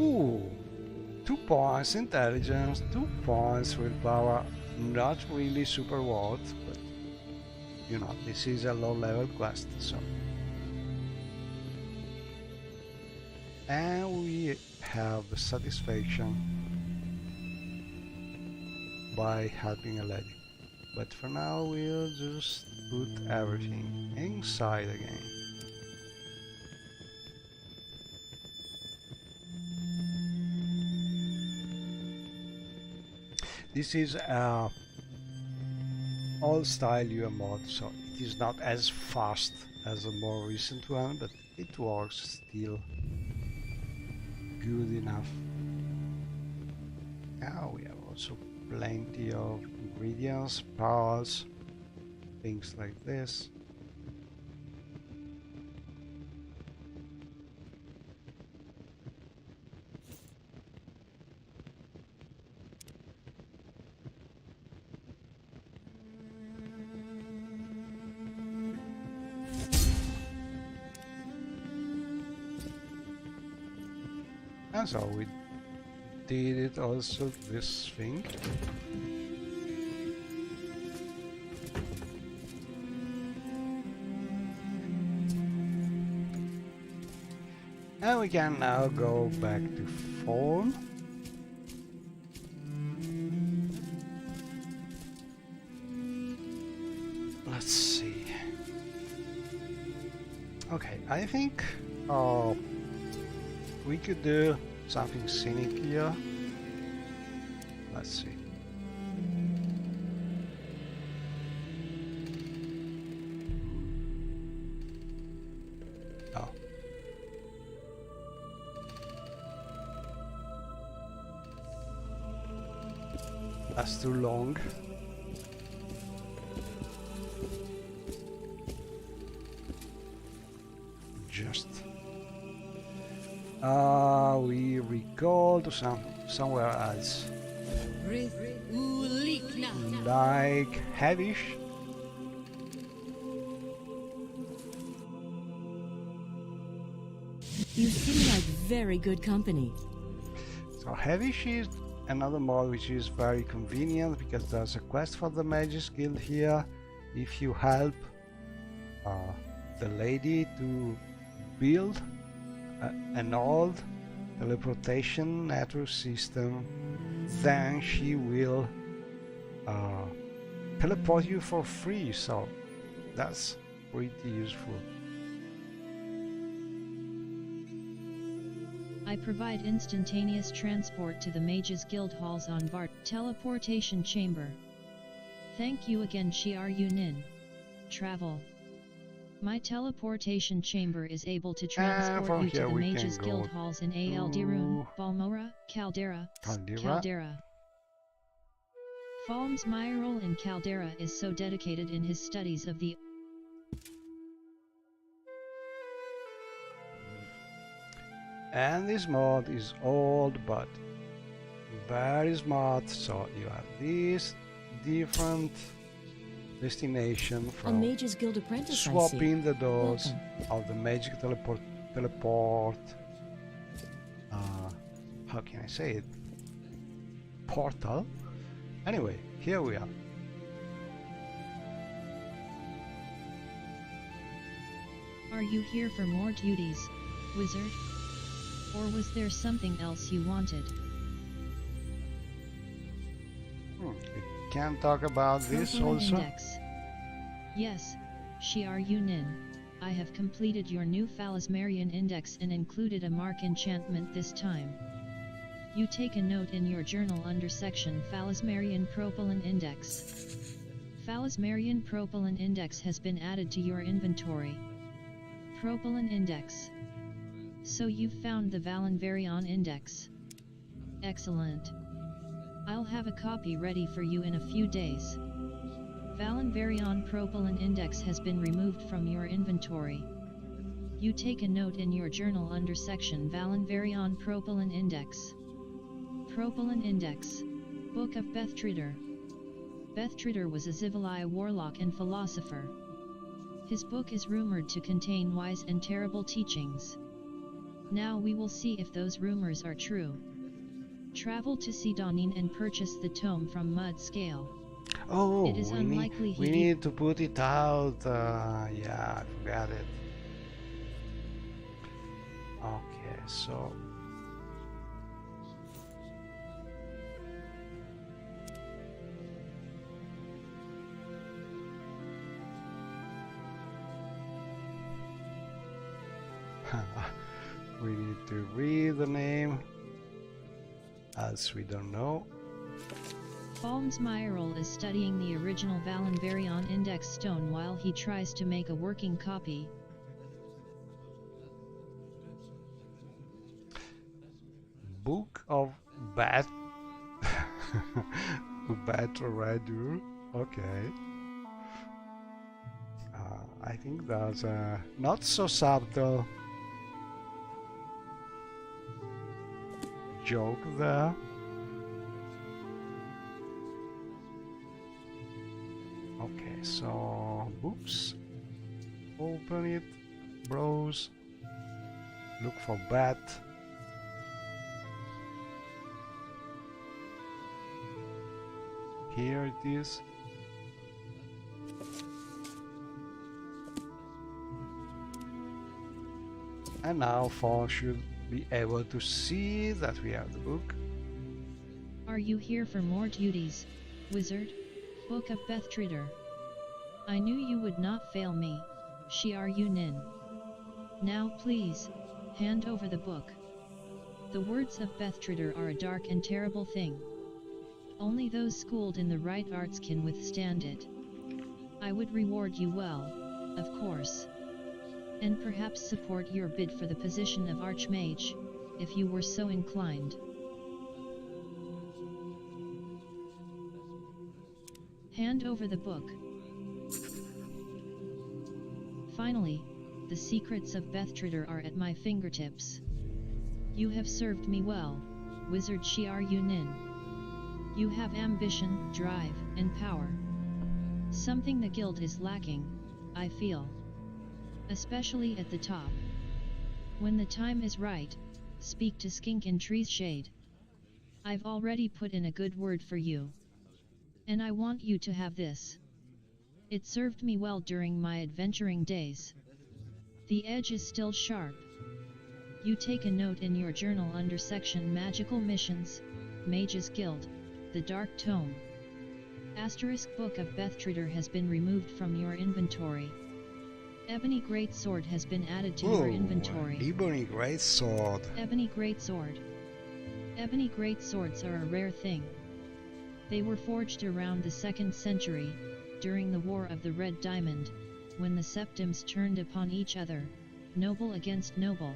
Ooh, 2 points intelligence, 2 points willpower. Not really super worth, but you know, this is a low level quest, so. And we have the satisfaction by helping a lady. But for now we'll just put everything inside again. This is a old style UM mod, so it is not as fast as a more recent one, but it works still good enough. Now we have also plenty of ingredients, pearls, things like this. And so we did it also this thing. And we can now go back to form. Let's see. Okay, I think we could do something scenic here. Let's see. Oh. That's too long. Just we recall to somewhere else, like Havish. You seem like very good company. So Havish is another mod which is very convenient because there's a quest for the Mages Guild here. If you help the lady to build an old teleportation network system, then she will teleport you for free, so that's pretty useful. I provide instantaneous transport to the Mages Guild halls on Bart teleportation chamber. Thank you again, Chiar Yunin. Travel. My teleportation chamber is able to transport you to the Mages Guild halls in Aldirun, Balmora, Caldera. Falm's Myril in Caldera is so dedicated in his studies of the And this mod is old but very smart, so you have this different destination from a Mages Guild apprentice. Swapping the doors of the magic teleport how can I say it, portal. Anyway, here we are. Are you here for more duties, wizard? Or was there something else you wanted? We can talk about this also. Index. Yes, Chiar Yunin. I have completed your new Phallasmarian Index and included a mark enchantment this time. You take a note in your journal under section Phallasmarian Propylene Index. Phallasmarian Propylene Index has been added to your inventory. Propylene Index. So you've found the Valenvarion Index. Excellent. I'll have a copy ready for you in a few days. Valenvarion Propylene Index has been removed from your inventory. You take a note in your journal under section Valenvarion Propylene Index. Propylene Index. Book of Bethtrider. Bethtrider was a Zivilai warlock and philosopher. His book is rumored to contain wise and terrible teachings. Now we will see if those rumors are true. Travel to Sidonin and purchase the tome from Mud Scale. Oh, it is unlikely we need to put it out. Yeah, I forgot it. Okay, so we need to read the name, as we don't know. Balmsmyril is studying the original Valenverion index stone while he tries to make a working copy. Book of Battle Redur. Okay. I think that's not so subtle joke there. Okay, so books. Open it, browse, look for bat. Here it is. And now Fawn should be able to see that we have the book. Are you here for more duties, wizard? Book of Bethtrider. I knew you would not fail me, Shiar Yunin. Now please, hand over the book. The words of Bethtrider are a dark and terrible thing. Only those schooled in the right arts can withstand it. I would reward you well, of course. And perhaps support your bid for the position of Archmage, if you were so inclined. Hand over the book. Finally, the secrets of Bethtrider are at my fingertips. You have served me well, Wizard Shiar Yunin. You have ambition, drive, and power. Something the guild is lacking, I feel. Especially at the top. When the time is right, speak to Skink in Tree's Shade. I've already put in a good word for you. And I want you to have this. It served me well during my adventuring days. The edge is still sharp. You take a note in your journal under section Magical Missions, Mages Guild, the Dark Tome. Asterisk Book of Bethtrider has been removed from your inventory. Ebony Greatsword has been added to your inventory. Ebony Greatsword. Ebony Greatsword. Ebony Greatswords are a rare thing. They were forged around the 2nd century, during the War of the Red Diamond, when the septims turned upon each other, noble against noble.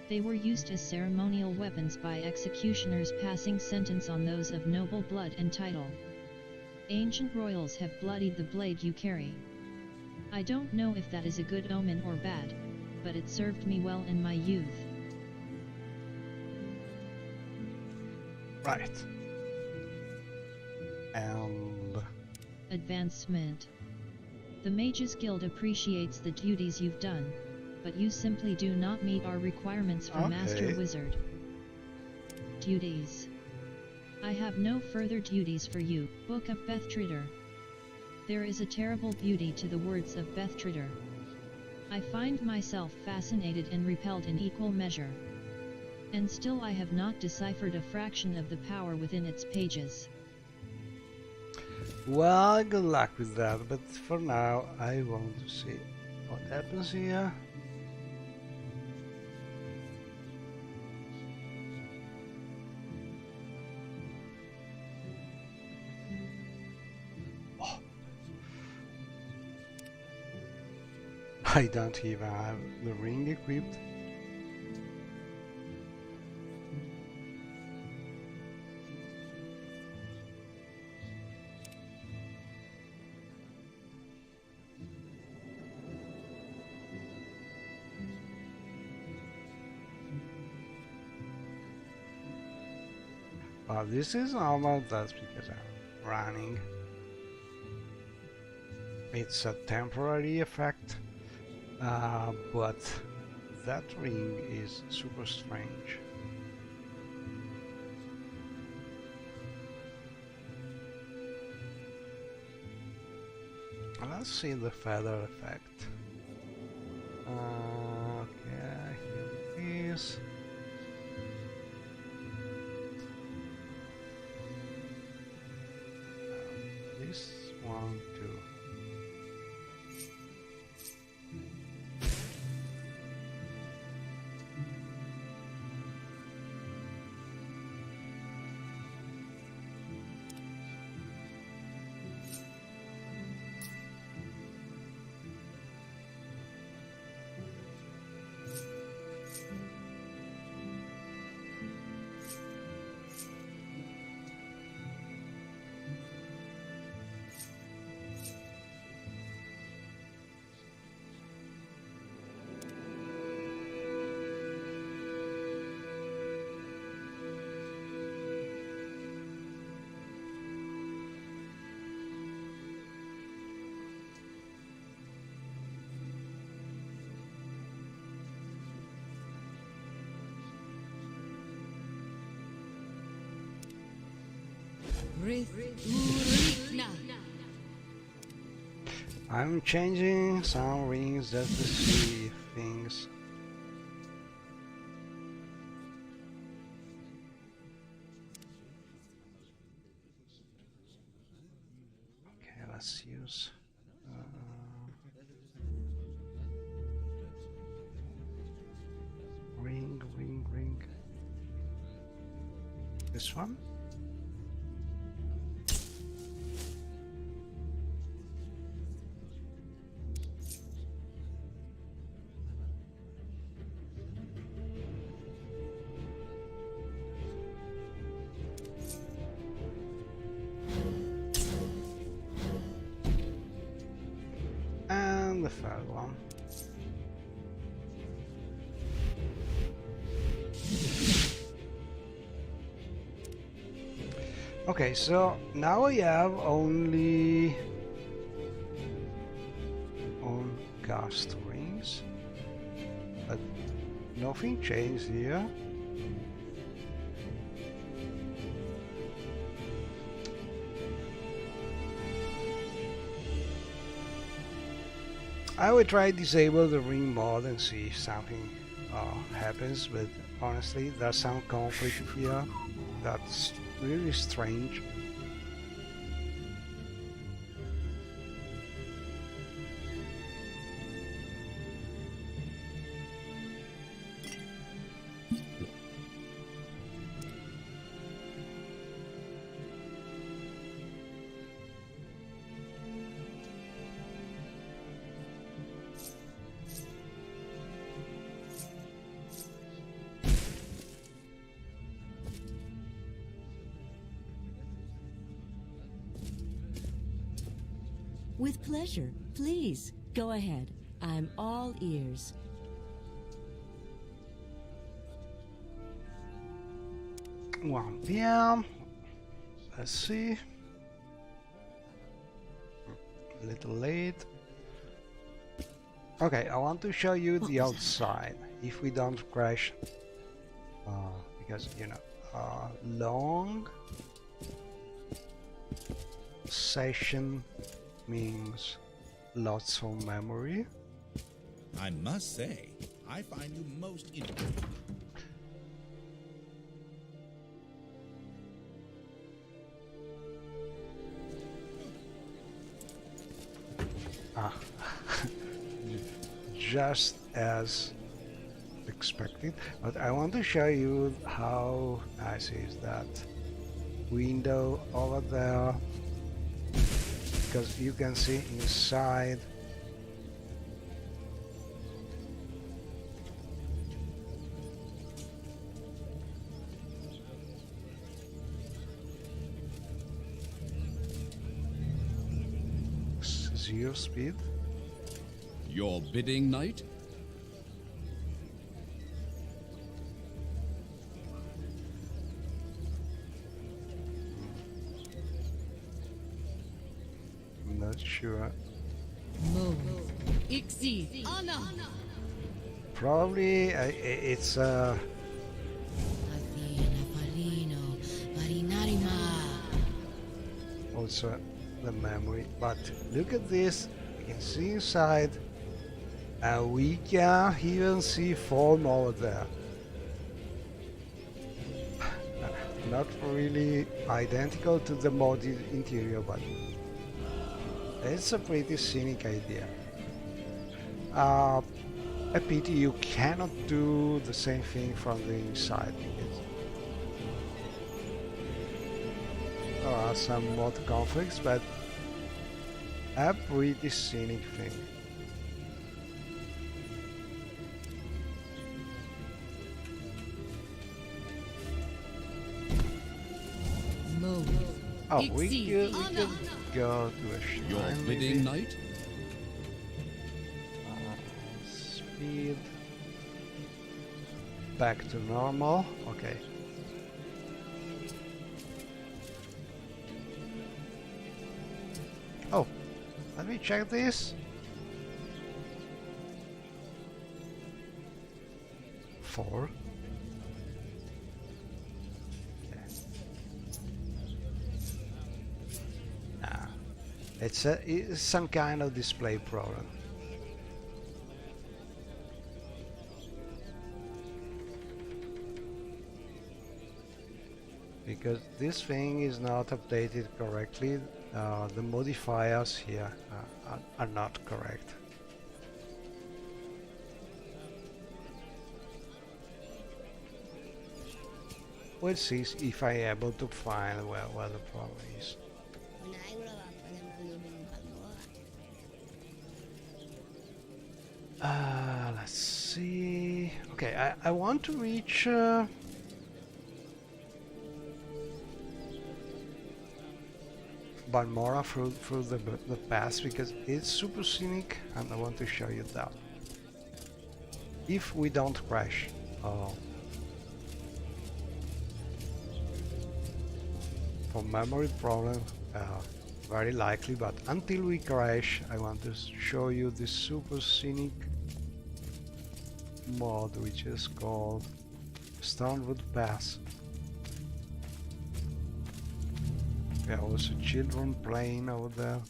They were used as ceremonial weapons by executioners passing sentence on those of noble blood and title. Ancient royals have bloodied the blade you carry. I don't know if that is a good omen or bad, but it served me well in my youth. Right. And advancement. The Mages Guild appreciates the duties you've done, but you simply do not meet our requirements for Master Wizard. Duties. I have no further duties for you, Book of Bethtrider. There is a terrible beauty to the words of Bethtrider. I find myself fascinated and repelled in equal measure. And still I have not deciphered a fraction of the power within its pages. well, good luck with that, but for now I want to see what happens here. I don't even have the ring equipped. Well, this is normal, that's because I'm running. It's a temporary effect. But that ring is super strange. Let's see the feather effect. Okay, here it is. This one too. I'm changing some rings just to see things. Okay, let's use ring. This one. And the third one. Okay, so now I have only on cast rings, but nothing changed here. I will try disable the ring mod and see if something happens, but honestly there's some conflict here that's really strange. With pleasure. Please, go ahead. I'm all ears. 1 PM. Let's see. A little late. Okay, I want to show you the outside. If we don't crash, because you know, long session means lots of memory. I must say, I find you most interesting. Just as expected, but I want to show you how nice is that window over there, because you can see inside. Zero speed. Your bidding, knight? I'm not sure. Probably it's also the memory, but look at this, we can see inside and we can even see foam over there. Not really identical to the modded interior, but it's a pretty scenic idea. A pity you cannot do the same thing from the inside. There are some mod conflicts, but a pretty scenic thing. Oh, we could go to a shrine. Your bidding, knight? Speed back to normal. Okay. Oh, let me check this. 4. It's some kind of display problem. Because this thing is not updated correctly, the modifiers here are not correct. We'll see if I'm able to find where the problem is. Let's see. Okay, I want to reach Balmora through the pass because it's super scenic and I want to show you that. If we don't crash. For memory problem, very likely, but until we crash, I want to show you this super scenic mod which is called Stonewood Pass. There are also children playing over there.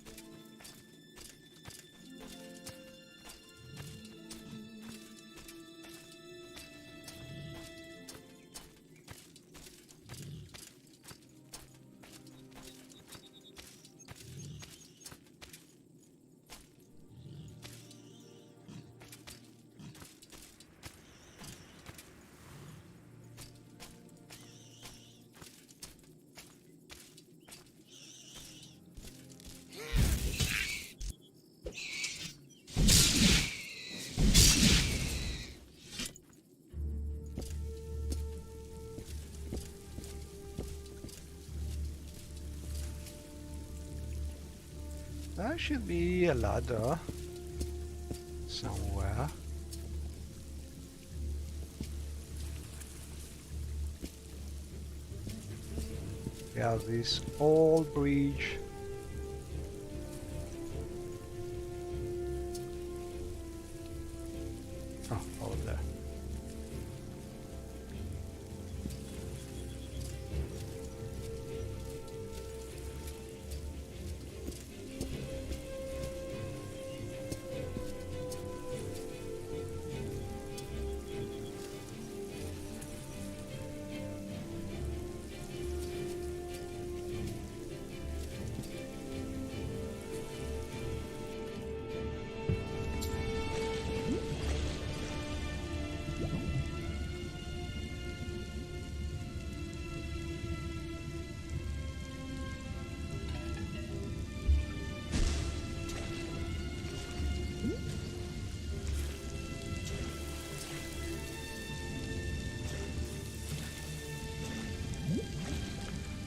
There should be a ladder somewhere. We have this old bridge. Oh, over there.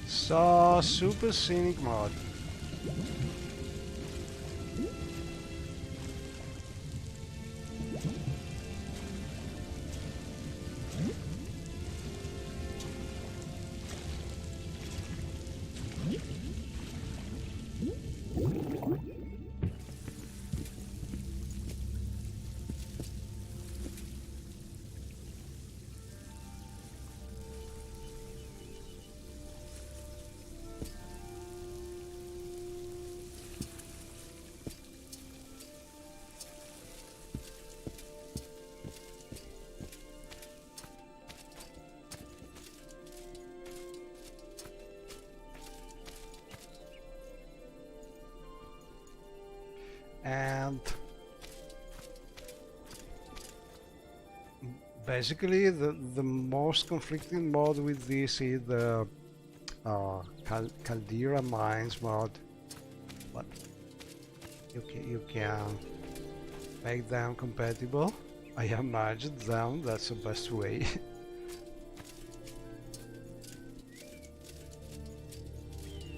So, super scenic mod. want. Basically, the most conflicting mod with this is the Caldera Mines mod, but you can make them compatible. I have merged them, that's the best way.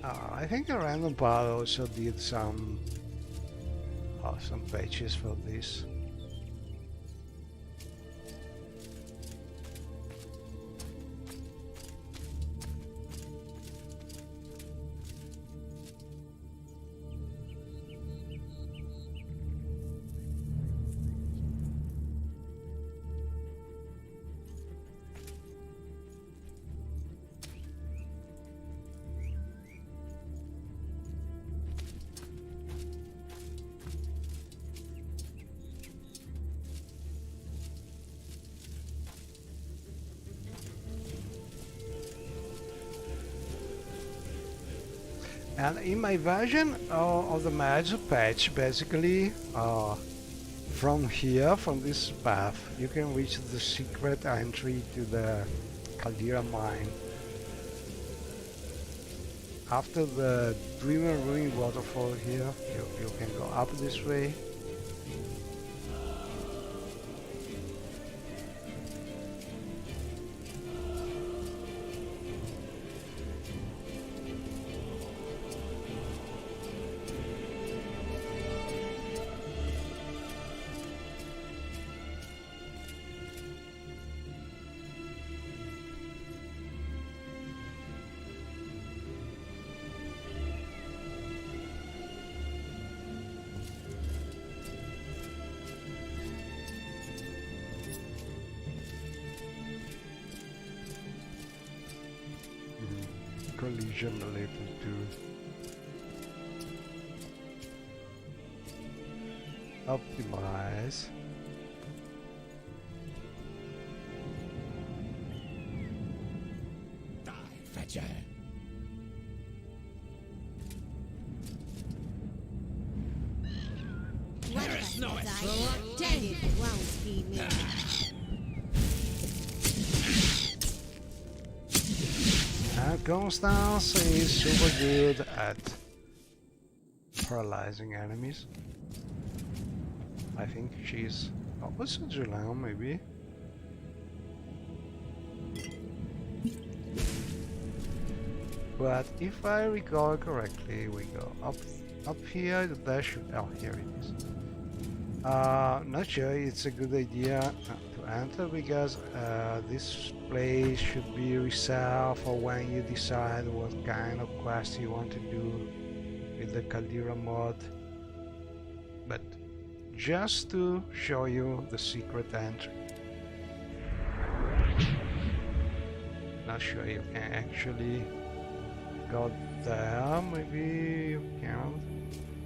I think a random pal also did some patches for this. And in my version of the Magic patch, basically, from here, from this path, you can reach the secret entry to the Caldera mine. After the Dreamer Ruin waterfall here, you can go up this way. Collision a little too. Optimize. Die, fetcher. There's no dang it, won't feed me. Constance is super good at paralyzing enemies. I think she's also Julian, maybe. But if I recall correctly, we go up here. There should here it is. Not sure it's a good idea to enter because this place should be reserved for when you decide what kind of quest you want to do with the Caldera mod. But just to show you the secret entry. Not sure you can actually go there, maybe you can't.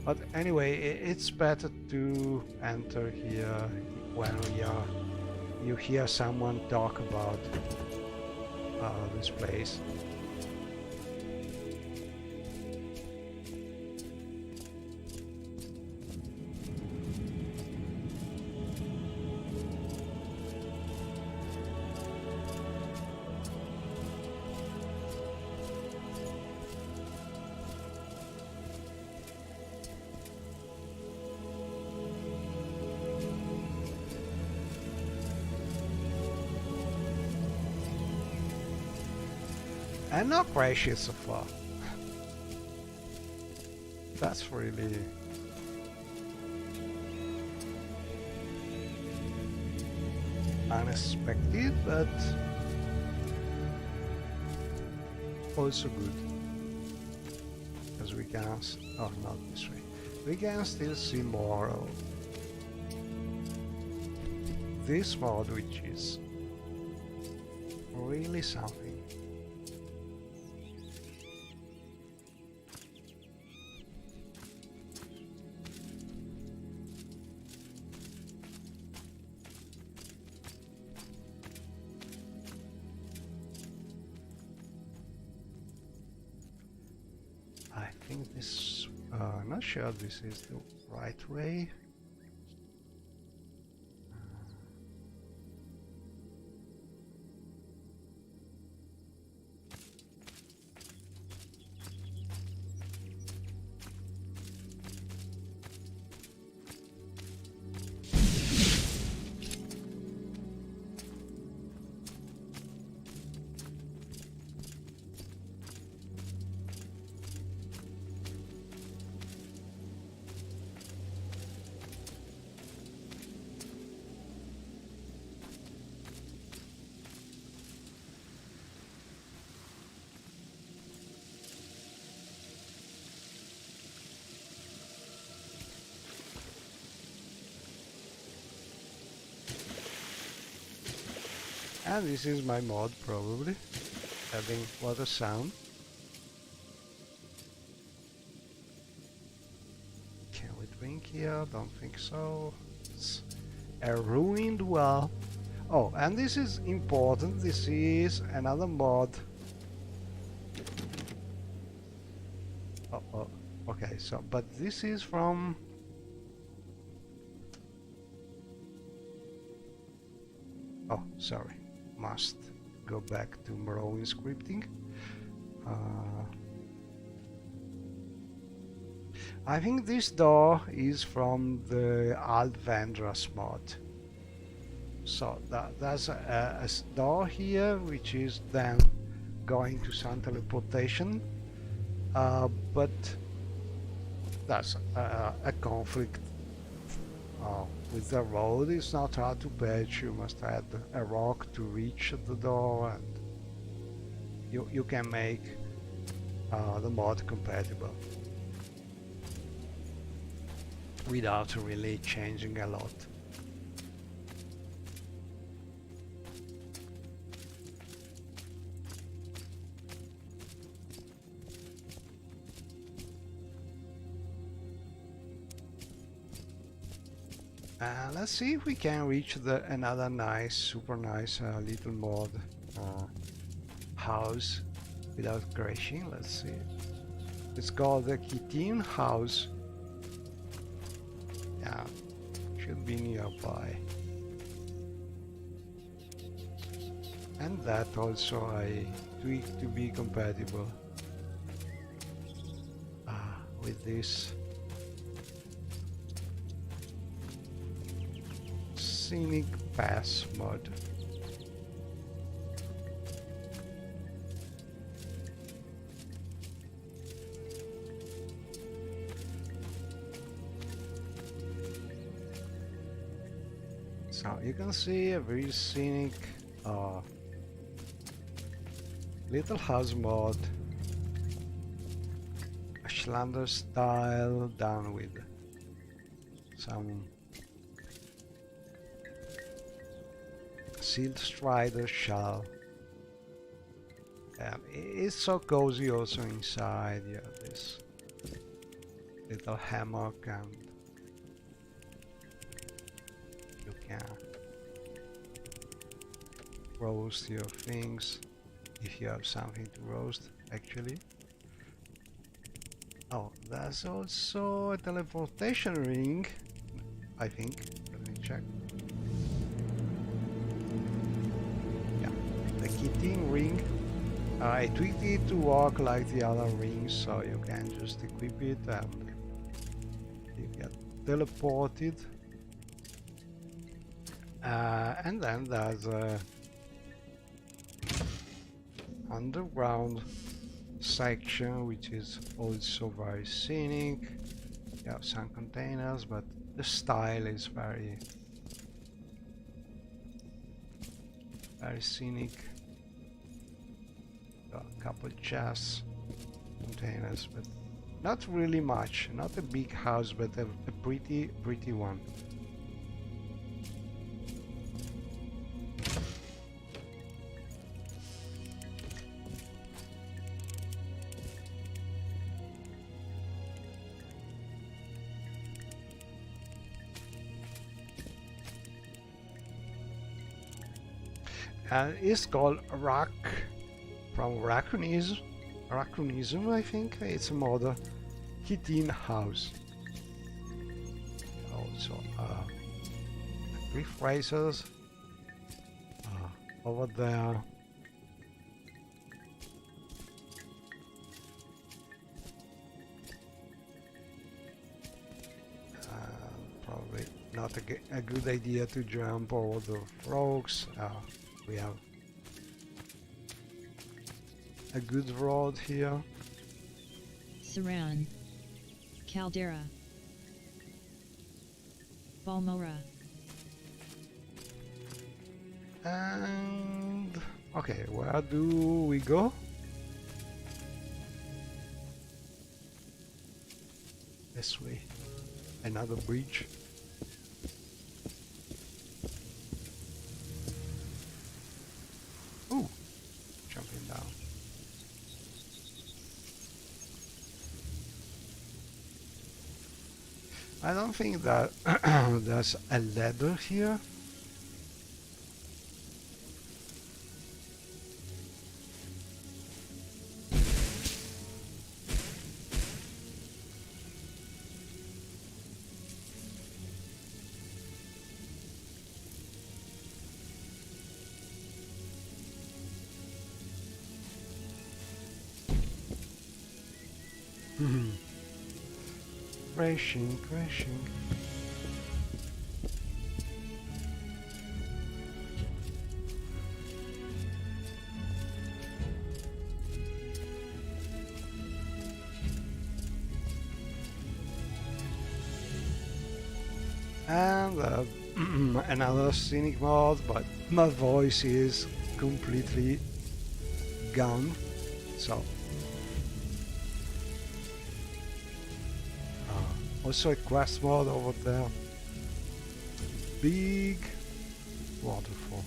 But anyway, it's better to enter here when you hear someone talk about this place. And no crashes so far. That's really unexpected, but also good. Because we can, oh, not this way. We can still see more of this mod, which is really something. I think this, not sure this is the right way. And this is my mod, probably, having water sound. Can we drink here? Don't think so. It's a ruined well. Oh, and this is important. This is another mod. Oh, okay, so, but this is from... Oh, sorry. Must go back to Morrowind scripting. I think this door is from the Alt Vendras mod. So there's a door here which is then going to some teleportation, but that's a conflict with the road. It's not hard to patch. You must add a rock to reach the door, and you can make the mod compatible without really changing a lot. Let's see if we can reach another nice, super nice little mod house without crashing. Let's see. It's called the Kitin house. Yeah, should be nearby. And that also I tweaked to be compatible with this Scenic Pass mod. So you can see a very scenic little house mod, a Schlander style done with some sealed strider shell. It's so cozy also inside. Yeah, this little hammock, and you can roast your things if you have something to roast, actually. Oh, there's also a teleportation ring, I think. Let me check. Yeah, the Kitin ring. I tweaked it to work like the other rings, so you can just equip it and you get teleported. And then there's a underground section which is also very scenic. You have some containers, but the style is very scenic. A couple chests, containers, but not really much. Not a big house, but a pretty one. It's called Rock, from Racconism, I think. It's a mod. Kitin house. Also, cliff racers over there. Probably not a good idea to jump over the frogs. We have a good road here. Saran, Caldera, Balmora. And okay, where do we go? This way. Another bridge. I don't think that there's a ladder here. Crashing, crashing. And another scenic mode, but my voice is completely gone, so also a quest mode over there. Big waterfall.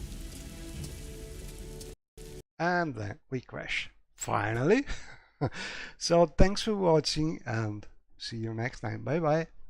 And then we crash. Finally! So thanks for watching and see you next time. Bye bye!